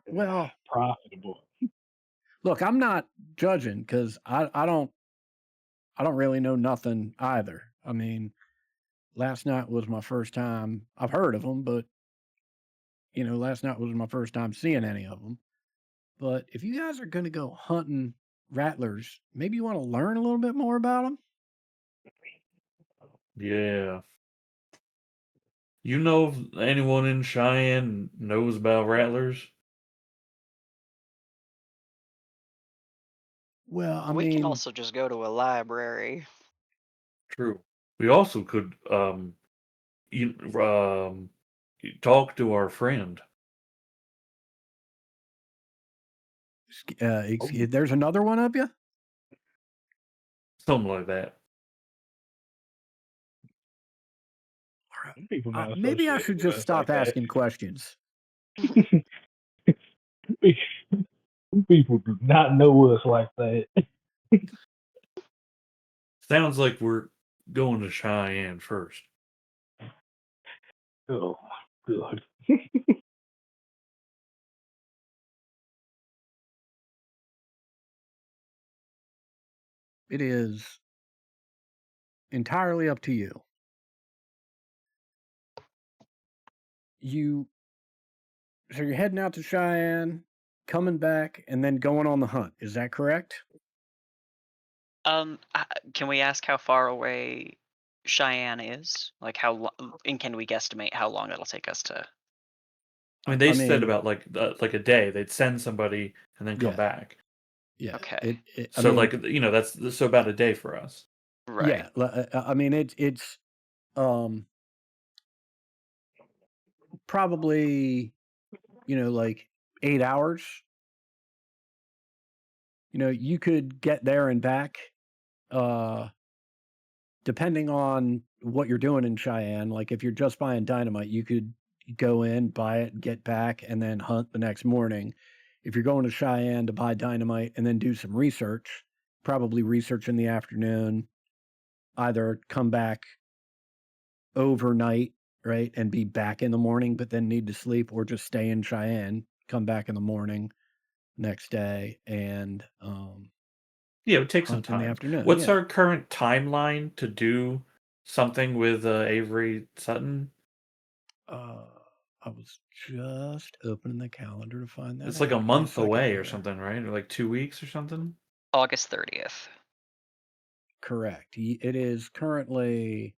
Well, Profitable. look, I'm not judging because I don't really know nothing either. I mean, last night was my first time. I've heard of them, but last night was my first time seeing any of them. But if you guys are going to go hunting rattlers, maybe you want to learn a little bit more about them. Yeah. You know if anyone in Cheyenne knows about rattlers? Well, I We can mean, also just go to a library. True. We also could you, talk to our friend. there's another one of you. Something like that. Some people not Maybe I associated should with just us stop like that. asking questions. Some people do not know us like that. Sounds like we're going to Cheyenne first. Oh, good. It is entirely up to you. So you're heading out to Cheyenne, coming back, and then going on the hunt. Is that correct? Can we ask how far away Cheyenne is? Like and can we guesstimate how long it'll take us to? I mean, they I said mean, about like a day. They'd send somebody and then come Yeah. back. yeah. Okay. I So mean, that's so about a day for us. Right. yeah. I mean, it's probably like 8 hours. You could get there and back, depending on what you're doing in Cheyenne. Like if you're just buying dynamite, you could go in, buy it, get back, and then hunt the next morning. If you're going to Cheyenne to buy dynamite and then do some research, probably research in the afternoon, either come back overnight, right, and be back in the morning, but then need to sleep, or just stay in Cheyenne, come back in the morning next day, and Yeah, it would take some hunt in the time. afternoon. What's Yeah. our current timeline to do something with Avery Sutton? I was just opening the calendar to find that It's like out. a Give me month second away or here. something, right? Or like 2 weeks or something. August 30th. Correct. It is currently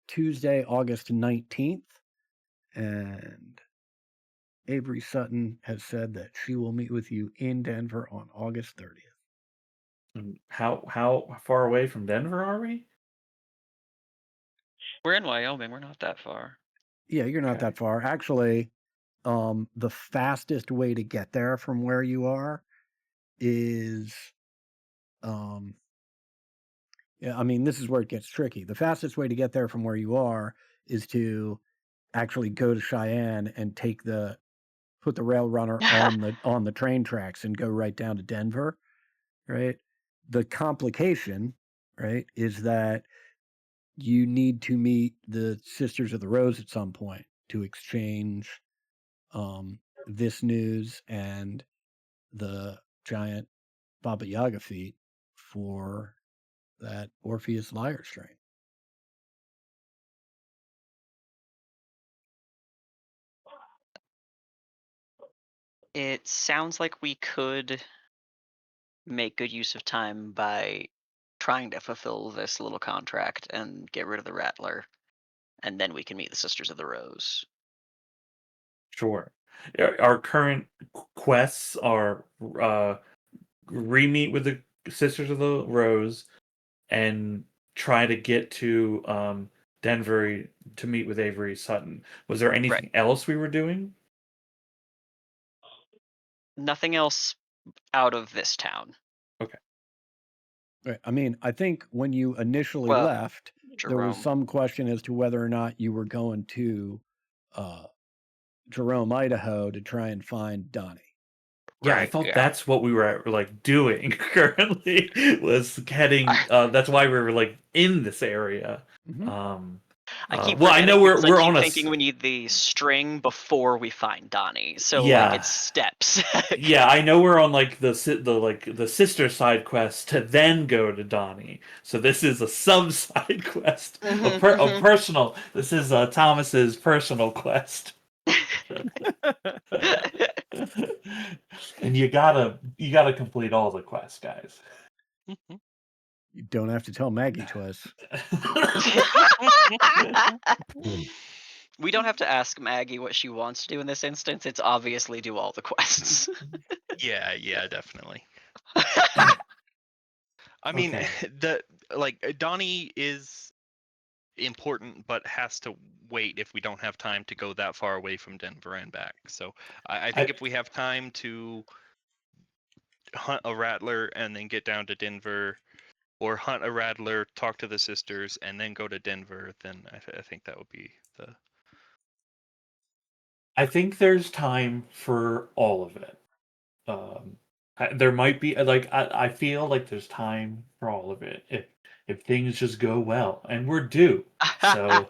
Tuesday, August 19th, and Avery Sutton has said that she will meet with you in Denver on August 30th. And how far away from Denver are we? We're in Wyoming. We're not that far. Yeah, you're not Okay. that far. Actually, the fastest way to get there from where you are is yeah, I mean, this is where it gets tricky. The fastest way to get there from where you are is to actually go to Cheyenne and put the rail runner on the train tracks and go right down to Denver, right? The complication, right, is that you need to meet the Sisters of the Rose at some point to exchange this news and the giant Baba Yaga feat for that Orpheus lyre string. It sounds like we could make good use of time by trying to fulfill this little contract and get rid of the Rattler, and then we can meet the Sisters of the Rose. Sure. Our current quests are re-meet with the Sisters of the Rose and try to get to Denver to meet with Avery Sutton. Was there anything else we were doing? Nothing else out of this town. Okay. Right. I mean, I think when you initially Well, left, there was Jerome. some question as to whether or not you were going to Jerome, Idaho, to try and find Donnie. Yeah, I thought that's what we were like doing currently was heading. That's why we were like in this area. I keep well, I know forgetting because we're I keep on a thinking we need the string before we find Donnie. So Yeah. like it's steps. Yeah, I know we're on like the sister side quest to then go to Donnie. So this is a sub side quest, a personal. This is Thomas's personal quest. And you gotta complete all the quests, guys. You don't have to tell Maggie twice. We don't have to ask Maggie what she wants to do in this instance. It's obviously do all the quests. Yeah, definitely. I mean, Donnie is important, but has to wait if we don't have time to go that far away from Denver and back. So I think if we have time to hunt a Rattler and then get down to Denver, or hunt a Rattler, talk to the sisters, and then go to Denver, then I think that would be the. I think there's time for all of it. There might be I feel like there's time for all of it if things just go well, and we're due. So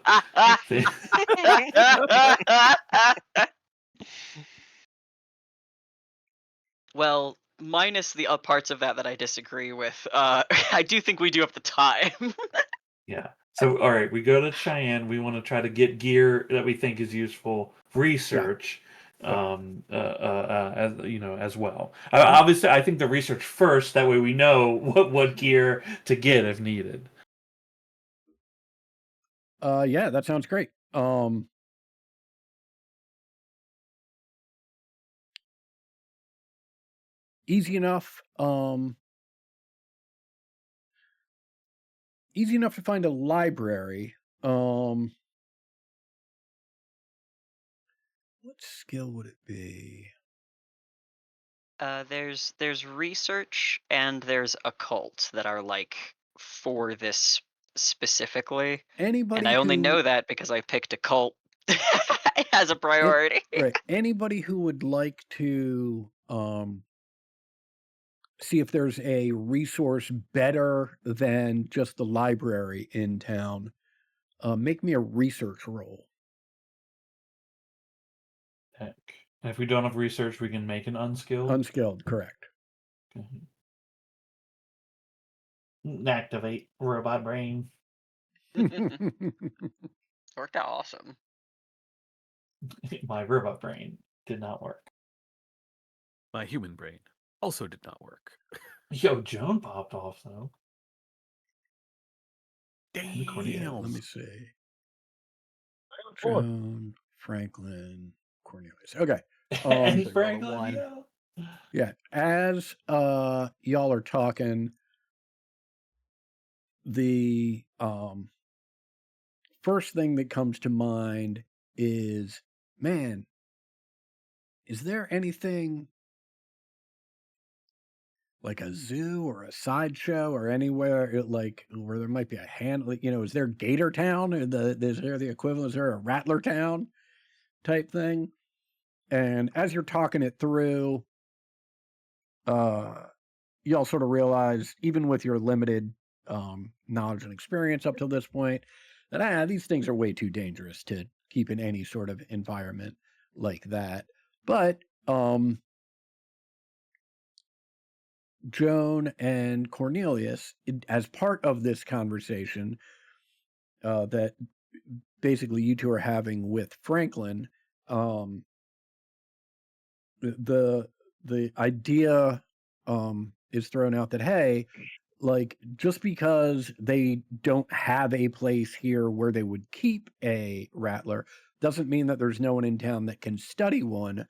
well, minus the parts of that I disagree with. I do think we do have the time. Yeah. So all right, we go to Cheyenne. We want to try to get gear that we think is useful. Research, as as well. Obviously, I think the research first. That way, we know what gear to get if needed. Yeah, that sounds great. Easy enough. Easy enough to find a library. What skill would it be? There's research and there's occult that are like for this specifically. Anybody and I only who- know that because I picked occult as a priority. Right. Anybody who would like to see if there's a resource better than just the library in town, make me a research roll. Heck. And if we don't have research, we can make an unskilled. Unskilled, correct. Activate robot brain. Worked out awesome. My robot brain did not work. My human brain also did not work. Yo, Joan popped off though. Damn. Let me see. Joan, Franklin, Cornelius. Okay. And Franklin, yeah. As y'all are talking, the first thing that comes to mind is, man, is there anything like a zoo or a sideshow or anywhere like where there might be a hand, is there Gator Town? Is there the equivalent? Is there a Rattler Town type thing? And as you're talking it through, y'all sort of realize, even with your limited knowledge and experience up till this point, that these things are way too dangerous to keep in any sort of environment like that. But Joan and Cornelius, as part of this conversation that basically you two are having with Franklin, the idea is thrown out that, hey, like, just because they don't have a place here where they would keep a rattler doesn't mean that there's no one in town that can study one.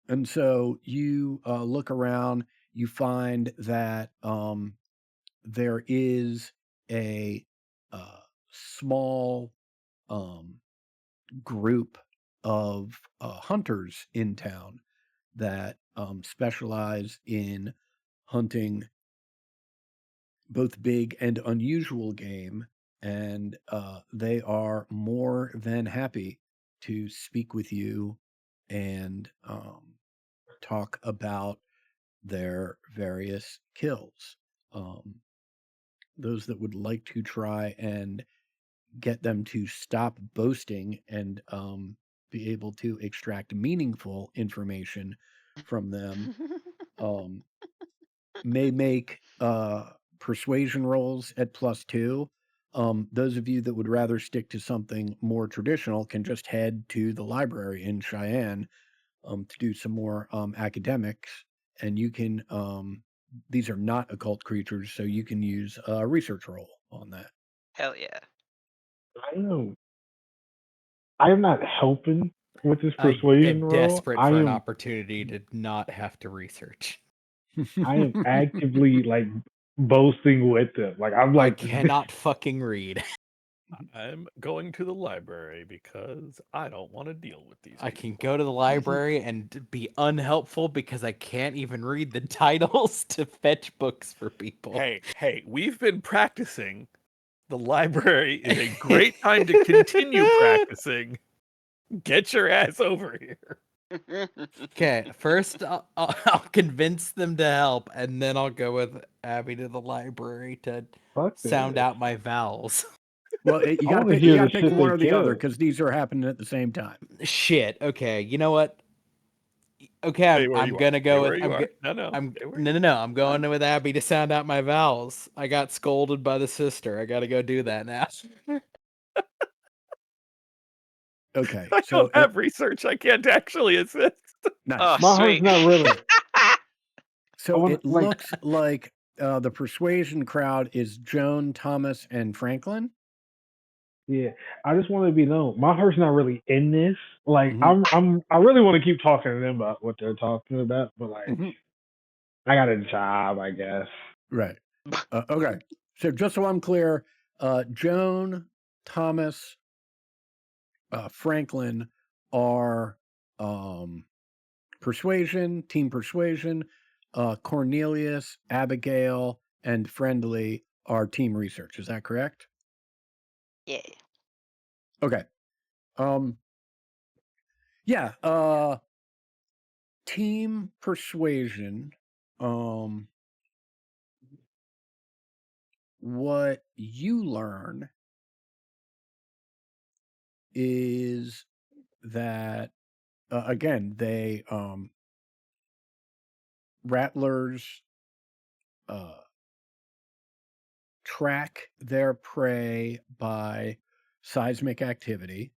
And so you look around, you find that there is a small group of hunters in town that specialize in hunting both big and unusual game, and they are more than happy to speak with you and talk about their various kills. Those that would like to try and get them to stop boasting and be able to extract meaningful information from them um, may make persuasion rolls at +2. Those of you that would rather stick to something more traditional can just head to the library in Cheyenne to do some more academics, and you can. These are not occult creatures, so you can use a research roll on that. Hell yeah. I am not helping with this I persuasion am roll. desperate I for an am opportunity to not have to research. I am actively like boasting with them. Like I'm I like cannot fucking read. I'm going to the library because I don't want to deal with these I can people. go to the library and be unhelpful because I can't even read the titles to fetch books for people. Hey, we've been practicing. The library is a great time to continue practicing. Get your ass over here. Okay, first I'll convince them to help, and then I'll go with Abby to the library to fuck sound this. out my vowels. Well, you I got want to to pick. You hear got the to pick shit one they or the other kill. because these are happening at the same time. Shit. Okay, you know what? Okay, Stay where I'm you are. gonna Stay go where with you are. I'm Stay where no. I'm going with Abby to sound out my vowels. I got scolded by the sister. I got to go do that now. Okay, I so don't have research. I can't actually assist. nice. Oh, My heart's sweet. not willing. So wanna, it like- looks like the persuasion crowd is Joan, Thomas, and Franklin. Yeah, I just want to be known. My heart's not really in this. Like Mhm. I really want to keep talking to them about what they're talking about, but like Mhm. I got a job, I guess. Right. Okay. So just so I'm clear, Joan, Thomas, Franklin are persuasion, team persuasion. Cornelius, Abigail, and Friendly are team research. Is that correct? Yeah. Okay. Yeah, team persuasion. What you learn is that again, they rattlers track their prey by seismic activity.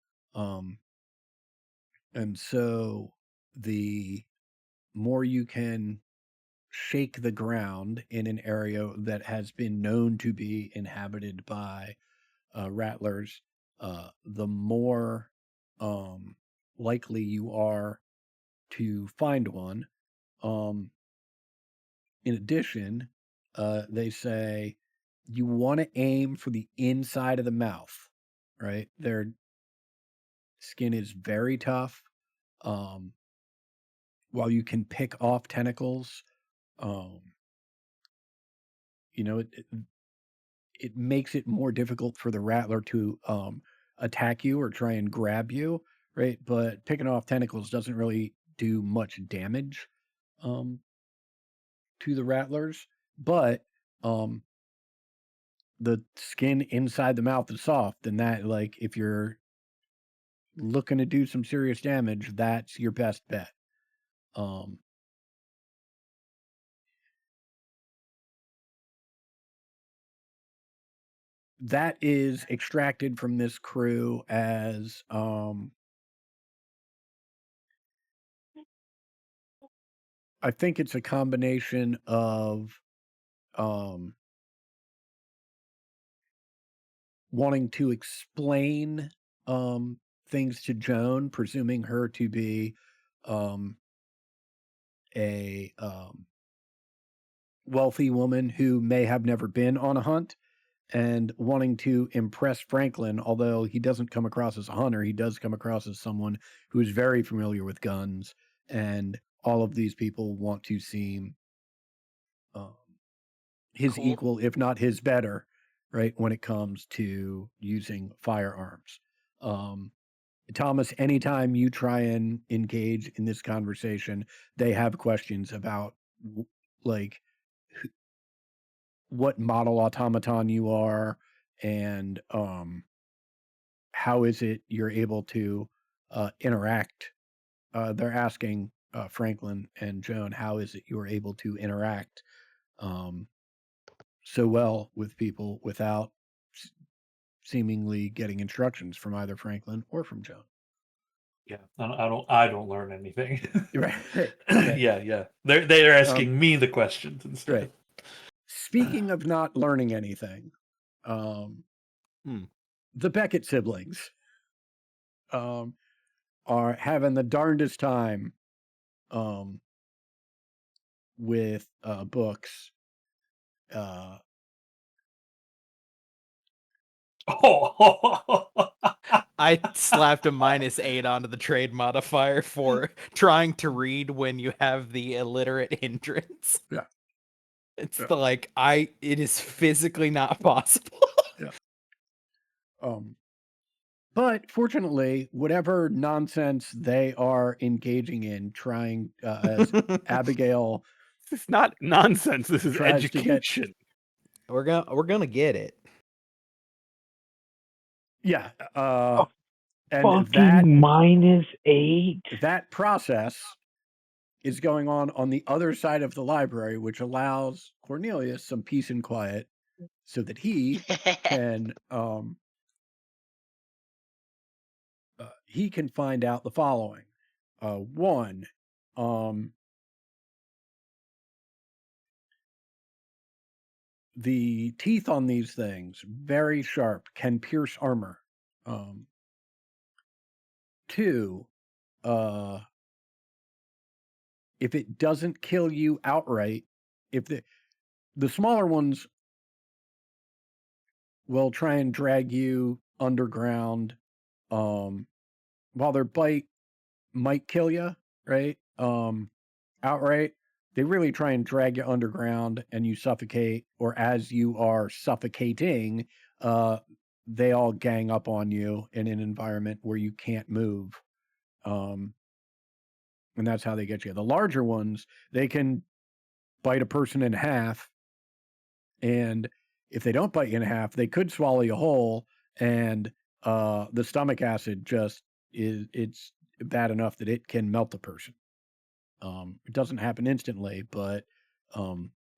And so the more you can shake the ground in an area that has been known to be inhabited by rattlers, the more likely you are to find one. Um, in addition, they say you want to aim for the inside of the mouth, right? Their skin is very tough. Um, while you can pick off tentacles, um, you know, it makes it more difficult for the rattler to attack you or try and grab you, right? But picking off tentacles doesn't really do much damage um, to the rattlers. But um, the skin inside the mouth is soft, and that, like, if you're looking to do some serious damage, that's your best bet. Um, that is extracted from this crew as I think it's a combination of um, wanting to explain things to Joan, presuming her to be um, a wealthy woman who may have never been on a hunt, and wanting to impress Franklin, although he doesn't come across as a hunter, he does come across as someone who is very familiar with guns, and all of these people want to seem um, his Cool. equal, if not his better, right, when it comes to using firearms. Um, Thomas, anytime you try and engage in this conversation, they have questions about like what model automaton you are, and how is it you're able to interact. They're asking Franklin and Joan, how is it you're able to interact um, so well with people without seemingly getting instructions from either Franklin or from Joan? Yeah, I don't learn anything. Right. Okay. Yeah. They're asking me the questions instead. Right. Speaking of not learning anything, the Beckett siblings are having the darndest time with books. I slapped a -8 onto the trade modifier for trying to read when you have the illiterate hindrance. Yeah. It's Yeah. it is physically not possible. But fortunately, whatever nonsense they are engaging in, trying as Abigail This is not nonsense. This is tries to get, education. We're gonna get it. yeah, Oh, and Fucking -8. that process is going on the other side of the library, which allows Cornelius some peace and quiet so that he can find out the following. One, the teeth on these things, very sharp, can pierce armor. Two, if it doesn't kill you outright, if the smaller ones will try and drag you underground, while their bite might kill you, right? Outright, they really try and drag you underground and you suffocate, or as you are suffocating, they all gang up on you in an environment where you can't move. And that's how they get you. The larger ones, they can bite a person in half, and if they don't bite you in half, they could swallow you whole, and the stomach acid just it's bad enough that it can melt a person. It doesn't happen instantly, but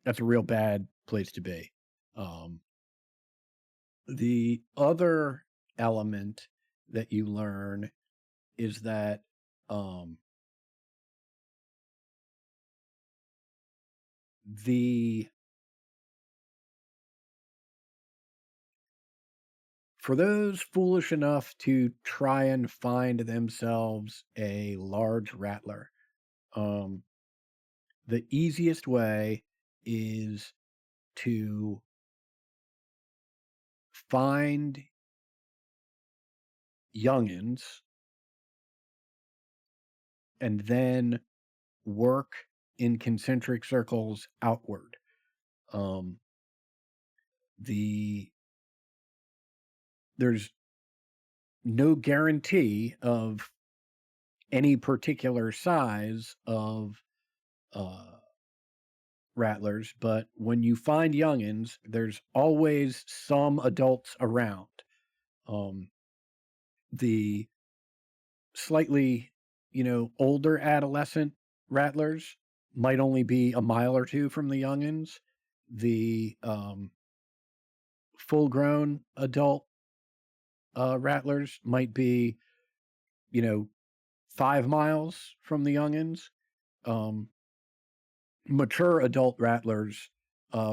that's a real bad place to be. The other element that you learn is that for those foolish enough to try and find themselves a large rattler, the easiest way is to find youngins and then work in concentric circles outward. There's no guarantee of any particular size of rattlers, but when you find youngins, there's always some adults around. The slightly, older adolescent rattlers might only be a mile or two from the youngins. The full-grown adult rattlers might be, 5 miles from the youngins. mature adult rattlers,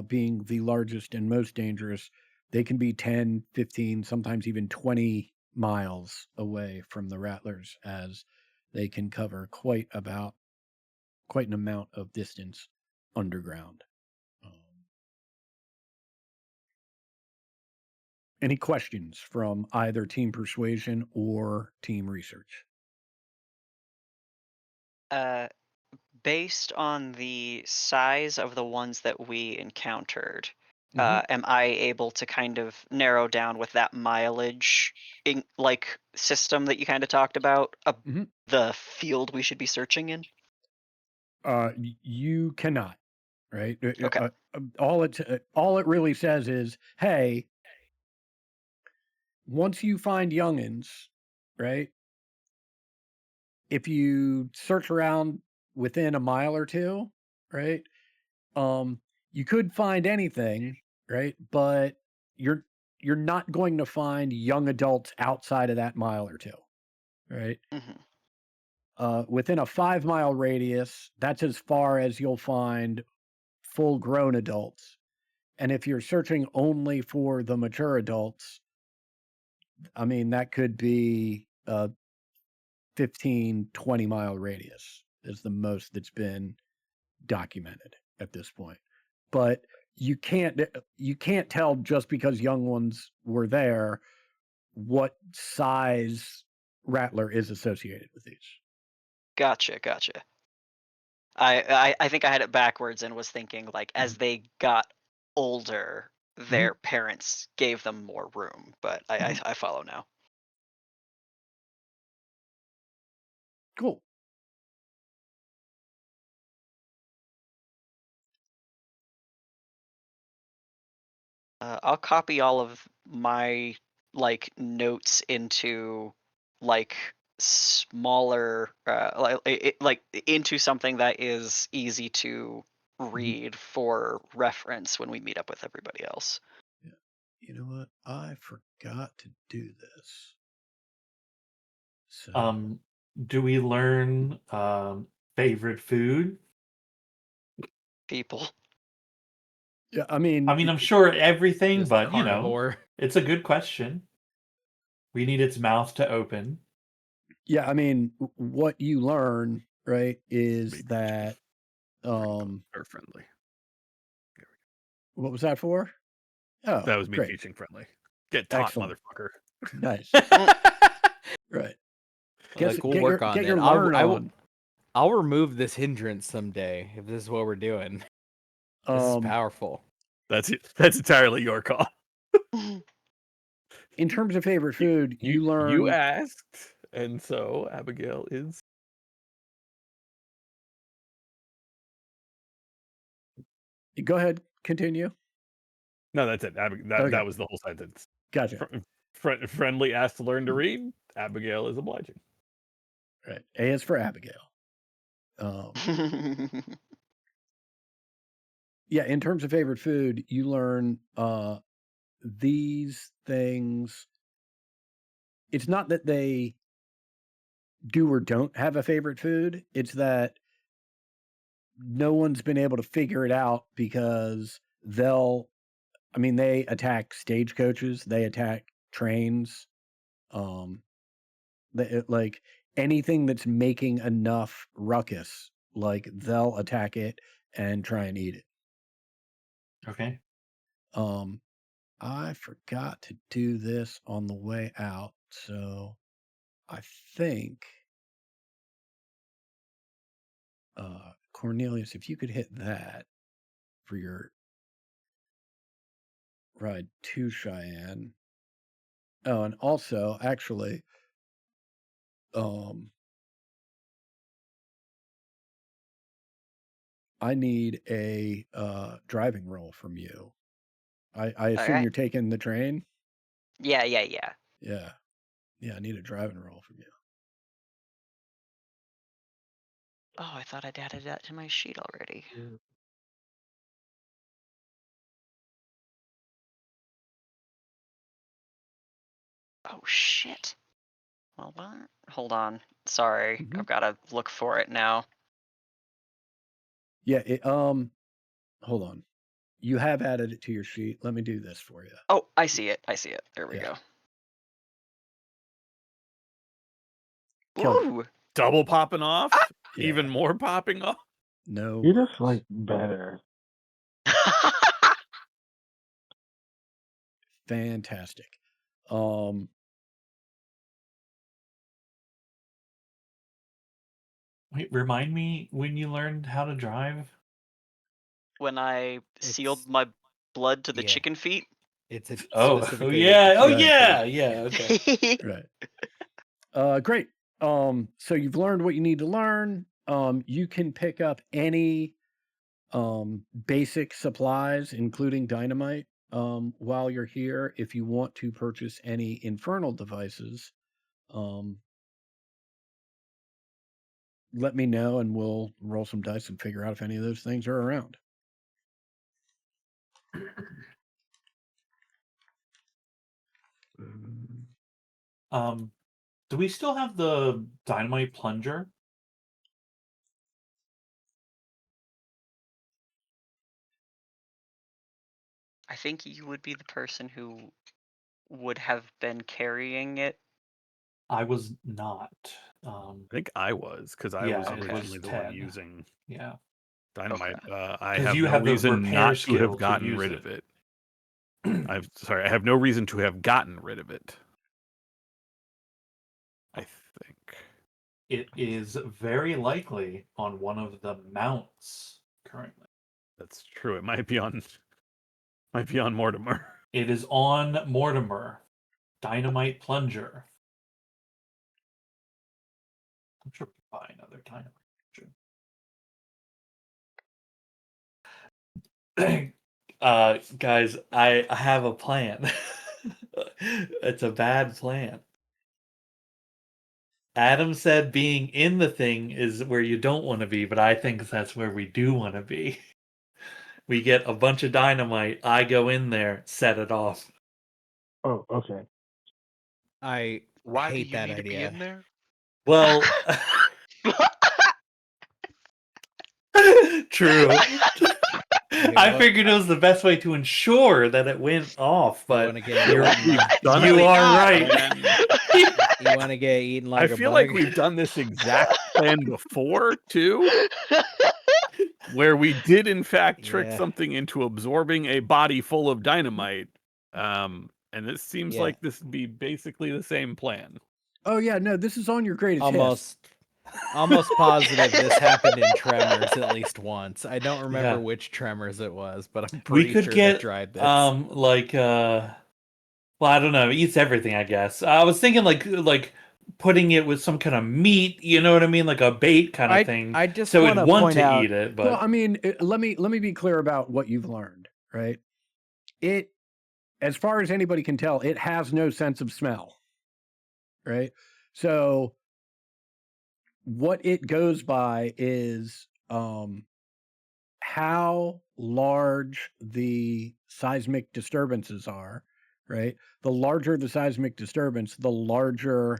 being the largest and most dangerous, they can be 10, 15, sometimes even 20 miles away from the rattlers, as they can cover quite an amount of distance underground. Any questions from either Team Persuasion or Team Research? Based on the size of the ones that we encountered, Mhm. am I able to kind of narrow down with that mileage like system that you kind of talked about Mhm. the field we should be searching in? You cannot, right? Okay. All it really says is, hey, once you find youngins, right? If you search around within a mile or two, right? You could find anything, right? But you're not going to find young adults outside of that mile or two, right? Within a 5-mile radius, that's as far as you'll find full-grown adults. And if you're searching only for the mature adults, I mean, that could be a 15, 20-mile radius is the most that's been documented at this point. But you can't tell just because young ones were there what size rattler is associated with these. Gotcha. I think I had it backwards and was thinking like as they got older, their parents gave them more room. But I follow now. Cool. I'll copy all of my like notes into like smaller like into something that is easy to read for reference when we meet up with everybody else. Yeah. You know what? I forgot to do this. So Do we learn favorite food? People. yeah, I mean, I'm sure everything, Just but carnivore. it's a good question. We need its mouth to open. yeah, I mean, what you learn, right, is Meat that are friendly. what was that for? Oh, That was me great. teaching friendly. Get taught, Excellent. motherfucker. Nice. Right. We'll work on get it. your learn on. I'll remove this hindrance someday if this is what we're doing. This is powerful. That's it. That's entirely your call. In terms of favorite food, you learn. You asked, and so Abigail is. Go ahead, continue. No, that's it. Okay. That was the whole sentence. Gotcha. Friendly asked to learn to read. Abigail is obliging. Right. A is for Abigail. Yeah, in terms of favorite food, you learn these things. It's not that they do or don't have a favorite food. It's that no one's been able to figure it out because they attack stagecoaches, they attack trains, like anything that's making enough ruckus, like they'll attack it and try and eat it. Okay. I forgot to do this on the way out, so I think Cornelius, if you could hit that for your ride to Cheyenne. Oh, and also, actually, I need a driving roll from you. I assume right. you're taking the train? Yeah. Yeah. Yeah, I need a driving roll from you. Oh, I thought I'd added that to my sheet already. Oh shit. Well, what? Hold on. Sorry, I've got to look for it now. Yeah. Hold on. You have added it to your sheet. Let me do this for you. Oh, I see it. There we Yeah. go. Killed it. Ooh. Double popping off? Yeah. Even more popping off? No. You're just worries. like better. Fantastic. Wait, remind me when you learned how to drive? When I sealed It's- my blood to the yeah. chicken feet. It's a Oh specifically yeah, with the oh Right. yeah, yeah. Okay. Right. Great. So you've learned what you need to learn. You can pick up any basic supplies, including dynamite, while you're here. If you want to purchase any infernal devices, let me know and we'll roll some dice and figure out if any of those things are around. Do we still have the dynamite plunger? I think you would be the person who would have been carrying it. I was not. I think I was, because I Yeah, was it was originally the one Ted. using Yeah, dynamite. I 'Cause have you no have the reason repair not to skill have to gotten use rid it. of it. I have no reason to have gotten rid of it. I think. It is very likely on one of the mounts currently. That's true. It might be on Mortimer. It is on Mortimer. Dynamite plunger. I'm sure we can buy another dynamite plunger. Guys, I have a plan. It's a bad plan. Adam said being in the thing is where you don't want to be, but I think that's where we do want to be. We get a bunch of dynamite, I go in there, set it off. Oh, okay. I Why do hate you that need to be idea. in there? Well, true. I figured it was the best way to ensure that it went off, You but want to get you're, eaten like, done you it, are right. man. you want to get eaten like I a feel bug? like we've done this exact plan before too, where we did in fact trick Yeah. something into absorbing a body full of dynamite. And it seems Yeah. like this would be basically the same plan. Oh yeah, no, this is on your greatest hits. Almost positive this happened in Tremors at least once. I don't remember Yeah. which Tremors it was, but I'm We pretty could sure get they tried this. well, I don't know, it eats everything, I guess. I was thinking like putting it with some kind of meat, you know what I mean, like a bait kind of thing. I just so want it'd to want point to out. eat it, but Well, I mean, let me be clear about what you've learned, right? It, as far as anybody can tell, it has no sense of smell, right? So what it goes by is how large the seismic disturbances are, right? The larger the seismic disturbance, the larger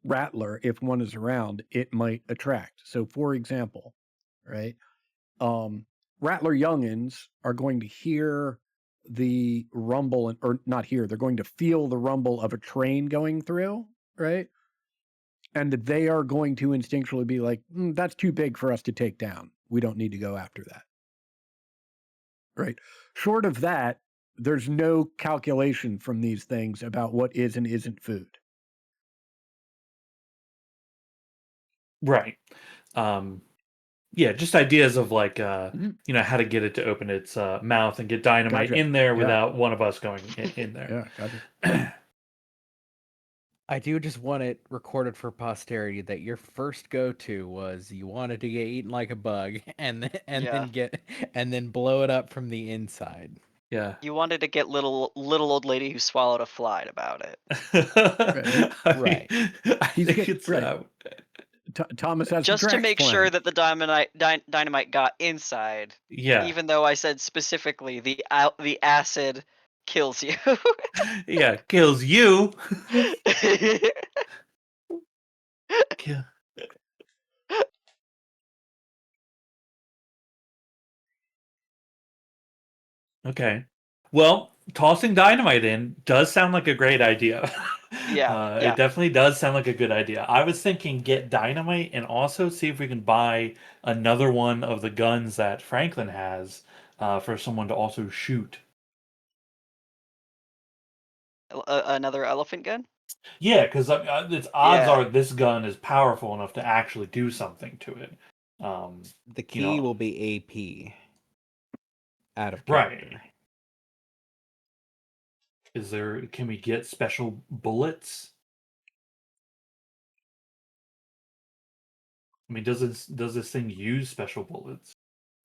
rattler, if one is around, it might attract. So for example, right? Rattler youngins are going to hear the rumble, or not hear, they're going to feel the rumble of a train going through, right? And they are going to instinctually be like, that's too big for us to take down. We don't need to go after that. Right. Short of that, there's no calculation from these things about what is and isn't food. right. Yeah, just ideas of like Mhm. how to get it to open its mouth and get dynamite Gotcha. in there Yeah. without one of us going in there. Yeah, gotcha. I do just want it recorded for posterity that your first go-to was you wanted to get eaten like a bug and then blow it up from the inside. Yeah. You wanted to get little old lady who swallowed a fly about it. Right. I He's think get it's right. Thomas has Just the to Drax make plan. sure that the dynamite got inside. yeah. Even though I said specifically the acid kills you. Yeah, kills you. Kill. Okay. Well, tossing dynamite in does sound like a great idea. Yeah. It definitely does sound like a good idea. I was thinking get dynamite and also see if we can buy another one of the guns that Franklin has for someone to also shoot. Another elephant gun? Yeah, because its odds are this gun is powerful enough to actually do something to it. The key will be AP out of Right. character. Can we get special bullets? I mean, does this thing use special bullets?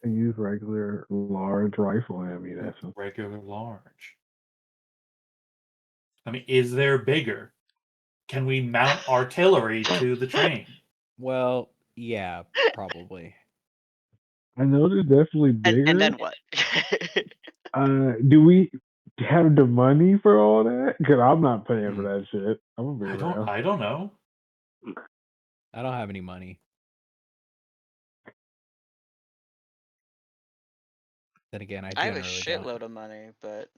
And use regular large rifle ammunition. Regular large. I mean, is there bigger? Can we mount artillery to the train? Well, yeah, probably. I know they're definitely bigger. And then what? Do we have the money for all that? Because I'm not paying for that shit. I'm gonna be real. I don't know. I don't have any money. Then again, I have a generally shitload don't. of money, but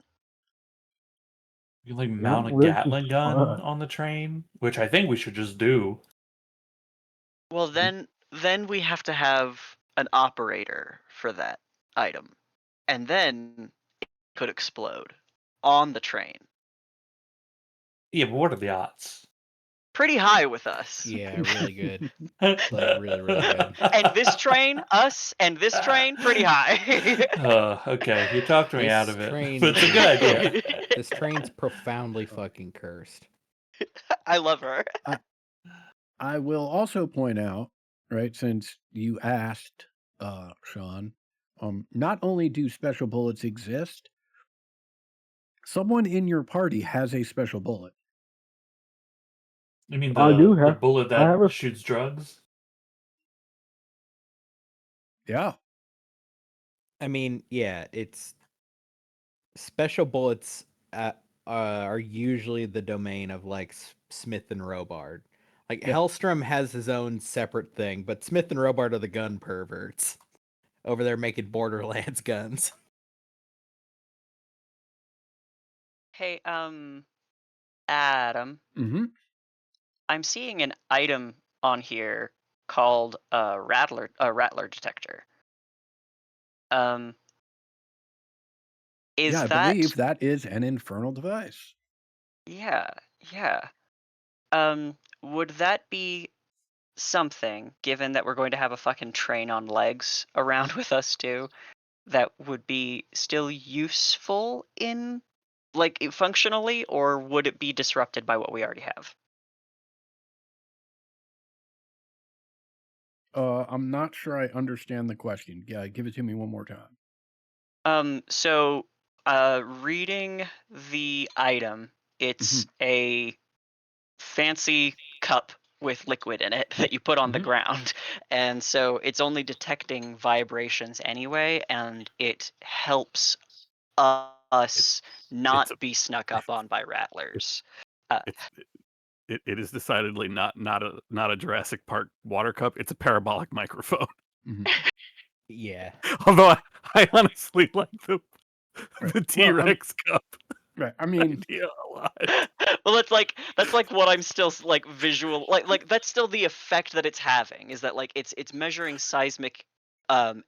You can like mount a rich as Gatling gun fuck. on the train, which I think we should just do. well, then we have to have an operator for that item, and then it could explode on the train. Yeah, but what are the odds? Pretty high with us. Yeah, really good. Like really, really good. And this train, pretty high. Okay, you talked me out of it, but it's a good idea. This train's profoundly fucking cursed. I love her. I will also point out, right, since you asked, Sean, not only do special bullets exist, someone in your party has a special bullet. You mean the bullet that shoots drugs? Yeah. I mean, yeah, it's special bullets are usually the domain of like Smith and Robard. Like Hellstrom has his own separate thing, but Smith and Robard are the gun perverts over there making Borderlands guns. Hey, Adam. Mm-hmm. I'm seeing an item on here called a rattler detector. Is I believe that is an infernal device. Yeah. Would that be something, given that we're going to have a fucking train on legs around with us too, that would be still useful in, like, functionally, or would it be disrupted by what we already have? I'm not sure I understand the question. Yeah, give it to me one more time. So, reading the item, it's a fancy cup with liquid in it that you put on the ground. And so it's only detecting vibrations anyway, and it helps us not be snuck up on by rattlers. It is decidedly not a Jurassic Park water cup. It's a parabolic microphone. Yeah. Although I honestly like the T-Rex cup. Right. I mean, idea a lot. Well, that's like what I'm still like visual like that's still the effect that it's having, is that like it's measuring seismic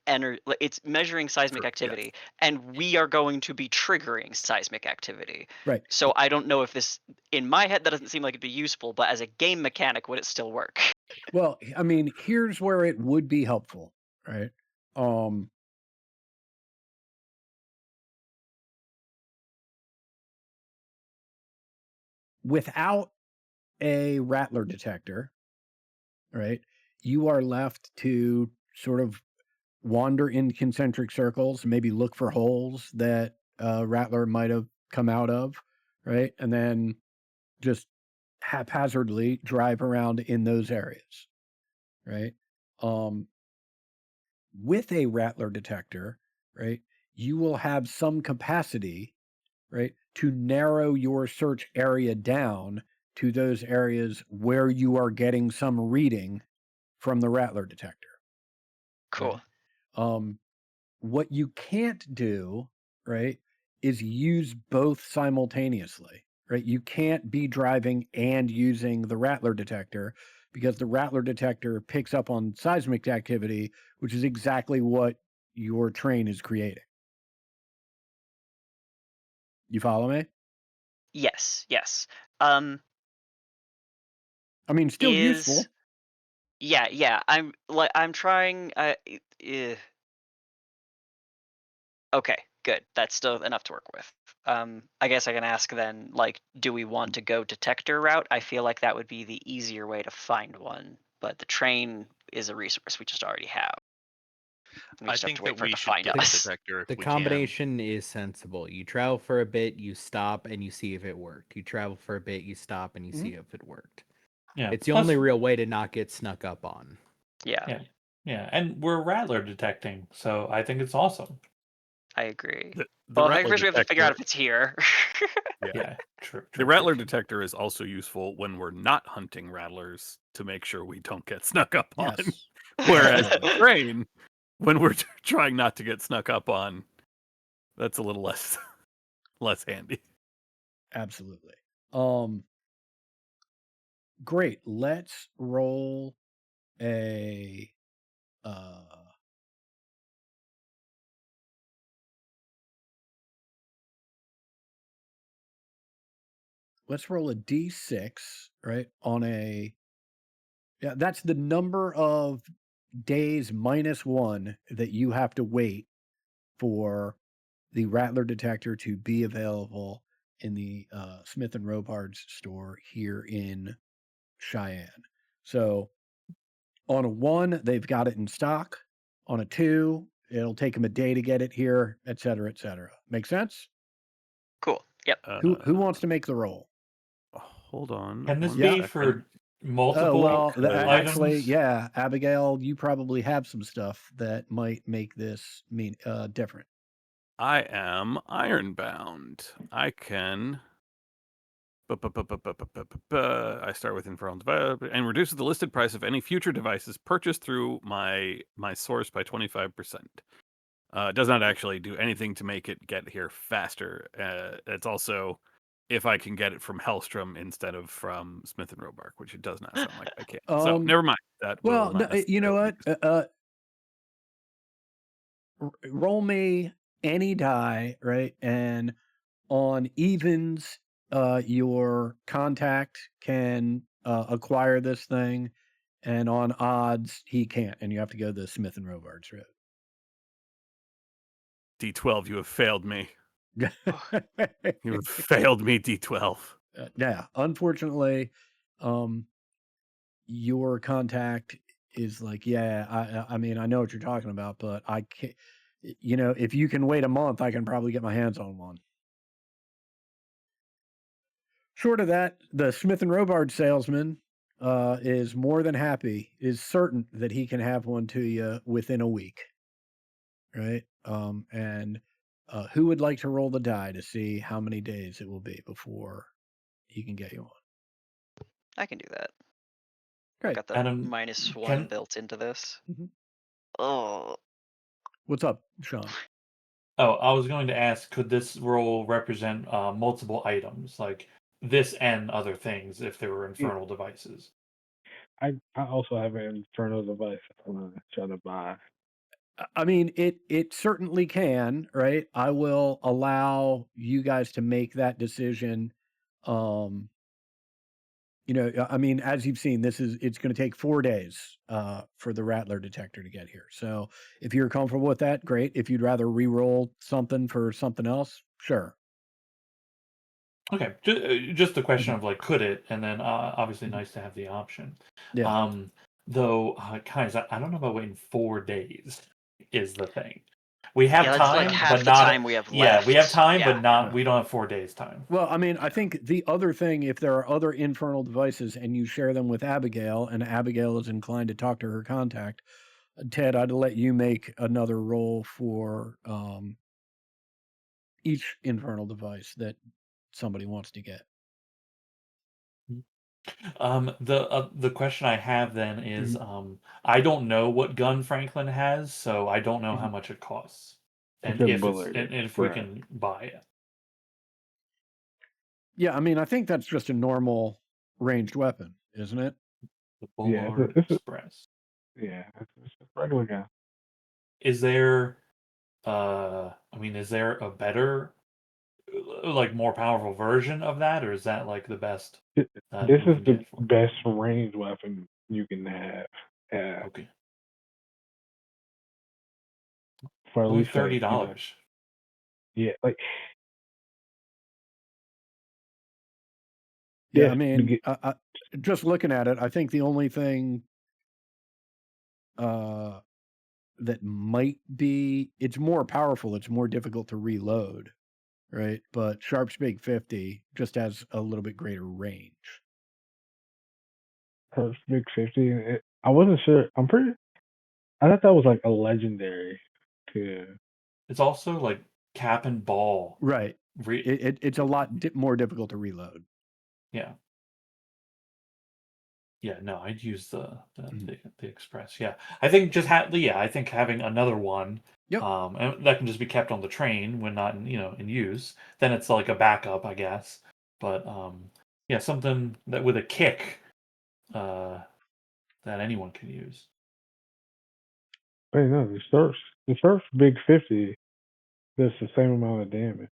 energy, it's measuring seismic activity, and we are going to be triggering seismic activity. Right. So I don't know if this, in my head, that doesn't seem like it'd be useful, but as a game mechanic, would it still work? Well, I mean, here's where it would be helpful, right? Without a rattler detector, right, you are left to sort of wander in concentric circles, maybe look for holes that rattler might have come out of, right, and then just haphazardly drive around in those areas, right? With a rattler detector, right, you will have some capacity, right, to narrow your search area down to those areas where you are getting some reading from the rattler detector. Cool. Right? What you can't do, right, is use both simultaneously, right? You can't be driving and using the Rattler detector because the Rattler detector picks up on seismic activity, which is exactly what your train is creating. You follow me? Yes. I mean, still useful. Yeah. I'm trying. Okay, good. That's still enough to work with. I guess I can ask then, like, do we want to go detector route? I feel like that would be the easier way to find one, but the train is a resource we just already have. We I just have think to wait that for it we to should find get the us. detector if The we combination is sensible. You travel for a bit, you stop, and you see if it worked. You travel for a bit, you stop, and you see if it worked. Yeah. It's the Plus, only real way to not get snuck up on. Yeah, yeah, and we're Rattler detecting, so I think it's awesome. I agree. can. Well, I think first we have to figure out if it's here. Yeah, true. The Rattler detector is also useful when we're not hunting rattlers to make sure we don't get snuck up on. Yes. Whereas the Absolutely. train, when we're trying not to get snuck up on, that's a little less handy. Absolutely. Great. Let's roll a let's roll a d6, right? Yeah, that's the number of days minus 1 that you have to wait for the Rattler detector to be available in the Smith and Robards store here in Cheyenne. So on a 1, they've got it in stock. On a 2, it'll take them a day to get it here, et cetera, et cetera. Make sense? Cool. Yep. Who wants to make the roll? Hold on. Can this one be second. for Oh, multiple well, actually, items? yeah, Abigail, you probably have some stuff that might make this different. I am ironbound. I can. I start with infernal device and reduces the listed price of any future devices purchased through my source by 25%. It does not actually do anything to make it get here faster. It's also if I can get it from Hellstrom instead of from Smith and Robark, which it does not sound like I can. So never mind. That will Well, not you know necessarily what? Roll me any die, right? And on evens, your contact can acquire this thing, and on odds, he can't, and you have to go the Smith and Robards route. D12, you have failed me. Yeah, You have failed me, D12. yeah. Unfortunately, your contact is like, yeah. I mean, I know what you're talking about, but I can't. You know, if you can wait a month, I can probably get my hands on one. Short of that, the Smith and Robard salesman is more than happy, is certain that he can have one to you within a week, right? And who would like to roll the die to see how many days it will be before he can get you one? I can do that. I've Great. got the Adam, -1 built into this. Mhm. Oh, What's up, Sean? Oh, I was going to ask, could this roll represent multiple items, like this and other things, if there were infernal devices? I also have an infernal device I'm gonna try to buy. I mean, it certainly can, right? I will allow you guys to make that decision. You know, I mean, as you've seen, it's going to take 4 days for the Rattler detector to get here. So if you're comfortable with that, great. If you'd rather re-roll something for something else, sure. Okay, just the question Mhm. of like, could it? And then obviously Mhm. nice to have the option. Yeah. Though, guys, I don't know about waiting 4 days. Is the thing. We have yeah, that's like time, half but the not. time we have Yeah, left. we have time, Yeah. but not. Yeah. We don't have 4 days time. Well, I mean, I Yeah. think the other thing, if there are other infernal devices and you share them with Abigail, and Abigail is inclined to talk to her contact, Ted, I'd let you make another roll for each infernal device that somebody wants to get. The question I have then is, Mhm. I don't know what gun Franklin has, so I don't know how Mhm. much it costs. and Just if it's bullet and if we express. can buy it. Yeah, I mean, I think that's just a normal ranged weapon, isn't it? The Yeah, Bullard it's a Express. yeah, it's a regular gun. Is there I mean, is there a better like more powerful version of that, or is that like the best This that we is can the get for it? best ranged weapon you can have Okay. for at Only least like $30. yeah, like Yeah, yeah, I mean, just looking at it, I think the only thing that might be it's more powerful, it's more difficult to reload, right? But Sharp's Big 50 just has a little bit greater range. Big 50. I wasn't sure. I thought that was like a legendary too. It's also like cap and ball. Right. It's a lot more difficult to reload. Yeah. Yeah, no, I'd use the Express. Yeah, I think just I think having another one, Yep. and that can just be kept on the train when not in use. Then it's like a backup, I guess. But yeah, something that with a kick, that anyone can use. Wait, no, the Surf's Big 50 does the same amount of damage.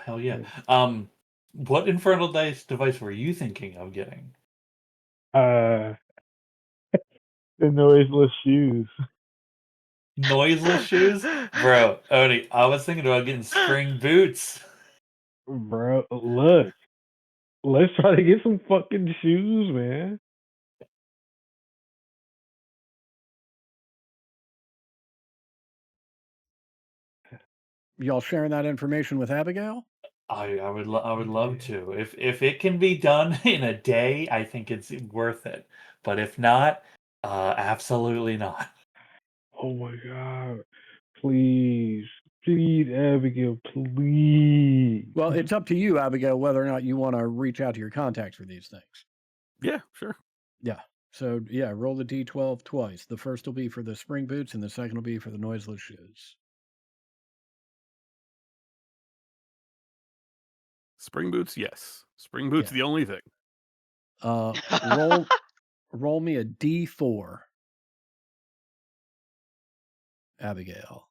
Hell yeah. What Infernal Dice device were you thinking of getting? The noiseless shoes. Noiseless shoes? Bro, Oni, I was thinking about getting spring boots. Bro, look. Let's try to get some fucking shoes, man. Y'all sharing that information with Abigail? I would love to. If it can be done in a day, I think it's worth it. But if not, absolutely not. Oh my god. Please. Please, Abigail, please. Well, it's up to you, Abigail, whether or not you want to reach out to your contacts for these things. Yeah, sure. Yeah. So, yeah, roll the D12 twice. The first will be for the spring boots, and the second will be for the noiseless shoes. Spring boots, yes. Spring boots, Yeah. the only thing. Roll me a D4, Abigail.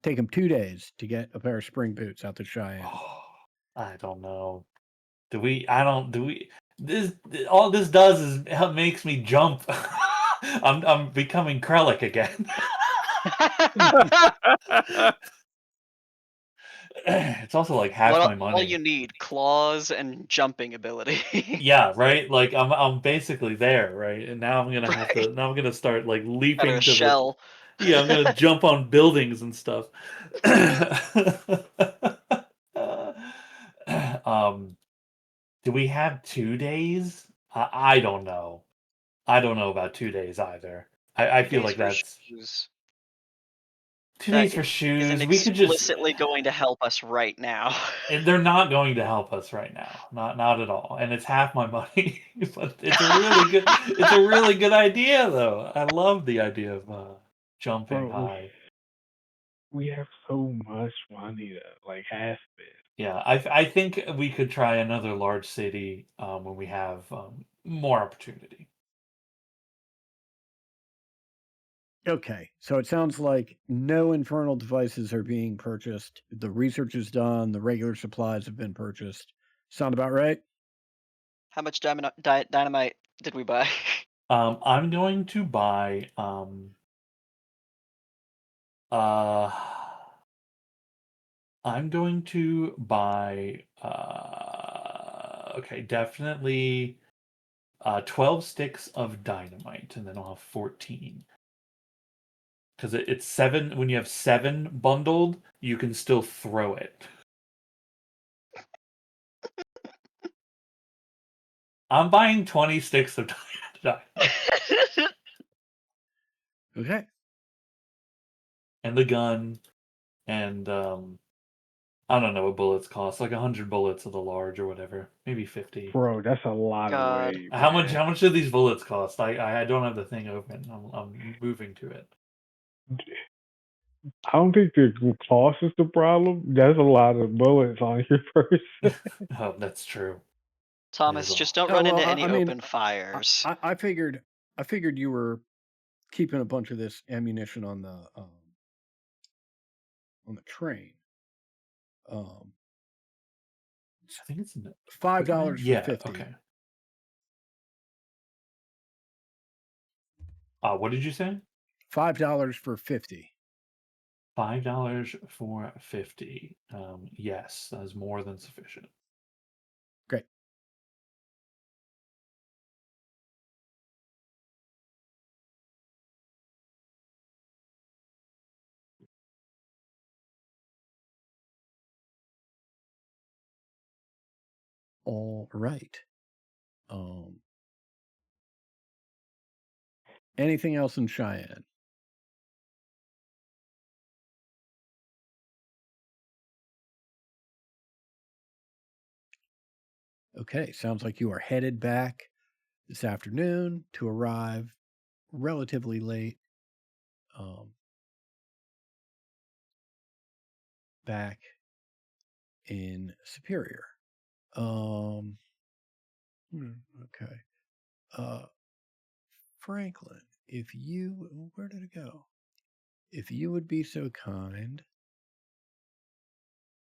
Take him 2 days to get a pair of spring boots out to Cheyenne. Oh, I don't know. Do we? I don't. Do we? This all this does is makes me jump. I'm becoming Krellick again. It's also like half my money. All you need, claws and jumping ability. Yeah, right. Like I'm basically there, right? And now I'm gonna have to. Right. Now I'm gonna start like Out of leaping a to shell. Yeah, I'm gonna jump on buildings and stuff. Do we have 2 days? I don't know. I don't know about 2 days either. I 2 feel days like for that's shoes. 2 days for Isn't shoes. We could just. explicitly going to help us right now. They're not going to help us right now. Not at all. And it's half my money. But it's a really good. It's a really good idea, though. I love the idea of jumping Bro, high. we have so much money though, like half of it. Yeah, I think we could try another large city when we have more opportunity. Okay, so it sounds like no infernal devices are being purchased. The research is done. The regular supplies have been purchased. Sound about right? How much dynamite did we buy? I'm going to buy uh I'm going to buy okay, definitely 12 sticks of dynamite, and then I'll have 14. Because it's 7, when you have 7 bundled, you can still throw it. I'm buying 20 sticks of dynamite. Okay. And the gun, and I don't know what bullets cost. Like 100 bullets of the large or whatever. Maybe 50. Bro, that's a lot of God. weight. How man. much do these bullets cost? I don't have the thing open. I'm moving to it. I don't think the cost is the problem. That's a lot of bullets on your person. Oh, that's true. Thomas, all. just don't Oh, run well, into I any mean, open fires. I figured you were keeping a bunch of this ammunition on the train. I think it's $5 for yeah, 50. okay. What did you say? $5 for 50. $5 for 50. Yes, that is more than sufficient. Great. All right. Anything else in Cheyenne? Okay, sounds like you are headed back this afternoon to arrive relatively late back in Superior. Okay. Franklin, where did it go? If you would be so kind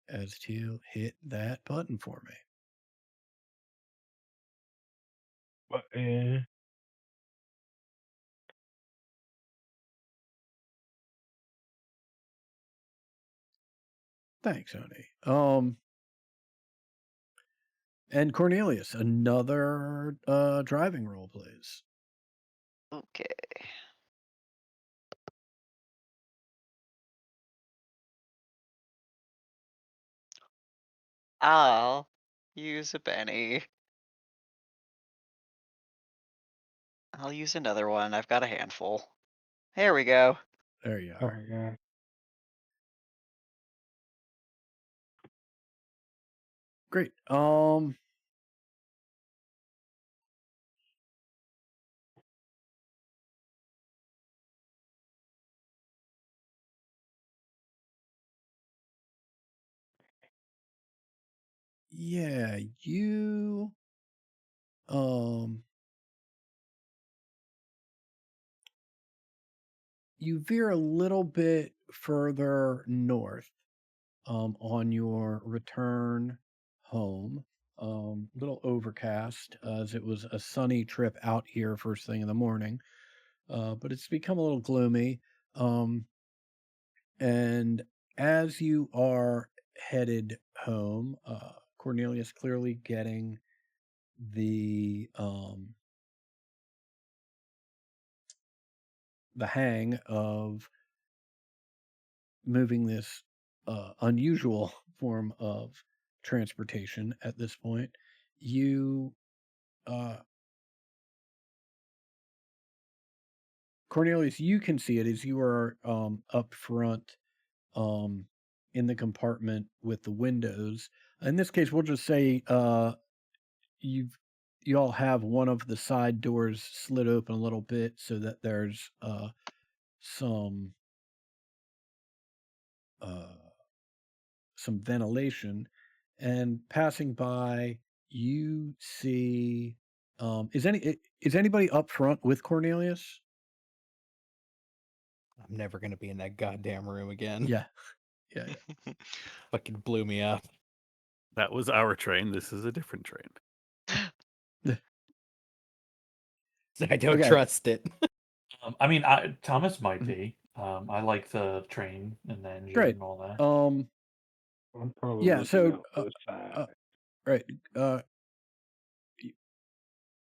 as to hit that button for me. But, Thanks, Oni. And Cornelius, another driving roll, please. Okay. I'll use a penny. I'll use another one. I've got a handful. There we go. There you oh are. my god. Great. Yeah, you you veer a little bit further north on your return home. Little overcast as it was a sunny trip out here first thing in the morning, but it's become a little gloomy. And as you are headed home, Cornelius clearly getting the hang of moving this unusual form of transportation at this point. You, Cornelius, you can see it as you are up front in the compartment with the windows. In this case, we'll just say you all have one of the side doors slid open a little bit so that there's some ventilation, and passing by you see is anybody up front with Cornelius? I'm never gonna be in that goddamn room again. Yeah. Fucking blew me up. That was our train. This is a different train. I don't Okay. trust it. I mean, Thomas might be. I like the train and the engine Great. and all that. I'm probably Yeah, looking so out to the side. right.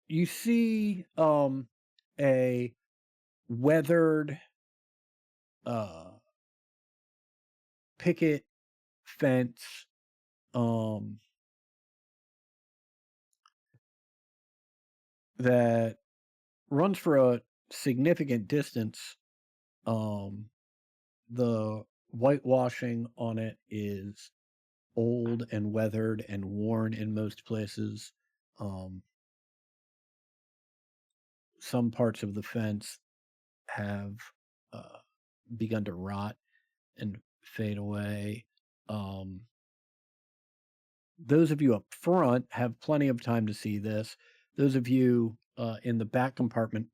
You see a weathered picket fence that runs for a significant distance. The whitewashing on it is old and weathered and worn in most places. Some parts of the fence have begun to rot and fade away. Those of you up front have plenty of time to see this. Those of you in the back compartment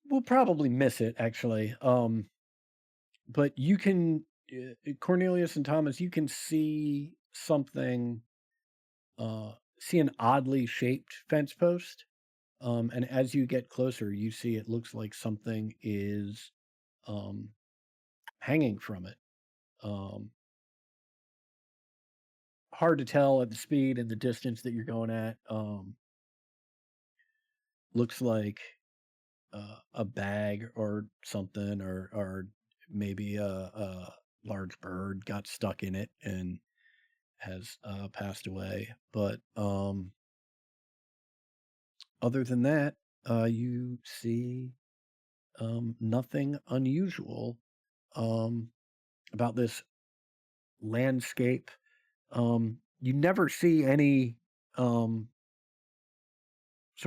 will probably miss it, actually. But you can, Cornelius and Thomas, you can see something, see an oddly shaped fence post. And as you get closer, you see it looks like something is hanging from it. Hard to tell at the speed and the distance that you're going at. Looks like a bag or something, or maybe a large bird got stuck in it and has passed away. But other than that, you see nothing unusual about this landscape. You never see any sort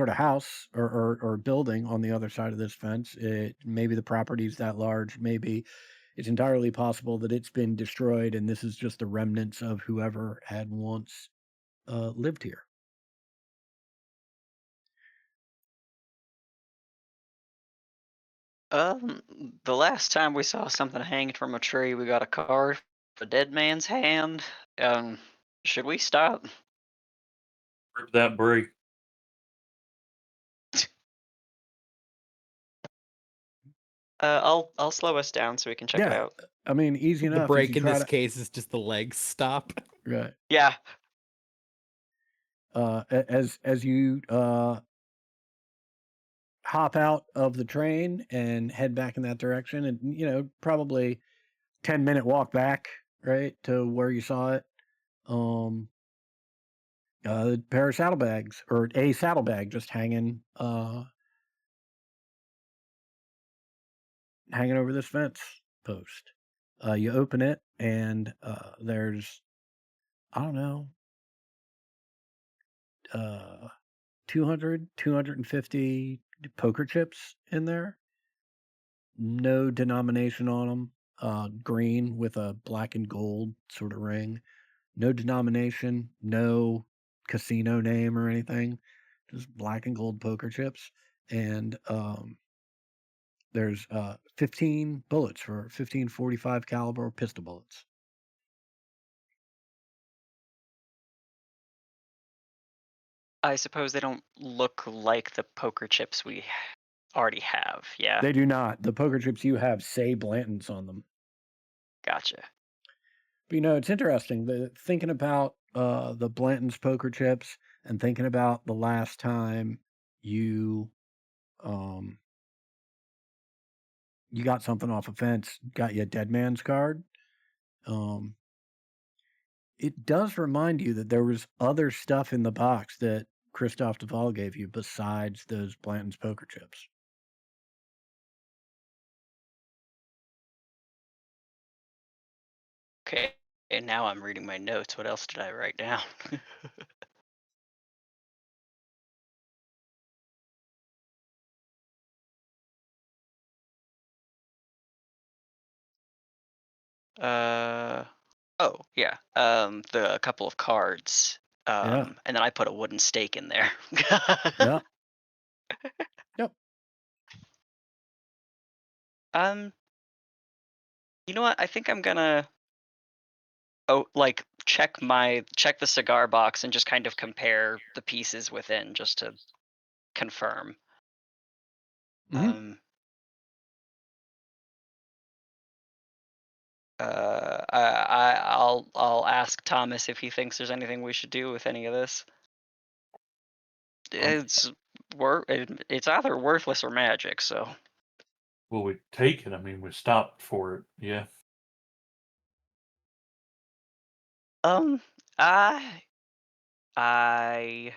of house or building on the other side of this fence. Maybe the property's that large. Maybe it's entirely possible that it's been destroyed and this is just the remnants of whoever had once lived here. The last time we saw something hanging from a tree, we got a card for a dead man's hand. Should we stop? Rip that break. I'll slow us down so we can check it Yeah, out. I mean, easy The enough. break you in try this to, case is just the legs stop. right. Yeah. As you hop out of the train and head back in that direction, and probably 10-minute walk back, right, to where you saw it. A pair of saddlebags, or a saddlebag, just hanging over this fence post. You open it, and there's, I don't know, 200, 250 poker chips in there. No denomination on them. Green with a black and gold sort of ring. No denomination, no casino name or anything. Just black and gold poker chips. And there's 15 bullets for 15 45 caliber pistol bullets. I suppose they don't look like the poker chips we already have. Yeah. They do not. The poker chips you have say Blanton's on them. Gotcha. But it's interesting. Thinking about the Blanton's poker chips and thinking about the last time you you got something off a fence, got you a dead man's card. It does remind you that there was other stuff in the box that Christophe Duval gave you besides those Blanton's poker chips. Okay. And now I'm reading my notes. What else did I write down? Oh yeah. A couple of cards. Yeah. And then I put a wooden stake in there. Yeah. Yep. You know what? I think I'm gonna check the cigar box and just kind of compare the pieces within just to confirm. Mhm. I'll ask Thomas if he thinks there's anything we should do with any of this. It's either worthless or magic, so. Well, we take it. I mean, we stopped for it. Yeah. I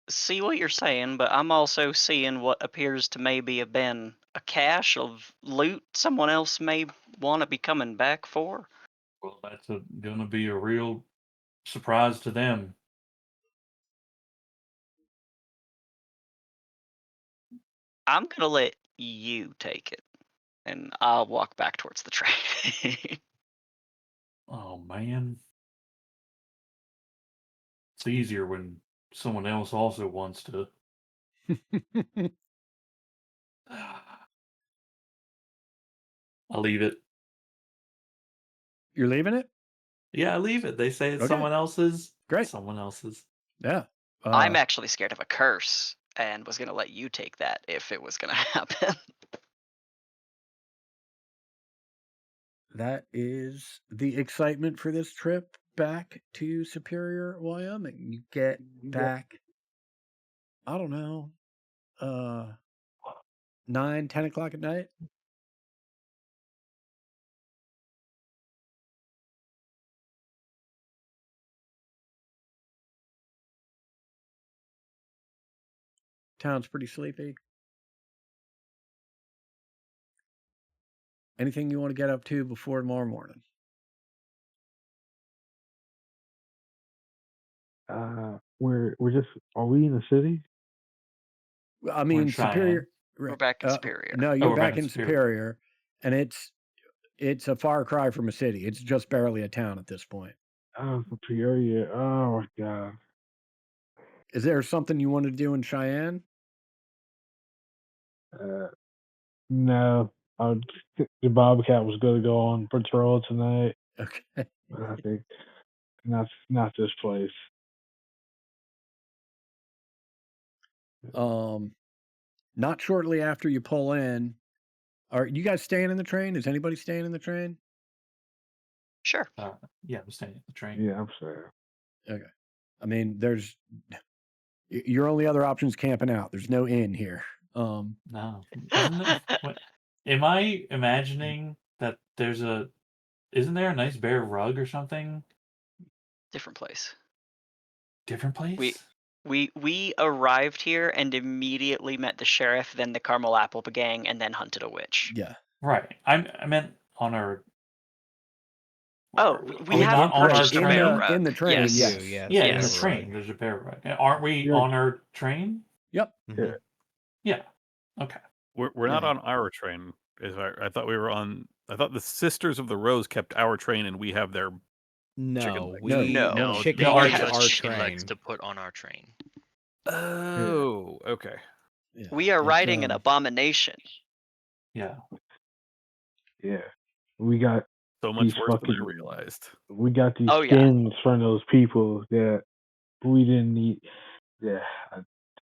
see what you're saying, but I'm also seeing what appears to maybe have been a cache of loot someone else may want to be coming back for. Well, that's gonna be a real surprise to them. I'm gonna let you take it, and I'll walk back towards the train. Oh man, it's easier when someone else also wants to. I'll leave it. You're leaving it? Yeah, I leave it. They say it's Okay. someone else's. Great. Someone else's. Yeah. I'm actually scared of a curse, and was gonna let you take that if it was gonna happen. That is the excitement for this trip back to Superior, Wyoming. You get back, I don't know, 9, 10 o'clock at night. Town's pretty sleepy. Anything you want to get up to before tomorrow morning? We're just, are we in the city? I in mean, Cheyenne. Superior. We're back in Superior. No, you're we're back in Superior, and it's a far cry from a city. It's just barely a town at this point. Oh, Superior. Oh my god. Is there something you want to do in Cheyenne? No. The Bobcat was going to go on patrol tonight. Okay. But I think not this place. Not shortly after you pull in. Are you guys staying in the train? Is anybody staying in the train? Sure. Yeah, I'm staying at the train. Yeah, I'm sorry. Okay. I mean, your only other option is camping out. There's no inn here. No, isn't it? Am I imagining that isn't there a nice bear rug or something? Different place. Different place? We arrived here and immediately met the sheriff, then the Caramel Apple gang, and then hunted a witch. Yeah. Right. I meant on our. Oh, we Are we haven't not on our purchased a train? bear rug. In the train, yes. Yes. Yeah, in the Yes. train, there's a bear rug. Aren't we You're- on our train? Yep. Mhm. Yeah. Okay. We're not Yeah. on our train. I thought we were on. I thought the Sisters of the Rose kept our train, and we have their. No, legs. we No, No, chicken they our gave to us our chicken legs train. to put on our train. Oh, okay. Yeah. We are riding an abomination. Yeah. Yeah. We got So much These worse than I fucking- realized. we got these Oh, yeah. skins from those people that we didn't need. Yeah.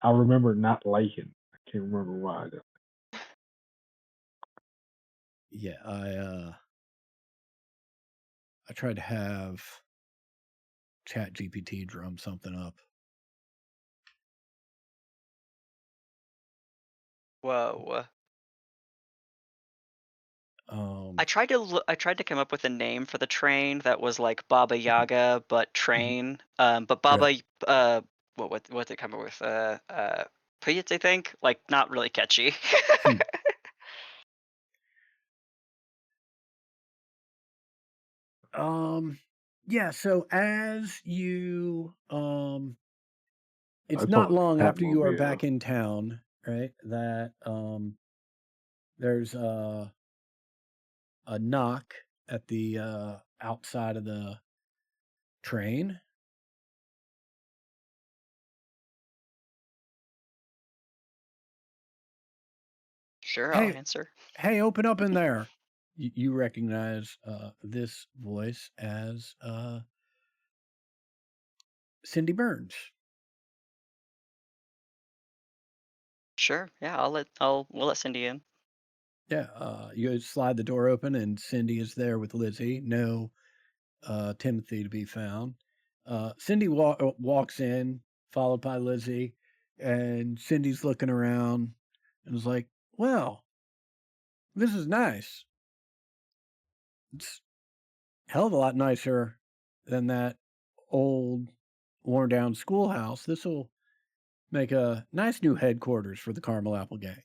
I remember not liking. I can't remember why though. Yeah, I tried to have ChatGPT drum something up. Whoa. I tried to come up with a name for the train that was like Baba Yaga but train. But Baba what did it come up with? Puyat, I think? Like not really catchy. Yeah, so as you it's I not saw long after you are Batmobile. back in town, right? That there's a knock at the outside of the train. Sure, Hey. I'll answer. Hey, open up in there. You recognize this voice as Cindy Burns. Sure, yeah, we'll let Cindy in. Yeah, you slide the door open and Cindy is there with Lizzie. No Timothy to be found. Cindy walks in, followed by Lizzie, and Cindy's looking around and is like, well, this is nice. It's a hell of a lot nicer than that old, worn down schoolhouse. This will make a nice new headquarters for the Caramel Apple Gang.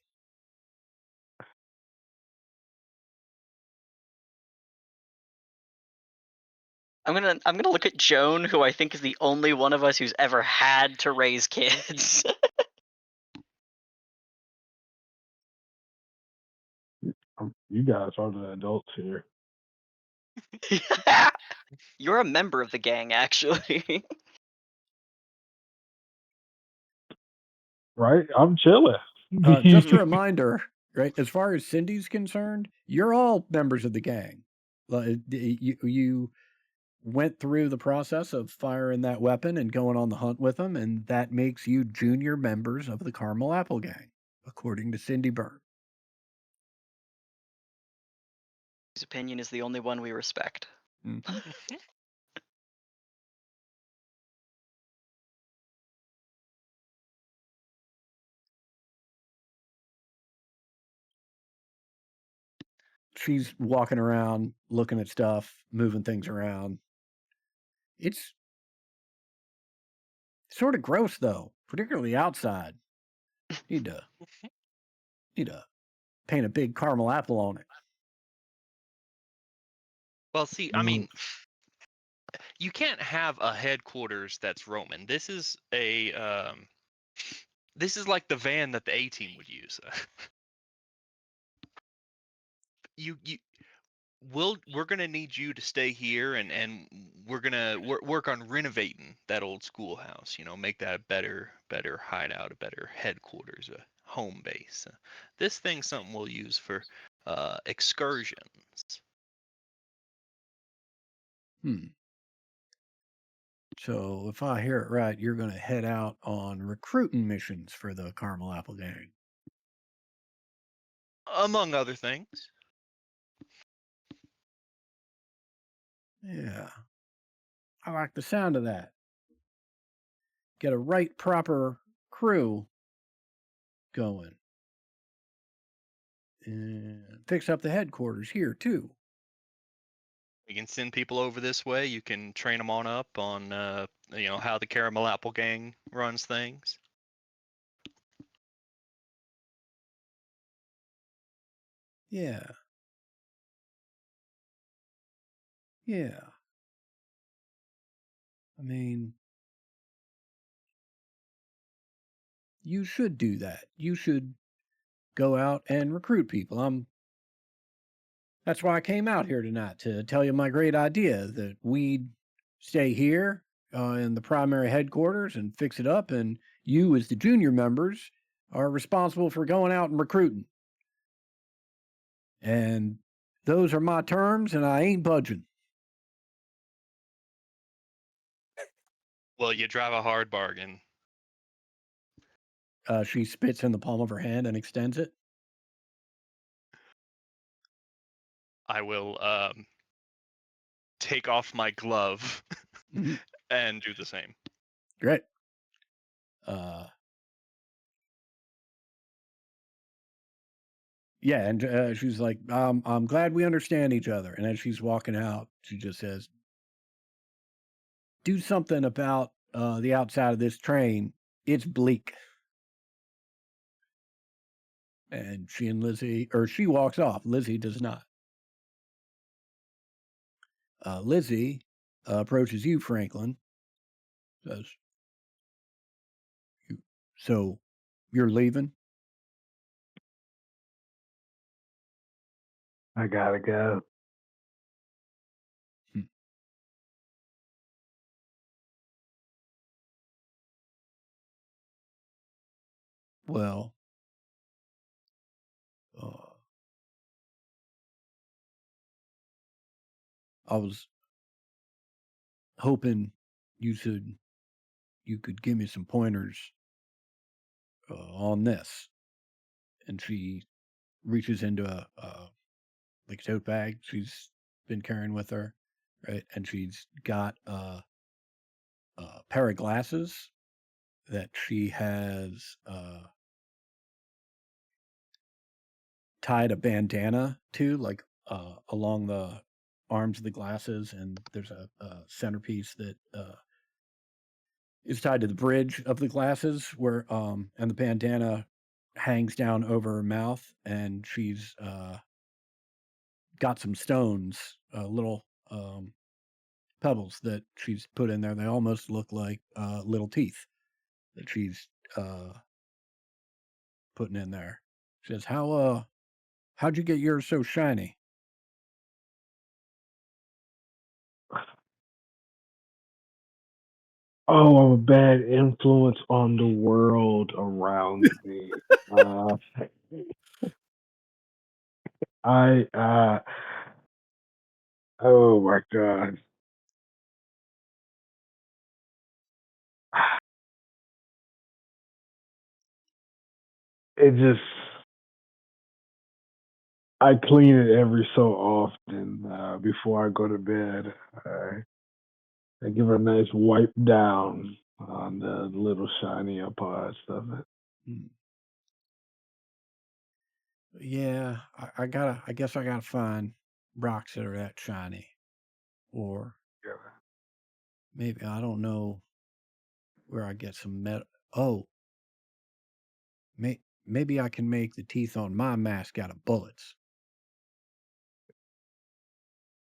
I'm gonna look at Joan, who I think is the only one of us who's ever had to raise kids. You guys are the adults here, You're a member of the gang, actually. right? I'm chilling. Just a reminder, right? As far as Cindy's concerned, you're all members of the gang. You went through the process of firing that weapon and going on the hunt with them, and that makes you junior members of the Caramel Apple Gang, according to Cindy Byrne. His opinion is the only one we respect. Mhm. She's walking around, looking at stuff, moving things around. It's sort of gross, though, particularly outside. Need to paint a big caramel apple on it. Well, see, I mean, you can't have a headquarters that's Roman. This is like the van that the A team would use. We're gonna need you to stay here, and we're gonna work on renovating that old schoolhouse. Make that a better hideout, a better headquarters, a home base. This thing's something we'll use for excursions. So if I hear it right, you're going to head out on recruiting missions for the Caramel Apple Gang. Among other things. Yeah. I like the sound of that. Get a right proper crew going. And fix up the headquarters here, too. You can send people over this way. You can train them on up on how the Caramel Apple Gang runs things. Yeah. Yeah. I mean, you should do that. You should go out and recruit people. That's why I came out here tonight, to tell you my great idea that we'd stay here in the primary headquarters and fix it up, and you, as the junior members, are responsible for going out and recruiting. And those are my terms, and I ain't budging. Well, you drive a hard bargain. She spits in the palm of her hand and extends it. I will take off my glove Mhm. and do the same. Great. Yeah, and she's like, I'm glad we understand each other. And as she's walking out, she just says, do something about the outside of this train. It's bleak. And she and Lizzie, or she walks off. Lizzie does not. Lizzie approaches you, Franklin, says, so you're leaving? I gotta go. Well, I was hoping you could give me some pointers on this. And she reaches into a tote bag she's been carrying with her, right? And she's got a pair of glasses that she has tied a bandana to, like along the arms of the glasses, and there's a centerpiece that is tied to the bridge of the glasses, where and the bandana hangs down over her mouth, and she's got some stones, little pebbles that she's put in there. They almost look like little teeth that she's putting in there. She says, how'd you get yours so shiny? Oh, I'm a bad influence on the world around me. I oh my god. It just I clean it every so often before I go to bed. I give it a nice wipe down on the little shiny parts of it. Hmm. Yeah, I guess I gotta find rocks that are that shiny. Or Yeah. maybe, I don't know where I get some metal. Oh, maybe I can make the teeth on my mask out of bullets.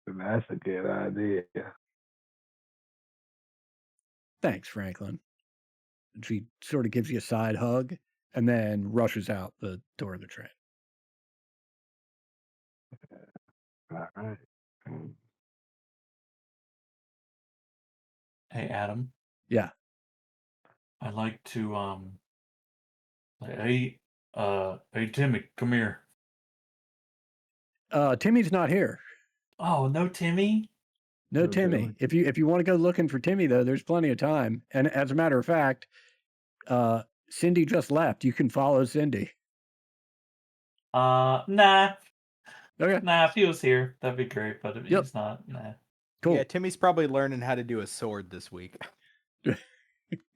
That's a good idea. Thanks, Franklin. And she sort of gives you a side hug and then rushes out the door of the train. All right. Hey, Adam. Yeah. I'd like to hey, hey, Timmy, come here. Timmy's not here. Oh, no, Timmy. No No Timmy. Timmy. If you want to go looking for Timmy though, there's plenty of time. And as a matter of fact, Cindy just left. You can follow Cindy. Nah. Okay. Nah, if he was here, that'd be great. But if Yep. he's not, nah. Cool. Yeah, Timmy's probably learning how to do a sword this week. I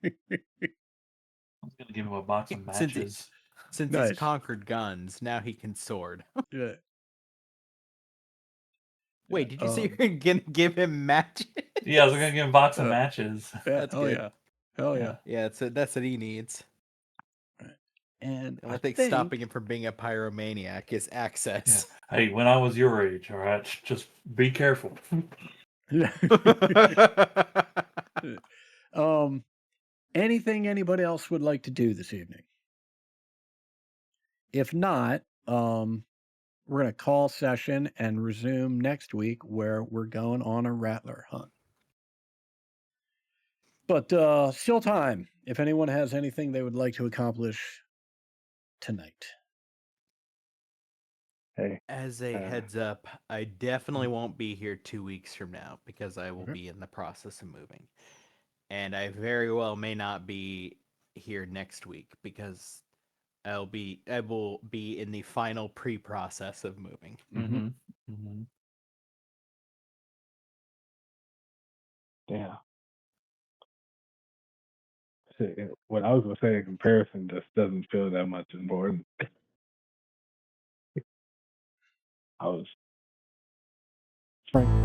was gonna give him a box of matches. Since Nice. he's conquered guns, now he can sword. Yeah. Wait, did you say you're gonna give him matches? Yeah, I was gonna give him a box of matches. Yeah. That's Hell good. yeah. Hell yeah. Yeah, that's what he needs. And The only thing stopping him from being a pyromaniac is access. Yeah. Hey, when I was your age, all right, just be careful. Anything anybody else would like to do this evening? If not, we're going to call session and resume next week where we're going on a rattler hunt. But still time if anyone has anything they would like to accomplish tonight. Hey. As a heads up, I definitely won't be here 2 weeks from now because I will be in the process of moving. And I very well may not be here next week because I will be in the final pre-process of moving. Mm-hmm. Mm-hmm. Yeah. What I was gonna say in comparison just doesn't feel that much important. I was Frank.